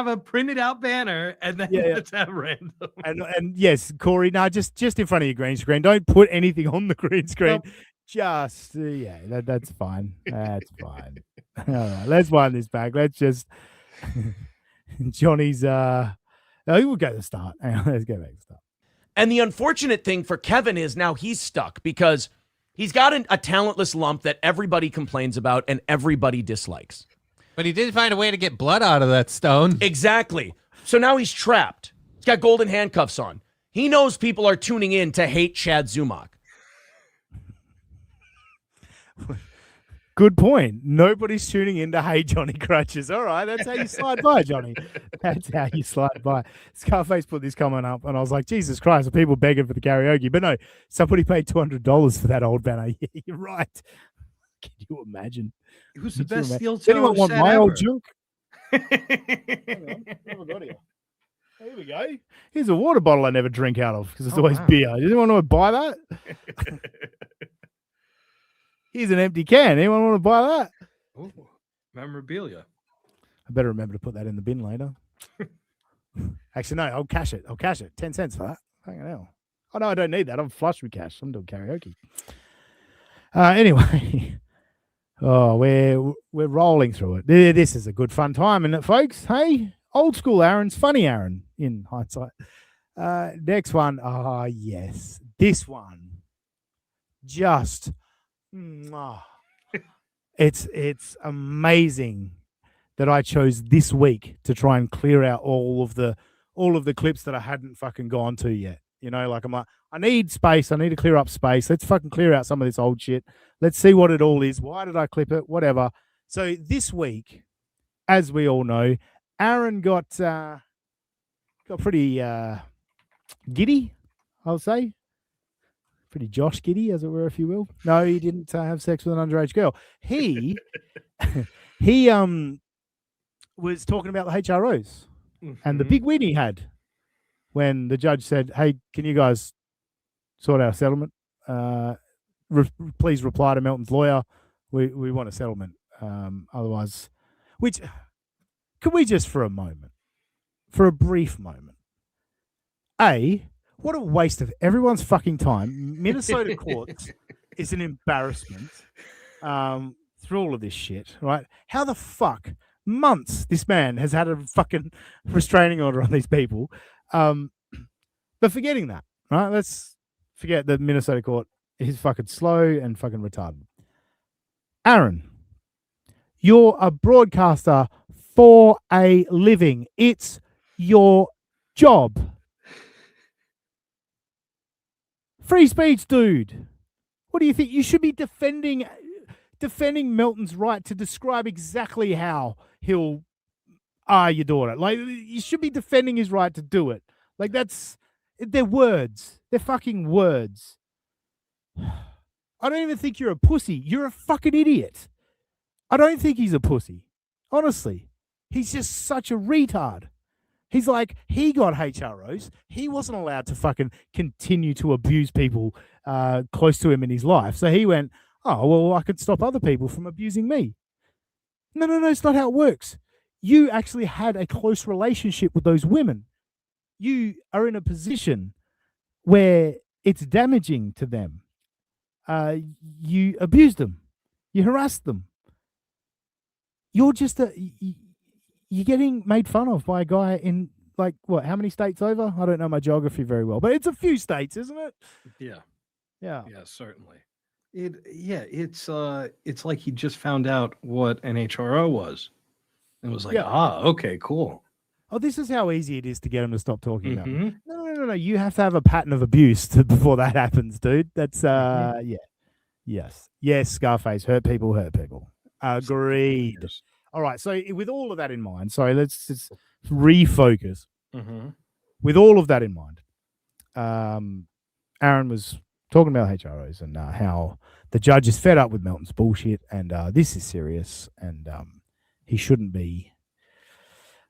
a printed out banner, and then let's have random. And yes, Corey, no, just in front of your green screen. Don't put anything on the green screen. Nope. Just that's fine. That's fine. All right, let's wind this back. Let's just Johnny's we'll go to the start. Hang on, let's go back to the start. And the unfortunate thing for Kevin is now he's stuck because he's got a talentless lump that everybody complains about and everybody dislikes. But he did find a way to get blood out of that stone. Exactly. So now he's trapped. He's got golden handcuffs on. He knows people are tuning in to hate Chad Zumok. Good point. Nobody's tuning in to hate Johnny Crutches. All right, that's how you slide by, Johnny. That's how you slide by. Scarface put this comment up, and I was like, Jesus Christ, are people begging for the karaoke? But no, somebody paid $200 for that old banner. Yeah, you're right. Can you imagine? It was the best steel toe Does anyone want set my ever. old junk? Hang on, what have I got here? Here we go. Here's a water bottle I never drink out of because it's always beer. Does anyone want to buy that? Here's an empty can. Anyone want to buy that? Ooh, memorabilia. I better remember to put that in the bin later. Actually, no, I'll cash it. 10 cents for that. Fucking hell. Oh, no, I don't need that. I'm flush with cash. I'm doing karaoke. Anyway. Oh, we're rolling through it. This is a good fun time, isn't it, folks? Hey, old school Aaron's funny Aaron in hindsight. Next one. Oh, yes. This one. Just... it's amazing that I chose this week to try and clear out all of the clips that I hadn't fucking gone to yet. You know, like I'm like, I need space. I need to clear up space. Let's fucking clear out some of this old shit. Let's see what it all is. Why did I clip it? Whatever. So this week, as we all know, Aaron got pretty giddy, I'll say. Pretty Josh giddy, as it were, if you will. No, he didn't have sex with an underage girl. He was talking about the HROs and the big win he had when the judge said, "Hey, can you guys sort out a settlement? Please reply to Melton's lawyer. We want a settlement. Otherwise," which could we just for a brief moment, what a waste of everyone's fucking time. Minnesota courts is an embarrassment through all of this shit, right? How the fuck months this man has had a fucking restraining order on these people. But forgetting that, right? Let's forget that Minnesota court is fucking slow and fucking retarded. Aaron, you're a broadcaster for a living. It's your job. Free speech, dude. What do you think? You should be defending Melton's right to describe exactly how he'll your daughter. Like, you should be defending his right to do it. Like, they're words. They're fucking words. I don't even think you're a pussy. You're a fucking idiot. I don't think he's a pussy. Honestly. He's just such a retard. He's like, he got HROs. He wasn't allowed to fucking continue to abuse people close to him in his life. So he went, oh, well, I could stop other people from abusing me. No, it's not how it works. You actually had a close relationship with those women. You are in a position where it's damaging to them. You abused them. You harassed them. You're just you're getting made fun of by a guy in, like, what, how many states over? I don't know my geography very well, but it's a few states, isn't it? Yeah, certainly. It's like he just found out what an HRO was. And was like, okay, cool. Oh, this is how easy it is to get him to stop talking about it. No. You have to have a pattern of abuse before that happens, dude. That's Yes, Scarface, hurt people. Agreed. All right, so with all of that in mind, let's just refocus. With all of that in mind, Aaron was talking about HROs and how the judge is fed up with Melton's bullshit, and this is serious, and he shouldn't be.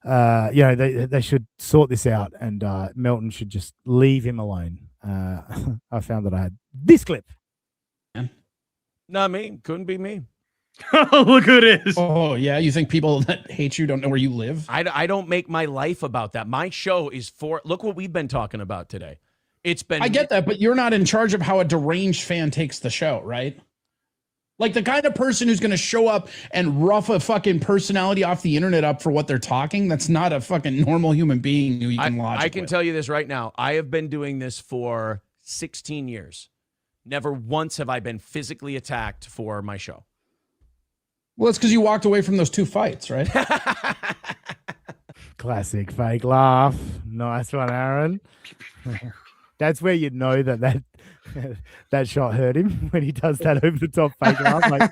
They should sort this out, and Melton should just leave him alone. I found that I had this clip. Not me. Couldn't be me. Oh, look who it is. Oh, yeah. You think people that hate you don't know where you live? I don't make my life about that. My show is for, look what we've been talking about today. It's been. I get that, but you're not in charge of how a deranged fan takes the show, right? Like the kind of person who's going to show up and rough a fucking personality off the internet up for what they're talking. That's not a fucking normal human being who you can logic I can tell you this right now. I have been doing this for 16 years. Never once have I been physically attacked for my show. Well, it's because you walked away from those 2 fights, right? Classic fake laugh. Nice one, Aaron. That's where you'd know that shot hurt him, when he does that over the top fake laugh. Like,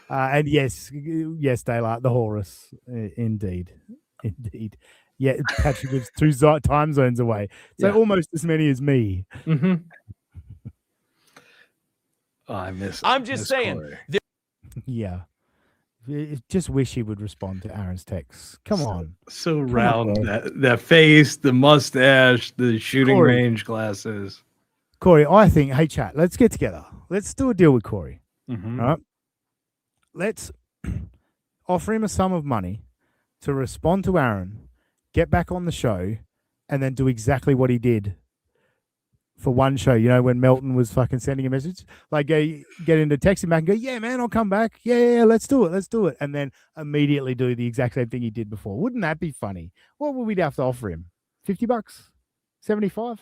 and yes, Daylight, the Horus, indeed. Yeah, Patrick lives 2 time zones away, so almost as many as me. I'm just saying. Yeah. Just wish he would respond to Aaron's texts. Come on. So round, that face, the mustache, the shooting range glasses. Corey, I think, hey, chat, let's get together. Let's do a deal with Corey. All right? Let's offer him a sum of money to respond to Aaron, get back on the show, and then do exactly what he did for one show. You know, when Melton was fucking sending a message, like get into text him back and go, yeah, man, I'll come back. Yeah, let's do it. And then immediately do the exact same thing he did before. Wouldn't that be funny? What would we have to offer him? $50? 75?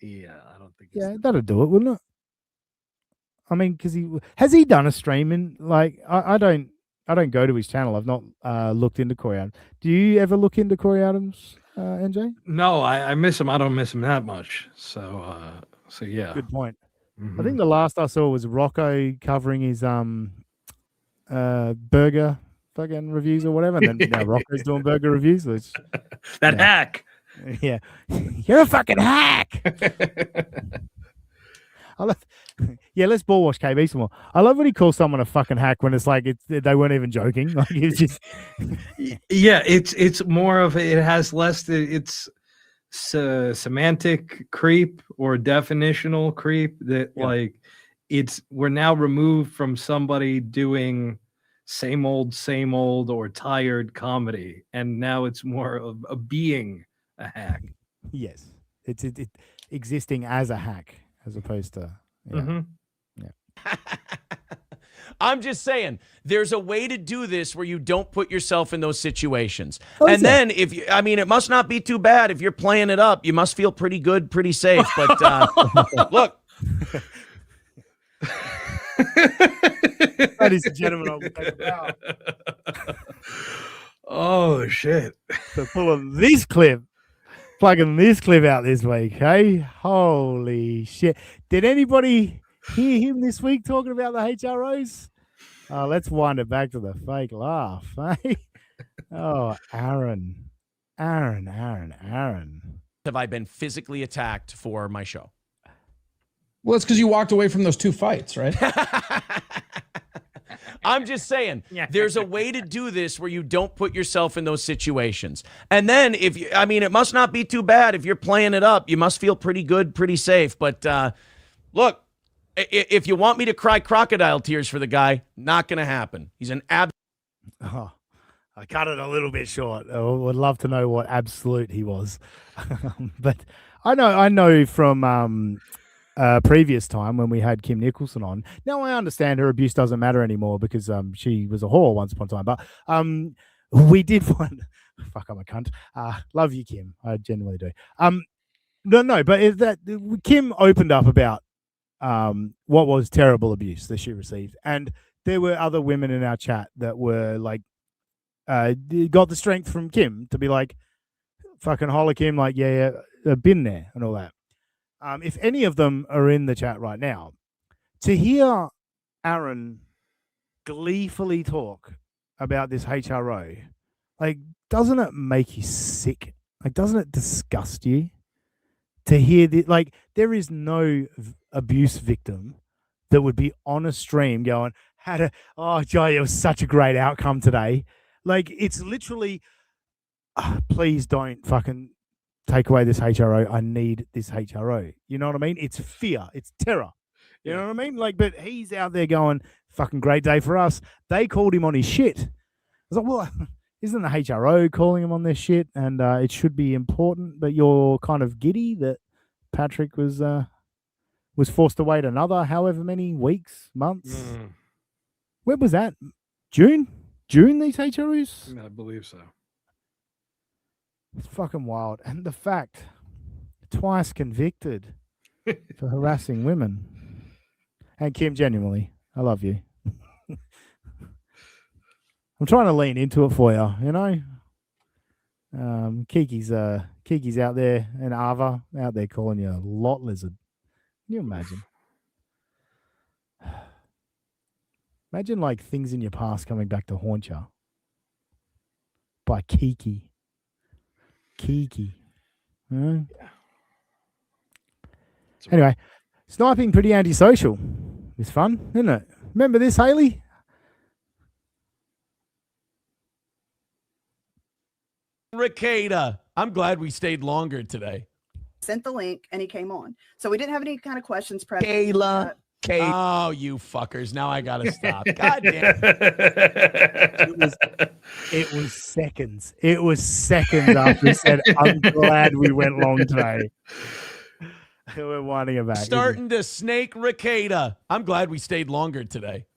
Yeah, I don't think. Yeah, that'll do it, wouldn't it? I mean, because has he done a stream in, like, I don't I don't go to his channel. I've not looked into Corey Adams. Do you ever look into Corey Adams, NJ? No, I miss him. I don't miss him that much. So yeah. Good point. I Mhm. think the last I saw was Rocco covering his burger fucking reviews or whatever, and then now Rocco's doing burger reviews. Which, That hack. Yeah, you're a fucking hack. I love, yeah, let's ball wash KB some more. I love when he calls someone a fucking hack when it's like they weren't even joking. Like it's just Yeah, it's more of it has less. It's semantic creep or definitional creep that like we're now removed from somebody doing same old or tired comedy, and now it's more of a being a hack. yes, it's existing as a hack as opposed to Mhm. I'm just saying, there's a way to do this where you don't put yourself in those situations. Oh, And then if you, I mean, it must not be too bad if you're playing it up. You must feel pretty good, pretty safe. But look, ladies and gentlemen, I will take a bow. Oh shit! So pulling this clip, plugging this clip out this week, hey? Holy shit! Did anybody hear him this week talking about the HROs? Let's wind it back to the fake laugh, hey? Oh, Aaron. have I been physically attacked for my show? Well, it's because you walked away from those 2 fights, right? I'm just saying, there's a way to do this where you don't put yourself in those situations. And then if you, I mean, it must not be too bad if you're playing it up. You must feel pretty good, pretty safe. But look, if you want me to cry crocodile tears for the guy, not going to happen. He's an Oh, I cut it a little bit short. I would love to know what absolute he was. But I know from previous time when we had Kim Nicholson on. Now I understand her abuse doesn't matter anymore because she was a whore once upon a time. But we did one. Fuck, I'm a cunt. Love you, Kim. I genuinely do. No, but Kim opened up about what was terrible abuse that she received, and there were other women in our chat that were like, got the strength from Kim to be like, fucking holla Kim, like yeah, I've been there and all that. If any of them are in the chat right now, to hear Aaron gleefully talk about this HRO, like, doesn't it make you sick? Like, doesn't it disgust you to hear that? Like, there is no abuse victim that would be on a stream going, oh, Joey, it was such a great outcome today. Like, it's literally, please don't fucking take away this HRO. I need this HRO. You know what I mean? It's fear. It's terror. You know what I mean? Like, but he's out there going, fucking great day for us. They called him on his shit. I was like, well, isn't the HRO calling him on their shit? And it should be important, but you're kind of giddy that Patrick was forced to wait another however many weeks, months. When was that? June, these HROs? I believe so. It's fucking wild. And the fact, twice convicted for harassing women. And Kim, genuinely, I love you. I'm trying to lean into it for you, you know? Kiki's out there, and Ava out there calling you a lot lizard. Can you imagine? Imagine like things in your past coming back to haunt you. By Kiki. Mm. Anyway, sniping pretty antisocial. It's fun, isn't it? Remember this, Haley? Ricada. I'm glad we stayed longer today. Sent the link and he came on. So we didn't have any kind of questions pressed. Kayla. Oh, you fuckers. Now I gotta stop. God damn. It was seconds. It was seconds after he said, I'm glad we went long today. We're winding it back. Starting to snake Ricada. I'm glad we stayed longer today.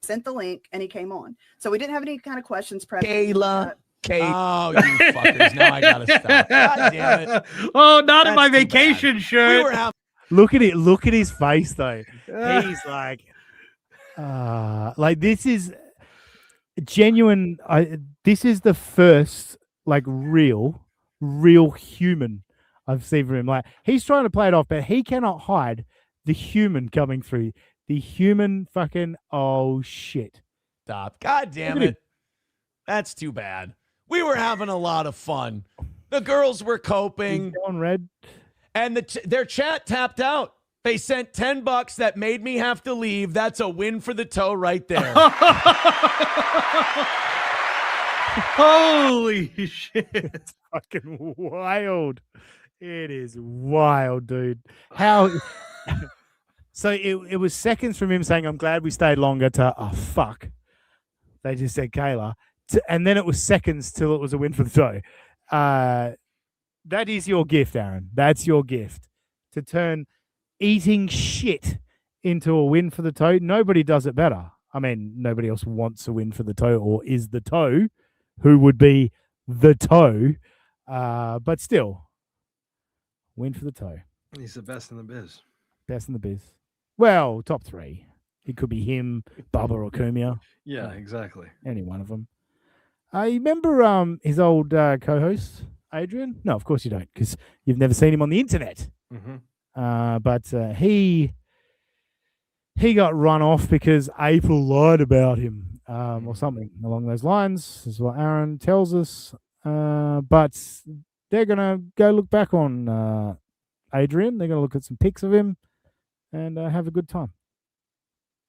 Sent the link and he came on. So we didn't have any kind of questions pressed. Kayla. Oh, you fuckers. Now I gotta stop. God damn it. Oh, not in my vacation shirt. We were having Look at it. Look at his face, though. He's like this is. genuine. This is the first like real human I've seen from him. Like he's trying to play it off, but he cannot hide the human coming through. The human fucking oh shit. Stop. God damn Look at it. That's too bad. We were having a lot of fun. The girls were coping. On red. And their chat tapped out. They sent $10 that made me have to leave. That's a win for the toe right there. Holy shit. It's fucking wild. It is wild, dude. How so it was seconds from him saying, I'm glad we stayed longer to oh fuck. They just said Kayla. And then it was seconds till it was a win for the toe. That is your gift, Aaron. That's your gift. To turn eating shit into a win for the toe. Nobody does it better. I mean, nobody else wants a win for the toe or is the toe, who would be the toe. But still, win for the toe. He's the best in the biz. Best in the biz. Well, top 3. It could be him, Bubba, or Kumia. Yeah, exactly. Any one of them. You remember his old co-host, Adrian? No, of course you don't, because you've never seen him on the internet. Mm-hmm. But he got run off because April lied about him, or something along those lines. This is what Aaron tells us. But they're gonna go look back on Adrian. They're gonna look at some pics of him and have a good time.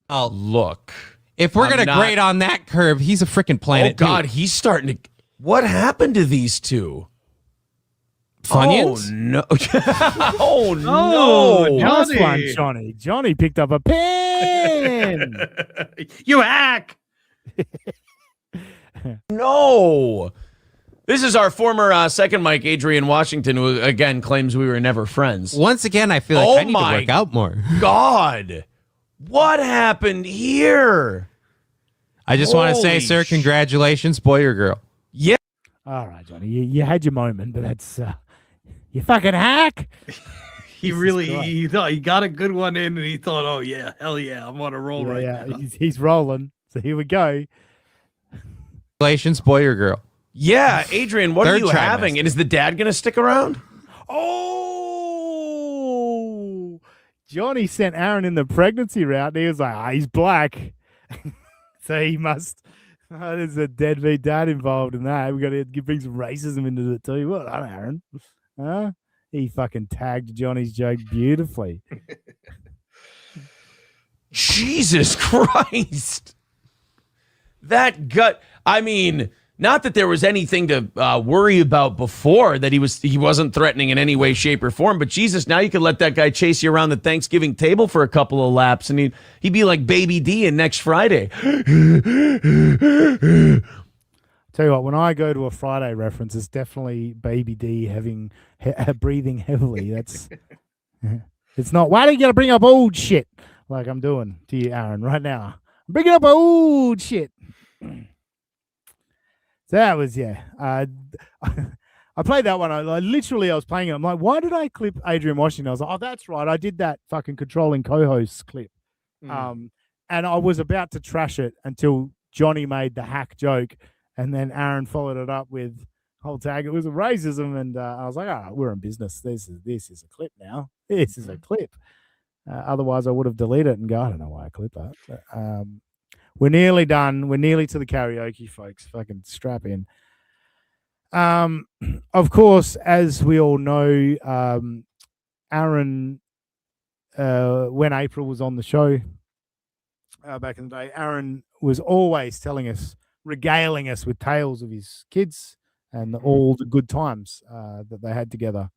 Oh, look. If we're going to grade on that curve, he's a freaking planet. Oh, God, he's starting to... What happened to these two? Funyuns? Oh, no. Oh, no. Nice one, Johnny. Johnny picked up a pen. You hack. No. This is our former second mic, Adrian Washington, who, again, claims we were never friends. Once again, I feel like I need to work out more. God. What happened here? I just want to say, sir, congratulations, boy or girl. Yeah. All right, Johnny. You had your moment, but that's you fucking hack. He thought he got a good one in, and he thought, "Oh yeah, hell yeah, I'm on a roll now." He's rolling. So here we go. Congratulations, boy or girl. Yeah, Adrian, what are Third you trimester. having? And is the dad going to stick around? Oh, Johnny sent Aaron in the pregnancy route. And he was like, he's black. So he must. There's a deadbeat dad involved in that. We got to bring some racism into it too. Well done, Aaron. Huh? He fucking tagged Johnny's joke beautifully. Jesus Christ. That gut. I mean, not that there was anything to worry about before, that he wasn't threatening in any way, shape, or form. But Jesus, now you could let that guy chase you around the Thanksgiving table for a couple of laps, and he'd be like Baby D in Next Friday. Tell you what, when I go to a Friday reference, it's definitely Baby D breathing heavily. That's it's not. Why do you got to bring up old shit like I'm doing to you, Aaron, right now? I'm bringing up old shit. So that was I played that one. I was playing it. I'm like, why did I clip Adrian Washington? I was like, oh, that's right. I did that fucking controlling co-host clip. And I was about to trash it until Johnny made the hack joke, and then Aaron followed it up with whole tag. It was a racism, and I was like, we're in business. This is a clip now. This is a clip. Otherwise, I would have deleted it and go, I don't know why I clipped that. But, we're nearly done. We're nearly to the karaoke, folks. Fucking strap in. Of course, as we all know, Aaron, when April was on the show back in the day, Aaron was always regaling us with tales of his kids and all the good times that they had together.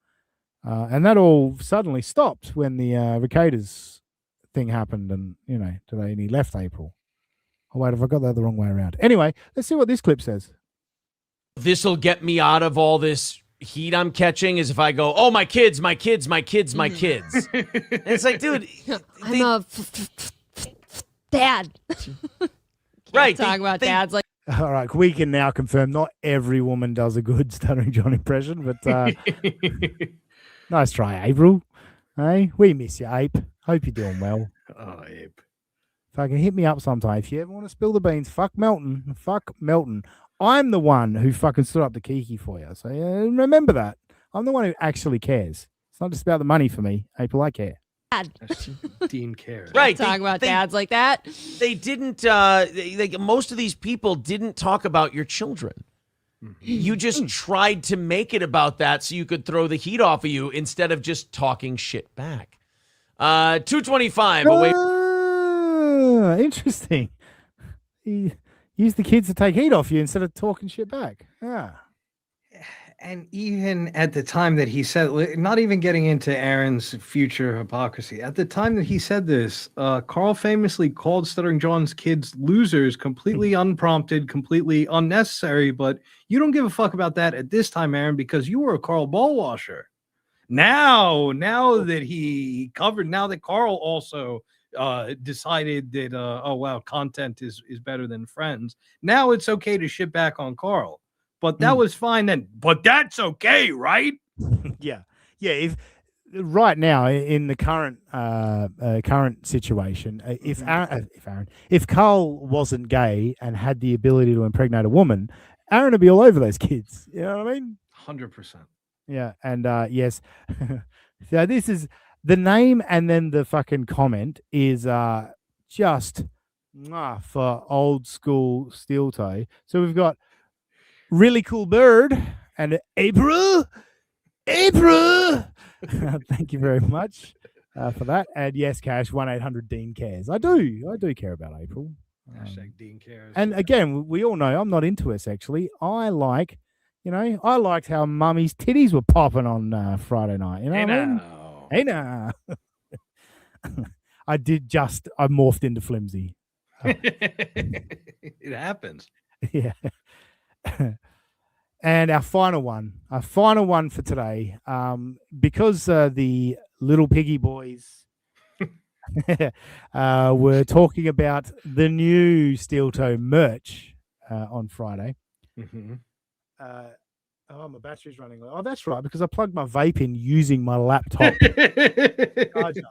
And that all suddenly stopped when the Ricaders thing happened, and today he left April. Oh, wait, have I got that the wrong way around? Anyway, let's see what this clip says. This'll get me out of all this heat I'm catching is if I go, oh, my kids, my kids, my kids, my kids. And it's like, dude. I'm a dad. Right. Talk about dads like. All right, we can now confirm not every woman does a good Stuttering John impression, but nice try, April. Hey, we miss you, Ape. Hope you're doing well. Oh, Ape. fucking hit me up sometime. If you ever want to spill the beans, fuck Melton. Fuck Melton. I'm the one who fucking stood up to Kiki for you. So remember that. I'm the one who actually cares. It's not just about the money for me. April, I care. Dad. Dean cares. Right. Talk about dads like that. They didn't, most of these people didn't talk about your children. You just tried to make it about that so you could throw the heat off of you instead of just talking shit back. 225 away. Interesting. He used the kids to take heat off you instead of talking shit back. Ah. And even at the time that he said, not even getting into Aaron's future hypocrisy, at the time that he said this, Carl famously called Stuttering John's kids losers, completely unprompted, completely unnecessary. But you don't give a fuck about that at this time, Aaron, because you were a Carl ball washer. Now that he covered, now that Carl also decided that, oh, wow, content is better than friends. Now it's okay to shit back on Carl. But that was fine then. But that's okay, right? Yeah. If right now in the current situation, if Carl wasn't gay and had the ability to impregnate a woman, Aaron would be all over those kids. You know what I mean? 100%. Yeah. And yes. So this is the name, and then the fucking comment is just for old school steel toe. So we've got Really Cool Bird and April. Thank you very much for that. And yes, Cash, 1-800 Dean cares. I do care about April. Hashtag Dean cares. And again, we all know I'm not into it sexually. I liked how Mummy's titties were popping on Friday night. You know what I mean? Hey now. I morphed into flimsy. It happens. Yeah. And our final one for today, because the little piggy boys were talking about the new steel toe merch on Friday. Mm-hmm. Oh, my battery's running low. Oh, that's right, because I plugged my vape in using my laptop charger.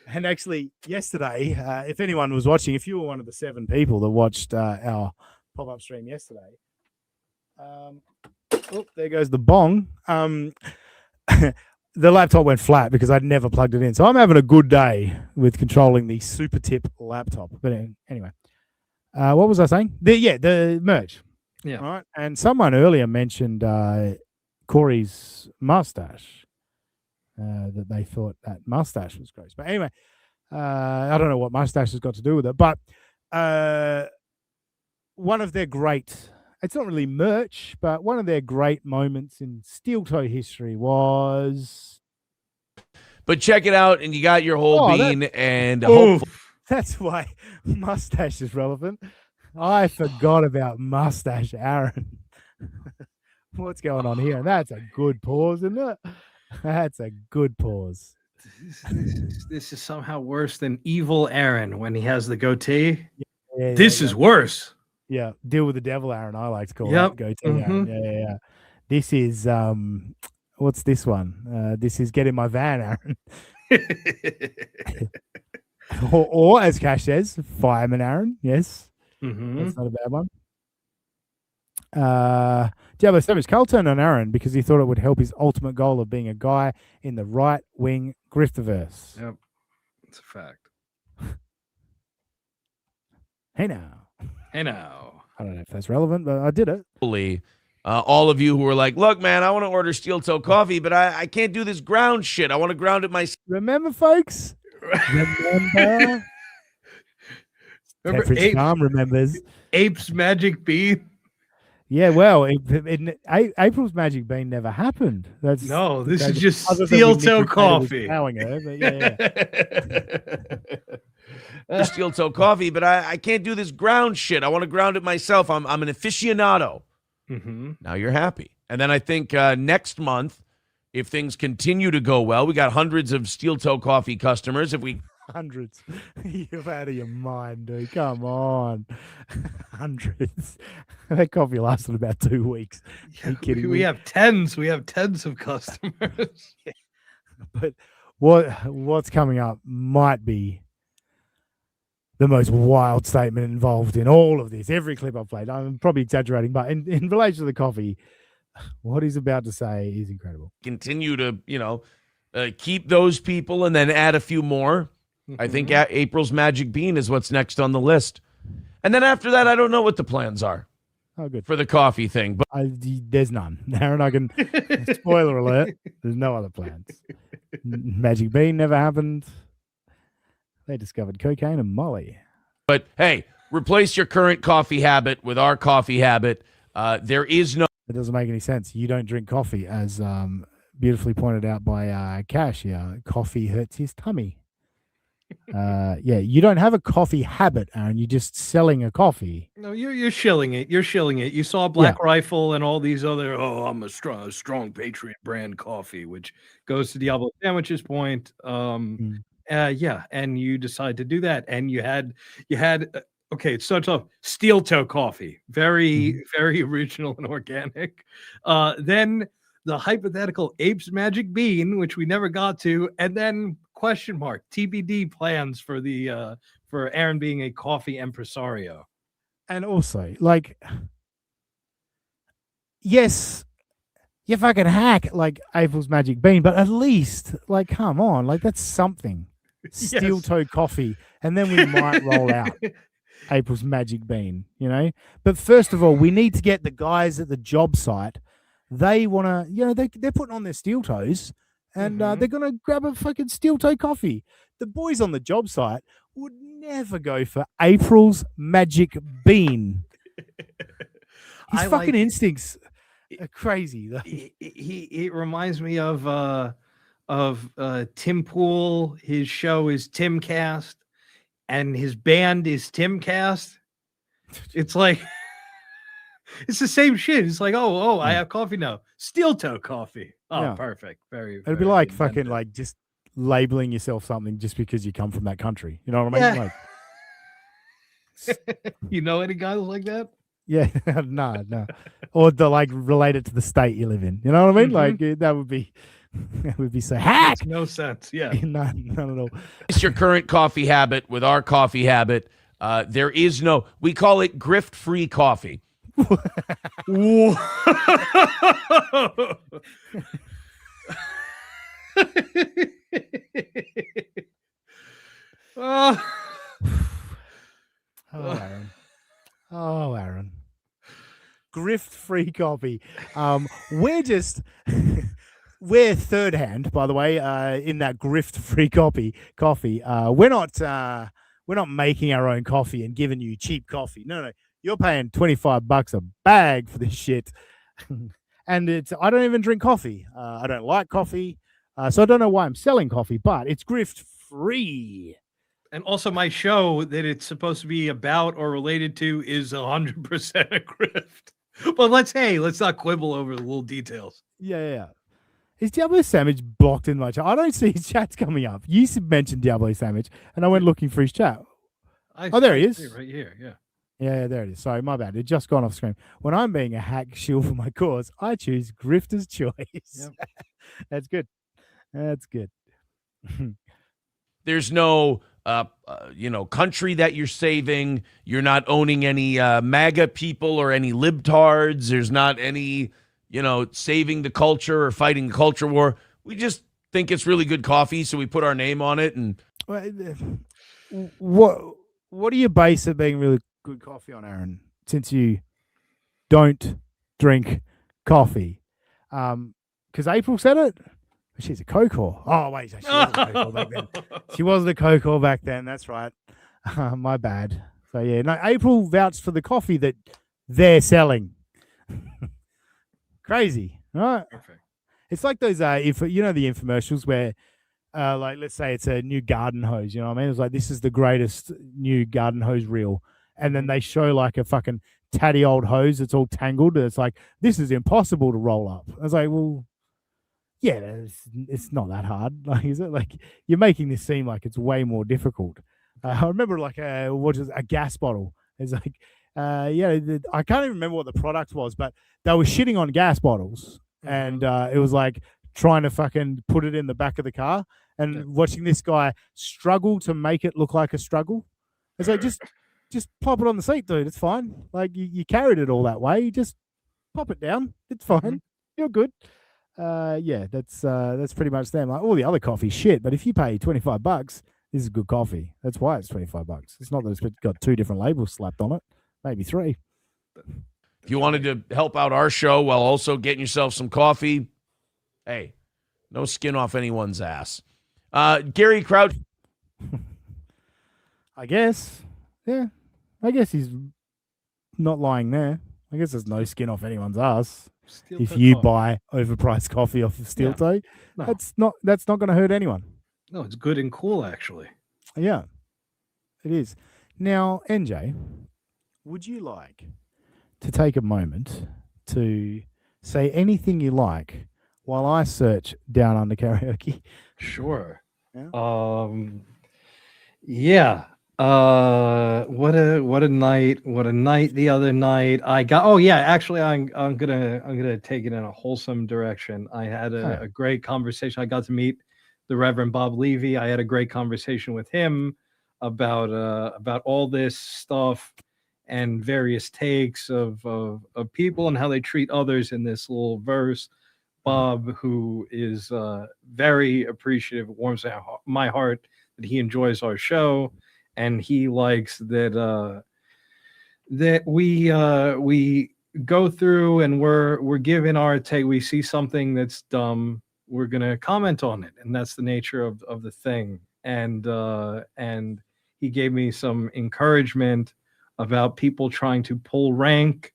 And actually, yesterday, if anyone was watching, if you were one of the 7 people that watched our pop-up stream yesterday, there goes the bong. The laptop went flat because I'd never plugged it in. So I'm having a good day with controlling the super tip laptop. But anyway, what was I saying? The merch. Yeah. Right. And someone earlier mentioned Corey's mustache, that they thought that mustache was gross. But anyway, I don't know what mustache has got to do with it. But one of their great, it's not really merch, but one of their great moments in steel toe history was. But check it out, and you got your whole bean, and hopefully. That's why mustache is relevant. I forgot about mustache, Aaron. What's going on here? That's a good pause, isn't it? That's a good pause. This is somehow worse than evil Aaron when he has the goatee. Yeah, this is worse. Yeah, deal with the devil, Aaron. I like to call that goatee. Aaron. Yeah. This is what's this one? This is get in my van, Aaron. or as Cash says, fireman Aaron. Yes. That's not a bad one. Diablo Savage, Carl turned on Aaron because he thought it would help his ultimate goal of being a guy in the right wing grifterverse. Yep, it's a fact. Hey now. I don't know if that's relevant, but I did it. All of you who were like, look, man, I want to order steel toe coffee, but I can't do this ground shit. I want to ground it myself. Remember, folks? Remember? Tom remembers. Ape's Magic Bean. Yeah, well, April's Magic Bean never happened. This is just steel toe coffee. Her, but yeah. Steel toe coffee, but I can't do this ground shit. I want to ground it myself. I'm an aficionado. Now you're happy. And then I think next month, if things continue to go well, we got hundreds of steel toe coffee customers. If we hundreds, you're out of your mind, dude. Come on, hundreds. That coffee lasted about 2 weeks. Are you kidding me? We have tens. We have tens of customers. But what's coming up might be the most wild statement involved in all of this. Every clip I've played, I'm probably exaggerating, but in relation to the coffee, what he's about to say is incredible. Continue to, keep those people and then add a few more. I think April's Magic Bean is what's next on the list. And then after that, I don't know what the plans are. Oh, good. For the coffee thing. But there's none. Aaron, I can, spoiler alert, there's no other plans. Magic Bean never happened. They discovered cocaine and Molly. But hey, replace your current coffee habit with our coffee habit. There is no. It doesn't make any sense. You don't drink coffee, as beautifully pointed out by Cash. Yeah, coffee hurts his tummy. You don't have a coffee habit, Aaron. You're just selling a coffee. No, you're shilling it. You're shilling it. You saw Black Rifle and all these other. Oh, I'm a strong Patriot brand coffee, which goes to Diablo Sandwich's point. And you decide to do that, and you had okay, it starts off steel toe coffee, very original and organic. Then the hypothetical Apes Magic Bean, which we never got to, and then question mark TBD plans for the for Aaron being a coffee impresario. And also, like, yes, you fucking hack like April's Magic Bean, but at least, like, come on, like, that's something. Steel toe coffee, and then we might roll out April's Magic Bean, But first of all, we need to get the guys at the job site. They want to, they're putting on their steel toes, and they're going to grab a fucking steel toe coffee. The boys on the job site would never go for April's Magic Bean. His fucking instincts are crazy. He reminds me of Tim Pool. His show is Timcast, and his band is Timcast. It's like it's the same shit. It's like, oh, I have coffee now. Steel toe coffee. Oh, Yeah. perfect. It'd be like fucking like just labeling yourself something just because you come from that country. You know what I mean? Yeah. Like, You know any guys like that? yeah, no, or the like relate it to the state you live in. You know what I mean? Like that would be so hack. Makes no sense. Yeah. None at all. It's your current coffee habit with our coffee habit. There is no. We call it grift-free coffee. Aaron. Oh, Aaron. Grift-free coffee. We're third hand, by the way, in that grift-free coffee. We're not making our own coffee and giving you cheap coffee. No. You're paying $25 a bag for this shit. And I don't even drink coffee. I don't like coffee. So I don't know why I'm selling coffee, but it's grift-free. And also my show that it's supposed to be about or related to is 100% a grift. But let's not quibble over the little details. Yeah. Is Diablo Sandwich blocked in my chat? I don't see his chats coming up. You mentioned Diablo Sandwich, and I went looking for his chat. There he is. Right here, yeah. Yeah, there it is. Sorry, my bad. It just gone off screen. When I'm being a hack shill for my cause, I choose Grifter's Choice. Yep. That's good. That's good. There's no, country that you're saving. You're not owning any MAGA people or any libtards. There's not any, saving the culture or fighting the culture war. We just think it's really good coffee, so we put our name on it. And what do you base it being really good coffee on, Aaron? Since you don't drink coffee, because April said it. She's a coke-whore. Oh wait, she wasn't a coke-whore back then. She wasn't a coke-whore back then. That's right. My bad. So yeah, no. April vouched for the coffee that they're selling. Crazy, right? Perfect. It's like those the infomercials where, like, let's say it's a new garden hose. You know what I mean? It's like, this is the greatest new garden hose reel, and then they show like a fucking tatty old hose that's all tangled. And it's like, this is impossible to roll up. I was like, well, yeah, it's not that hard. Like, is it? Like, you're making this seem like it's way more difficult. I remember like a gas bottle. It's like, I can't even remember what the product was, but they were shitting on gas bottles, and it was like trying to fucking put it in the back of the car and watching this guy struggle to make it look like a struggle. It's like just pop it on the seat, dude. It's fine. Like you carried it all that way. You just pop it down. It's fine. You're good. Yeah, that's pretty much them. Like all the other coffee shit, but if you pay $25, this is good coffee. That's why it's $25. It's not that it's got 2 different labels slapped on it, maybe 3. If you wanted to help out our show while also getting yourself some coffee, hey, no skin off anyone's ass. Gary Crouch. I guess. Yeah. I guess he's not lying there. I guess there's no skin off anyone's ass. If you buy overpriced coffee off of Steel Toe, No. that's not going to hurt anyone. No, it's good and cool, actually. Yeah, it is. Now, NJ, would you like to take a moment to say anything you like while I search Down Under Karaoke? Sure. Yeah. Yeah. What a night the other night. Actually I'm gonna take it in a wholesome direction. I had a great conversation. I got to meet the Reverend Bob Levy. I had a great conversation with him about all this stuff and various takes of people and how they treat others in this little verse. Bob, who is very appreciative, warms my heart that he enjoys our show, and he likes that we go through and we're given our take. We see something that's dumb, we're gonna comment on it, and that's the nature of the thing. And he gave me some encouragement about people trying to pull rank.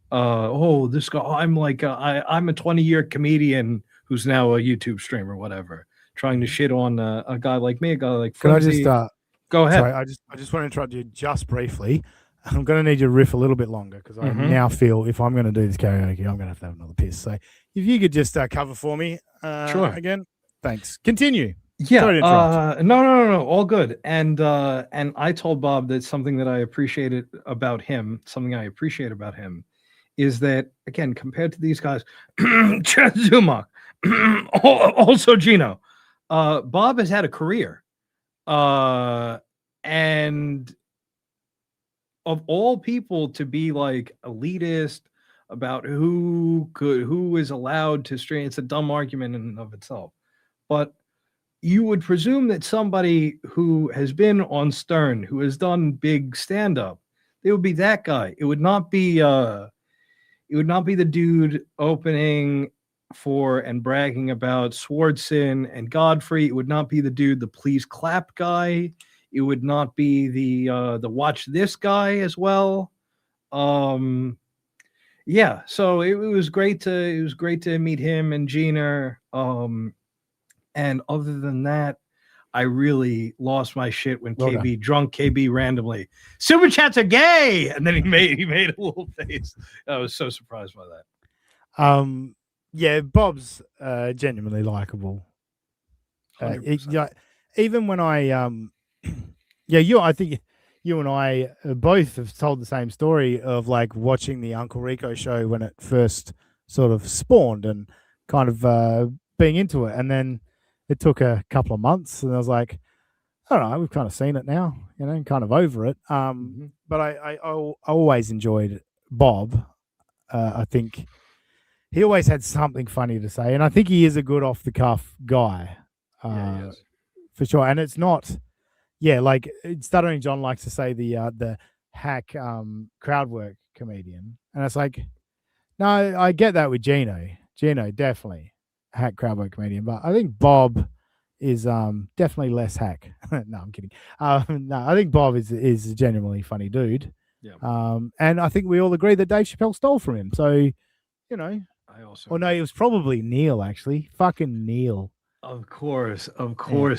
This guy, I'm a 20-year comedian who's now a YouTube streamer, whatever, trying to shit on a guy like me, a guy like Can I Flimsy. just Go ahead? Sorry, I just want to interrupt you just briefly. I'm going to need you to riff a little bit longer because I Mhm. now feel if I'm going to do this karaoke, I'm going to have another piss. So if you could just cover for me Sure. again. Thanks. Continue. Yeah. Sorry to interrupt. No. All good. And I told Bob that something that I appreciate about him is that, again, compared to these guys, Chad Zuma, also Gino, Bob has had a career. And of all people to be like elitist about who is allowed to stream, it's a dumb argument in and of itself. But you would presume that somebody who has been on Stern, who has done big stand-up, it would be that guy. It would not be the dude opening for and bragging about Swardson and Godfrey. It would not be the dude, the please clap guy. It would not be the watch this guy as well. Yeah, so it was great to meet him and Gina. And other than that, I really lost my shit when Well KB drunk KB randomly super chats are gay, and then he made a little face. I was so surprised by that. Yeah, Bob's genuinely likable. Even when I I think you and I both have told the same story of like watching the Uncle Rico show when it first sort of spawned and kind of being into it, and then it took a couple of months, and I was like, I don't know, we've kind of seen it now, kind of over it. But I always enjoyed Bob. I think he always had something funny to say, and I think he is a good off the cuff guy, for sure. And it's not, like Stuttering John likes to say the hack crowd work comedian, and it's like, no, I get that with Gino definitely hack crowd work comedian, but I think Bob is definitely less hack. No, I'm kidding. No, I think Bob is a genuinely funny dude. Yeah. And I think we all agree that Dave Chappelle stole from him. So, I also. no, it was probably Neil actually. Fucking Neil. Of course,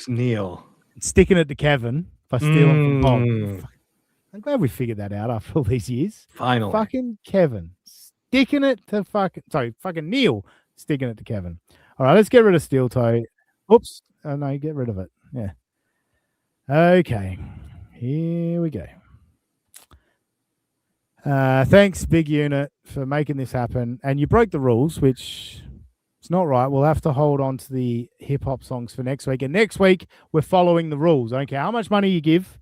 Neil. Sticking it to Kevin by stealing from Bob. I'm glad we figured that out after all these years. Finally. Fucking Kevin. Sticking it to fucking Neil. Sticking it to Kevin. All right, let's get rid of Steel Toe. Oops. Oh, no, get rid of it. Yeah. Okay. Here we go. Thanks, Big Unit, for making this happen. And you broke the rules, which is not right. We'll have to hold on to the hip-hop songs for next week. And next week, we're following the rules. I don't care how much money you give.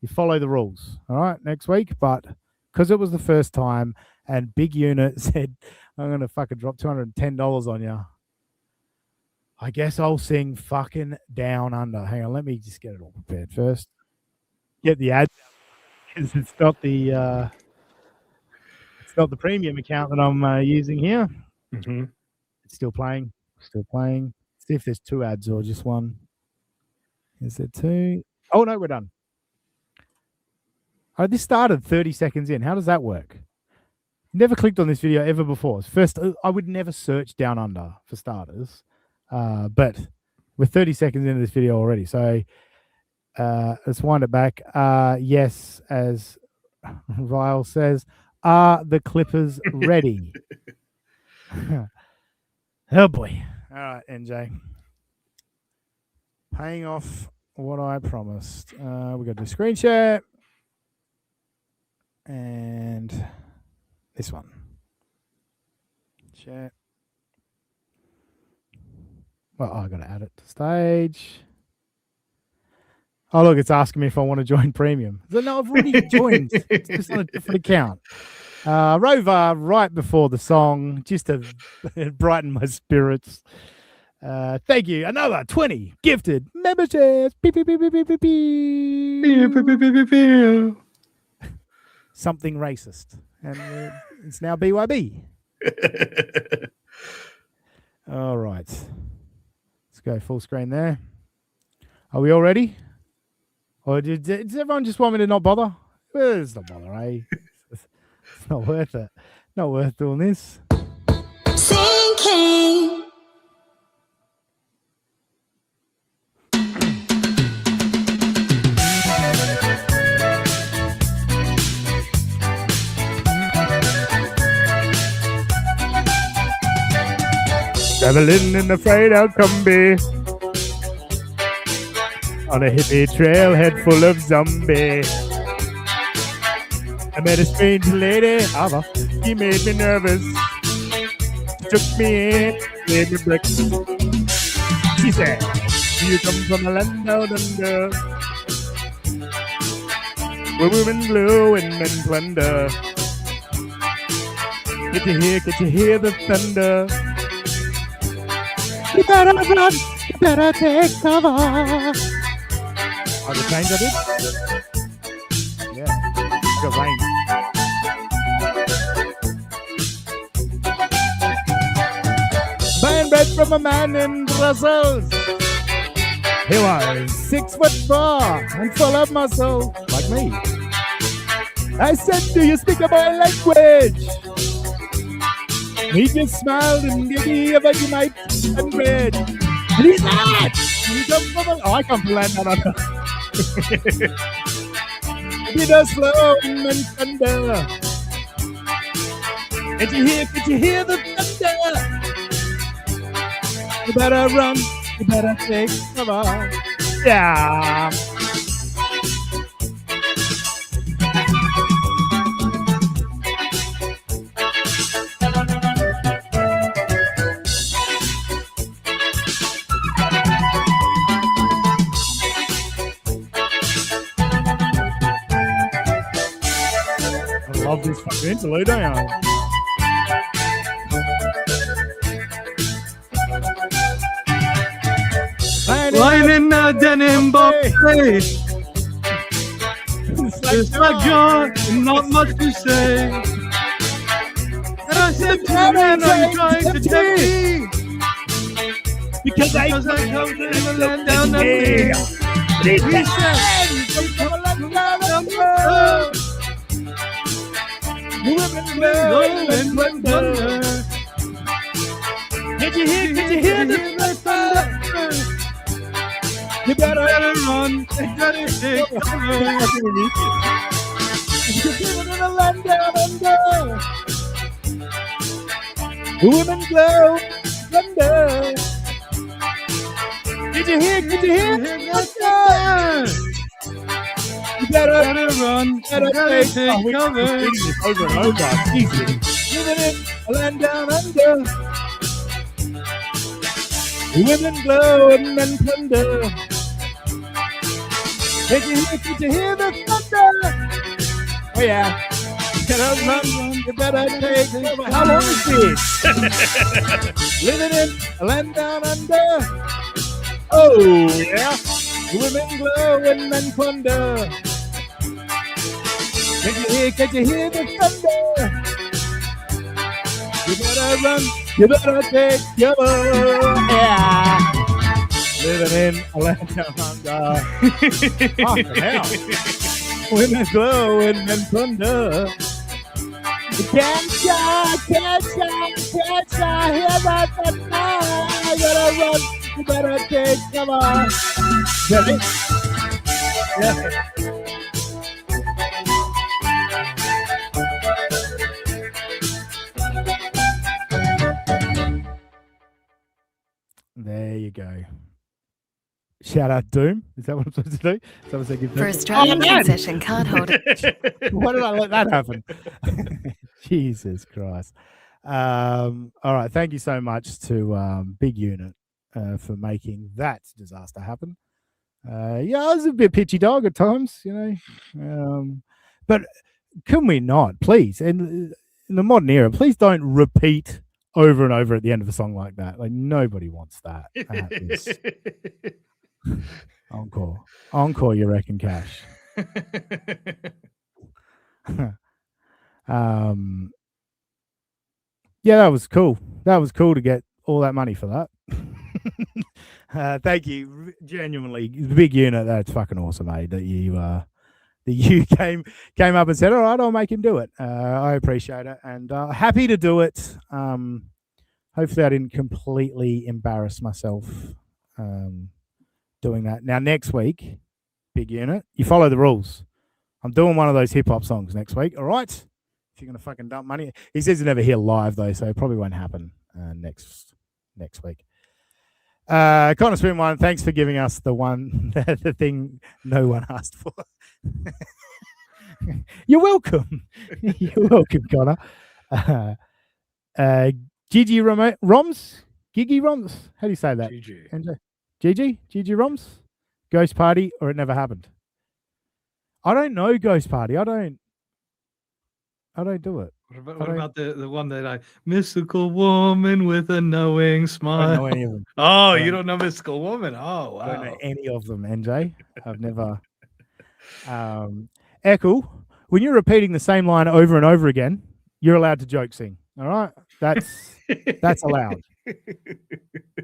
You follow the rules. All right, next week. But because it was the first time and Big Unit said, I'm going to fucking drop $210 on you, I guess I'll sing fucking Down Under. Hang on, let me just get it all prepared first. Get the ad. It's not the premium account that I'm using here. Mm-hmm. It's still playing. Still playing. See if there's 2 ads or just one. Is there 2? Oh no, we're done. This started 30 seconds in. How does that work? Never clicked on this video ever before. First, I would never search Down Under for starters. But we're 30 seconds into this video already. So let's wind it back. Yes, as Ryle says, are the Clippers ready? Oh boy. All right, NJ. Paying off what I promised. We got to do screen share. And this one. Share. Well, I got to add it to stage. Oh, look, it's asking me if I want to join premium. So, no, I've already joined. It's just on a different account. Rover, right before the song, just to brighten my spirits. Thank you. Another 20 gifted memberships. Beep, beep, beep, beep, beep, beep, beep. Something racist. And it's now BYB. All right. Let's go full screen there. Are we all ready? Or does everyone just want me to not bother? Well, it's not bother, eh? It's not worth it. Not worth doing this. Sinking. Traveling in the freight-out Combi on a hippie trailhead full of zombies. I met a strange lady, Ava. She made me nervous. She took me in, gave me breakfast. She said, "Do you come from a land down under, where women glow and men plunder? Get you hear the thunder? You better run, you better take cover." Oh, the change I did? Yeah, got rain. Buying bread from a man in Brussels. He was 6'4" and full of muscle, like me. I said, "Do you speak my language?" He just smiled and gave me a Vegemite and bread. And he's not! You come from a... Oh, I come from land down under. He does flow and thunder. Could you hear the thunder? You better run, you better take cover. Yeah. I love this fucking interlude, don't I? Lying in a denim buffet. It's like John, not much to say. And I said to the man, I'm trying to take me. Because I come to the land down under. He said, "You come to the land down under. Women glow and wonder. Did you hear the thunder? You better run, you better take cover. You in the land down under. Women glow, wonder. Did you hear the thunder? You better run, better take cover. Over and over. Easy. Living in a land down under. Women glow and men plunder. Did you hear the thunder? Oh yeah. Better run, you better take cover. How long is this? Living in a land down under. Oh yeah. Women glow and men plunder. Can you hear the thunder? You better run, you better take cover. Yeah. Living in a land down under. Fucking hell. Women glow and men plunder. Catch ya, hear about the fire. You better run, you better take cover. Ready? Yeah. There you go. Shout out Doom. Is that what I'm supposed to do? Someone said give For Doom. Australian man! concession card holder. Why did I let that happen? Jesus Christ. All right. Thank you so much to Big Unit for making that disaster happen. Yeah, I was a bit pitchy dog at times, you know. But can we not, please, in the modern era, please don't repeat over and over at the end of a song like that. Like, nobody wants that. That is... Encore, you reckon, Cash? Yeah, that was cool. That was cool to get all that money for that. Thank you, genuinely, Big Unit. That's fucking awesome, mate. That you came up and said, "All right, I'll make him do it." I appreciate it, and happy to do it. Hopefully, I didn't completely embarrass myself doing that. Now, next week, Big Unit, you follow the rules. I'm doing one of those hip hop songs next week. All right. If you're gonna fucking dump money, he says he's never here live though, so it probably won't happen next week. Connor Spoon one, thanks for giving us the thing no one asked for. You're welcome. You're welcome, Connor. Gigi Roms? Gigi Roms? How do you say that? Gigi Roms? Ghost Party or It Never Happened? I don't know Ghost Party. I don't do it. What about the one that I mystical woman with a knowing smile? I don't know any of them. Oh, you don't know mystical woman? Oh, wow. I don't know any of them, NJ. I've never. Echo, when you're repeating the same line over and over again, you're allowed to joke sing. All right, that's allowed.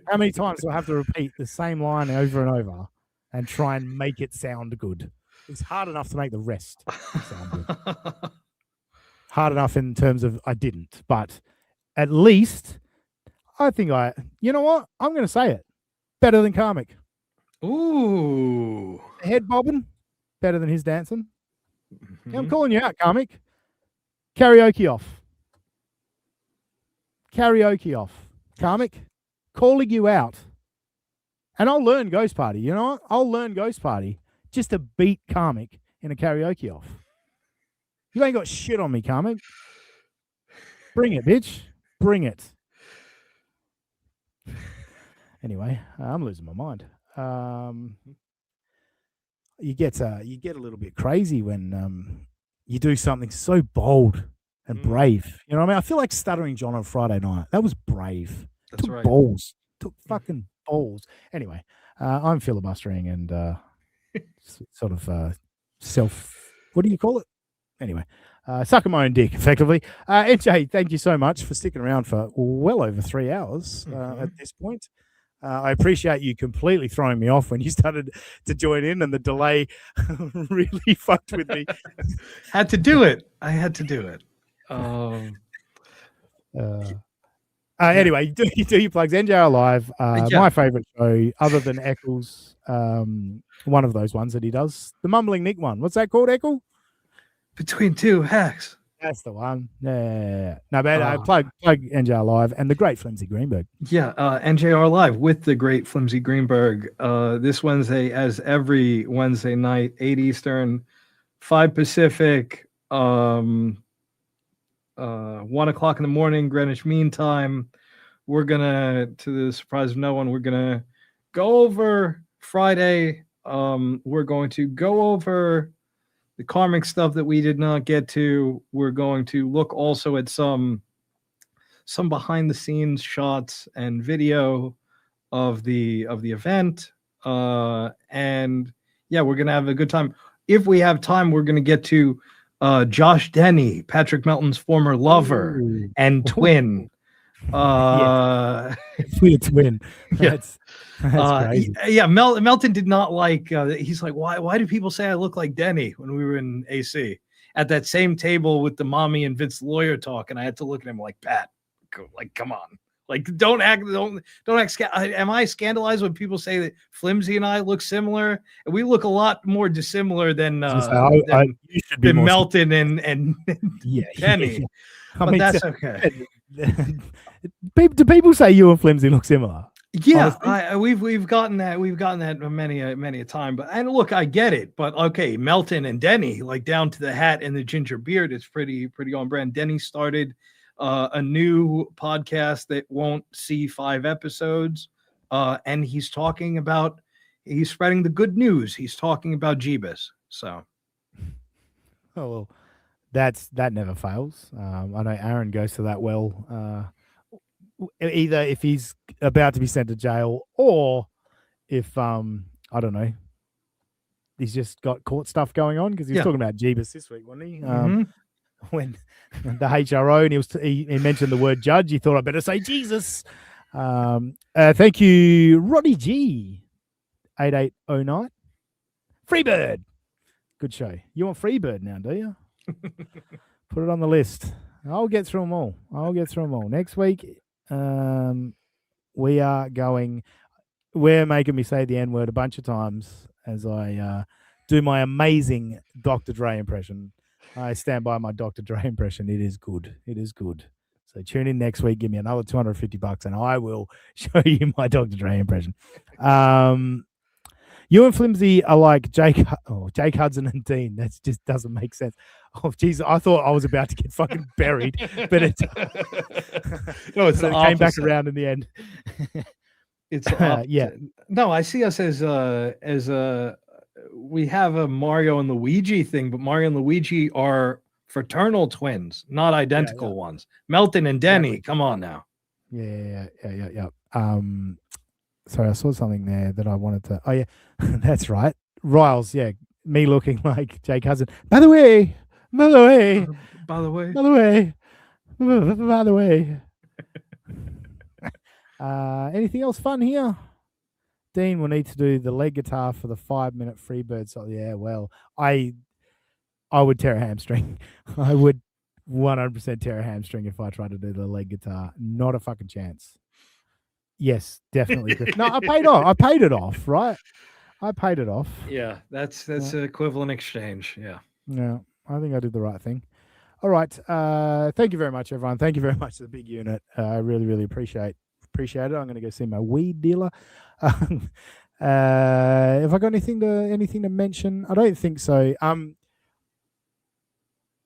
How many times do I have to repeat the same line over and over and try and make it sound good? It's hard enough to make the rest sound good. Hard enough in terms of I didn't, but at least I think you know what? I'm going to say it. Better than Karmic. Ooh. Head bobbing, better than his dancing. Yeah, I'm calling you out, Karmic. Karaoke off. Karmic, calling you out. And I'll learn Ghost Party. You know what? I'll learn Ghost Party just to beat Karmic in a karaoke off. You ain't got shit on me, Karmic. Bring it, bitch. Bring it. Anyway, I'm losing my mind. You get a little bit crazy when you do something so bold and brave. You know what I mean? I feel like Stuttering John on Friday night. That was brave. That's took right. balls. Took fucking balls. Anyway, I'm filibustering and sort of self. What do you call it? Anyway, sucking my own dick, effectively. NJ, thank you so much for sticking around for well over 3 hours at this point. I appreciate you completely throwing me off when you started to join in, and the delay really fucked with me. Had to do it. I had to do it. Anyway, you do your plugs. NJ Live, Yeah. my favorite show, other than Eccles, one of those ones that he does. The Mumbling Nick one. What's that called, Eccles? Between Two Hacks. That's the one. Yeah. No, but plug NJR Live and the great Flimsy Greenberg. Yeah, NJR Live with the great Flimsy Greenberg this Wednesday, as every Wednesday night, 8 Eastern, 5 Pacific, 1 o'clock in the morning, Greenwich Mean Time. We're going to the surprise of no one, we're going to go over Friday We're going to go over the karmic stuff that we did not get to. We're going to look also at some behind the scenes shots and video of the event. And yeah, we're gonna have a good time. If we have time, we're gonna get to Josh Denny, Patrick Melton's former lover and twin. We're twin. That's crazy. Yeah, Melton did not like. He's like, why do people say I look like Denny when we were in AC at that same table with the mommy and Vince lawyer talk? And I had to look at him like, Pat, like, come on, like, don't act. Am I scandalized when people say that Flimsy and I look similar? And we look a lot more dissimilar than Melton and Denny. Yeah. But that's okay. Do people say you and Flimsy look similar? Yeah, we've gotten that many a time. But and look, I get it. But okay, Melton and Denny, like down to the hat and the ginger beard, it's pretty on brand. Denny started a new podcast that won't see 5 episodes, and he's spreading the good news. He's talking about Jeebus. So, oh well, that never fails. I know Aaron goes to that well. Either if he's about to be sent to jail, or if I don't know, he's just got court stuff going on, because he was talking about Jeebus this week, wasn't he? When the HRO and he mentioned the word judge, he thought I better say Jesus. Thank you, Roddy G, 8809. Freebird, good show. You want Freebird now, do you? Put it on the list. I'll get through them all. Next week, we're making me say the N-word a bunch of times as I do my amazing Dr. Dre impression. I stand by my Dr. Dre impression. It is good. So tune in next week. Give me another $250 and I will show you my Dr. Dre impression. You and Flimsy are like Jake Hudson and Dean. That just doesn't make sense. Oh, geez, I thought I was about to get fucking buried, but it's no, it's it came back around in the end. It's yeah. No, I see us as we have a Mario and Luigi thing, but Mario and Luigi are fraternal twins, not identical ones. Melton and Denny, come on now. Yeah. Sorry, I saw something there that I wanted to. Oh yeah, that's right. Riles, yeah, me looking like Jake Hudson. By the way. Anything else fun here? Dean will need to do the lead guitar for the 5-minute Freebird. So yeah, well, I would tear a hamstring. I would 100% tear a hamstring if I tried to do the lead guitar. Not a fucking chance. Yes, definitely. No, I paid it off, right? I paid it off. Yeah, that's an equivalent exchange. Yeah. Yeah, I think I did the right thing. All right. Thank you very much, everyone. Thank you very much to the big unit. I really, really appreciate it. I'm going to go see my weed dealer. Have I got anything to mention? I don't think so.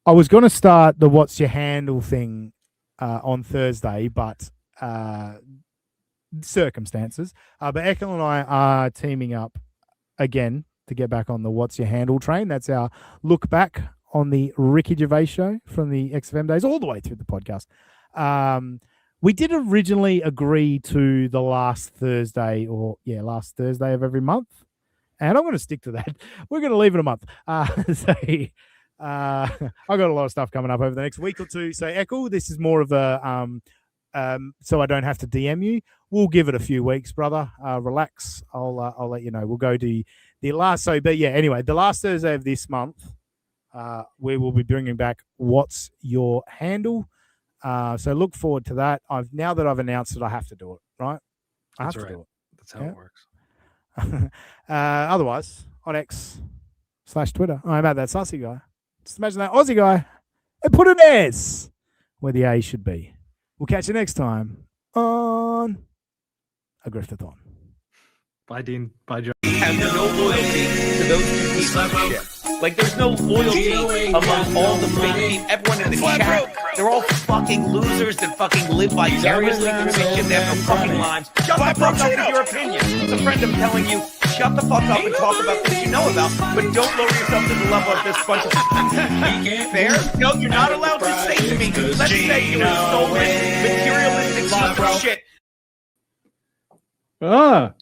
I was going to start the What's Your Handle thing on Thursday, but circumstances. But Ekel and I are teaming up again to get back on the What's Your Handle train. That's our look back on the Ricky Gervais show from the XFM days all the way through the podcast. We did originally agree to the last Thursday of every month. And I'm going to stick to that. We're going to leave it a month. I've got a lot of stuff coming up over the next week or two. So Ekel, this is more of a, so I don't have to DM you. We'll give it a few weeks, brother. Relax. I'll let you know. We'll go to the last. The last Thursday of this month, we will be bringing back What's Your Handle. So look forward to that. Now that I've announced it, I have to do it, right? I have to do it. That's how it works. Otherwise, on X/Twitter, I'm at that sussy guy. Just imagine that Aussie guy and put an S where the A should be. We'll catch you next time on A Griftathon. Bye, Dean. Bye, John. Have no loyalty to those two pieces of shit. Like, there's no loyalty among all the fake people. Everyone in the chat, they're all fucking losers that fucking live vicariously through this shit. They have no fucking lives. Just a broke up with your opinion. It's a friend of telling you, shut the fuck up and talk about things you know about, but don't lower yourself to the level of this bunch of fair. No, you're not allowed to say to me, let's say you were stolen, materialistic piece of shit. Ah.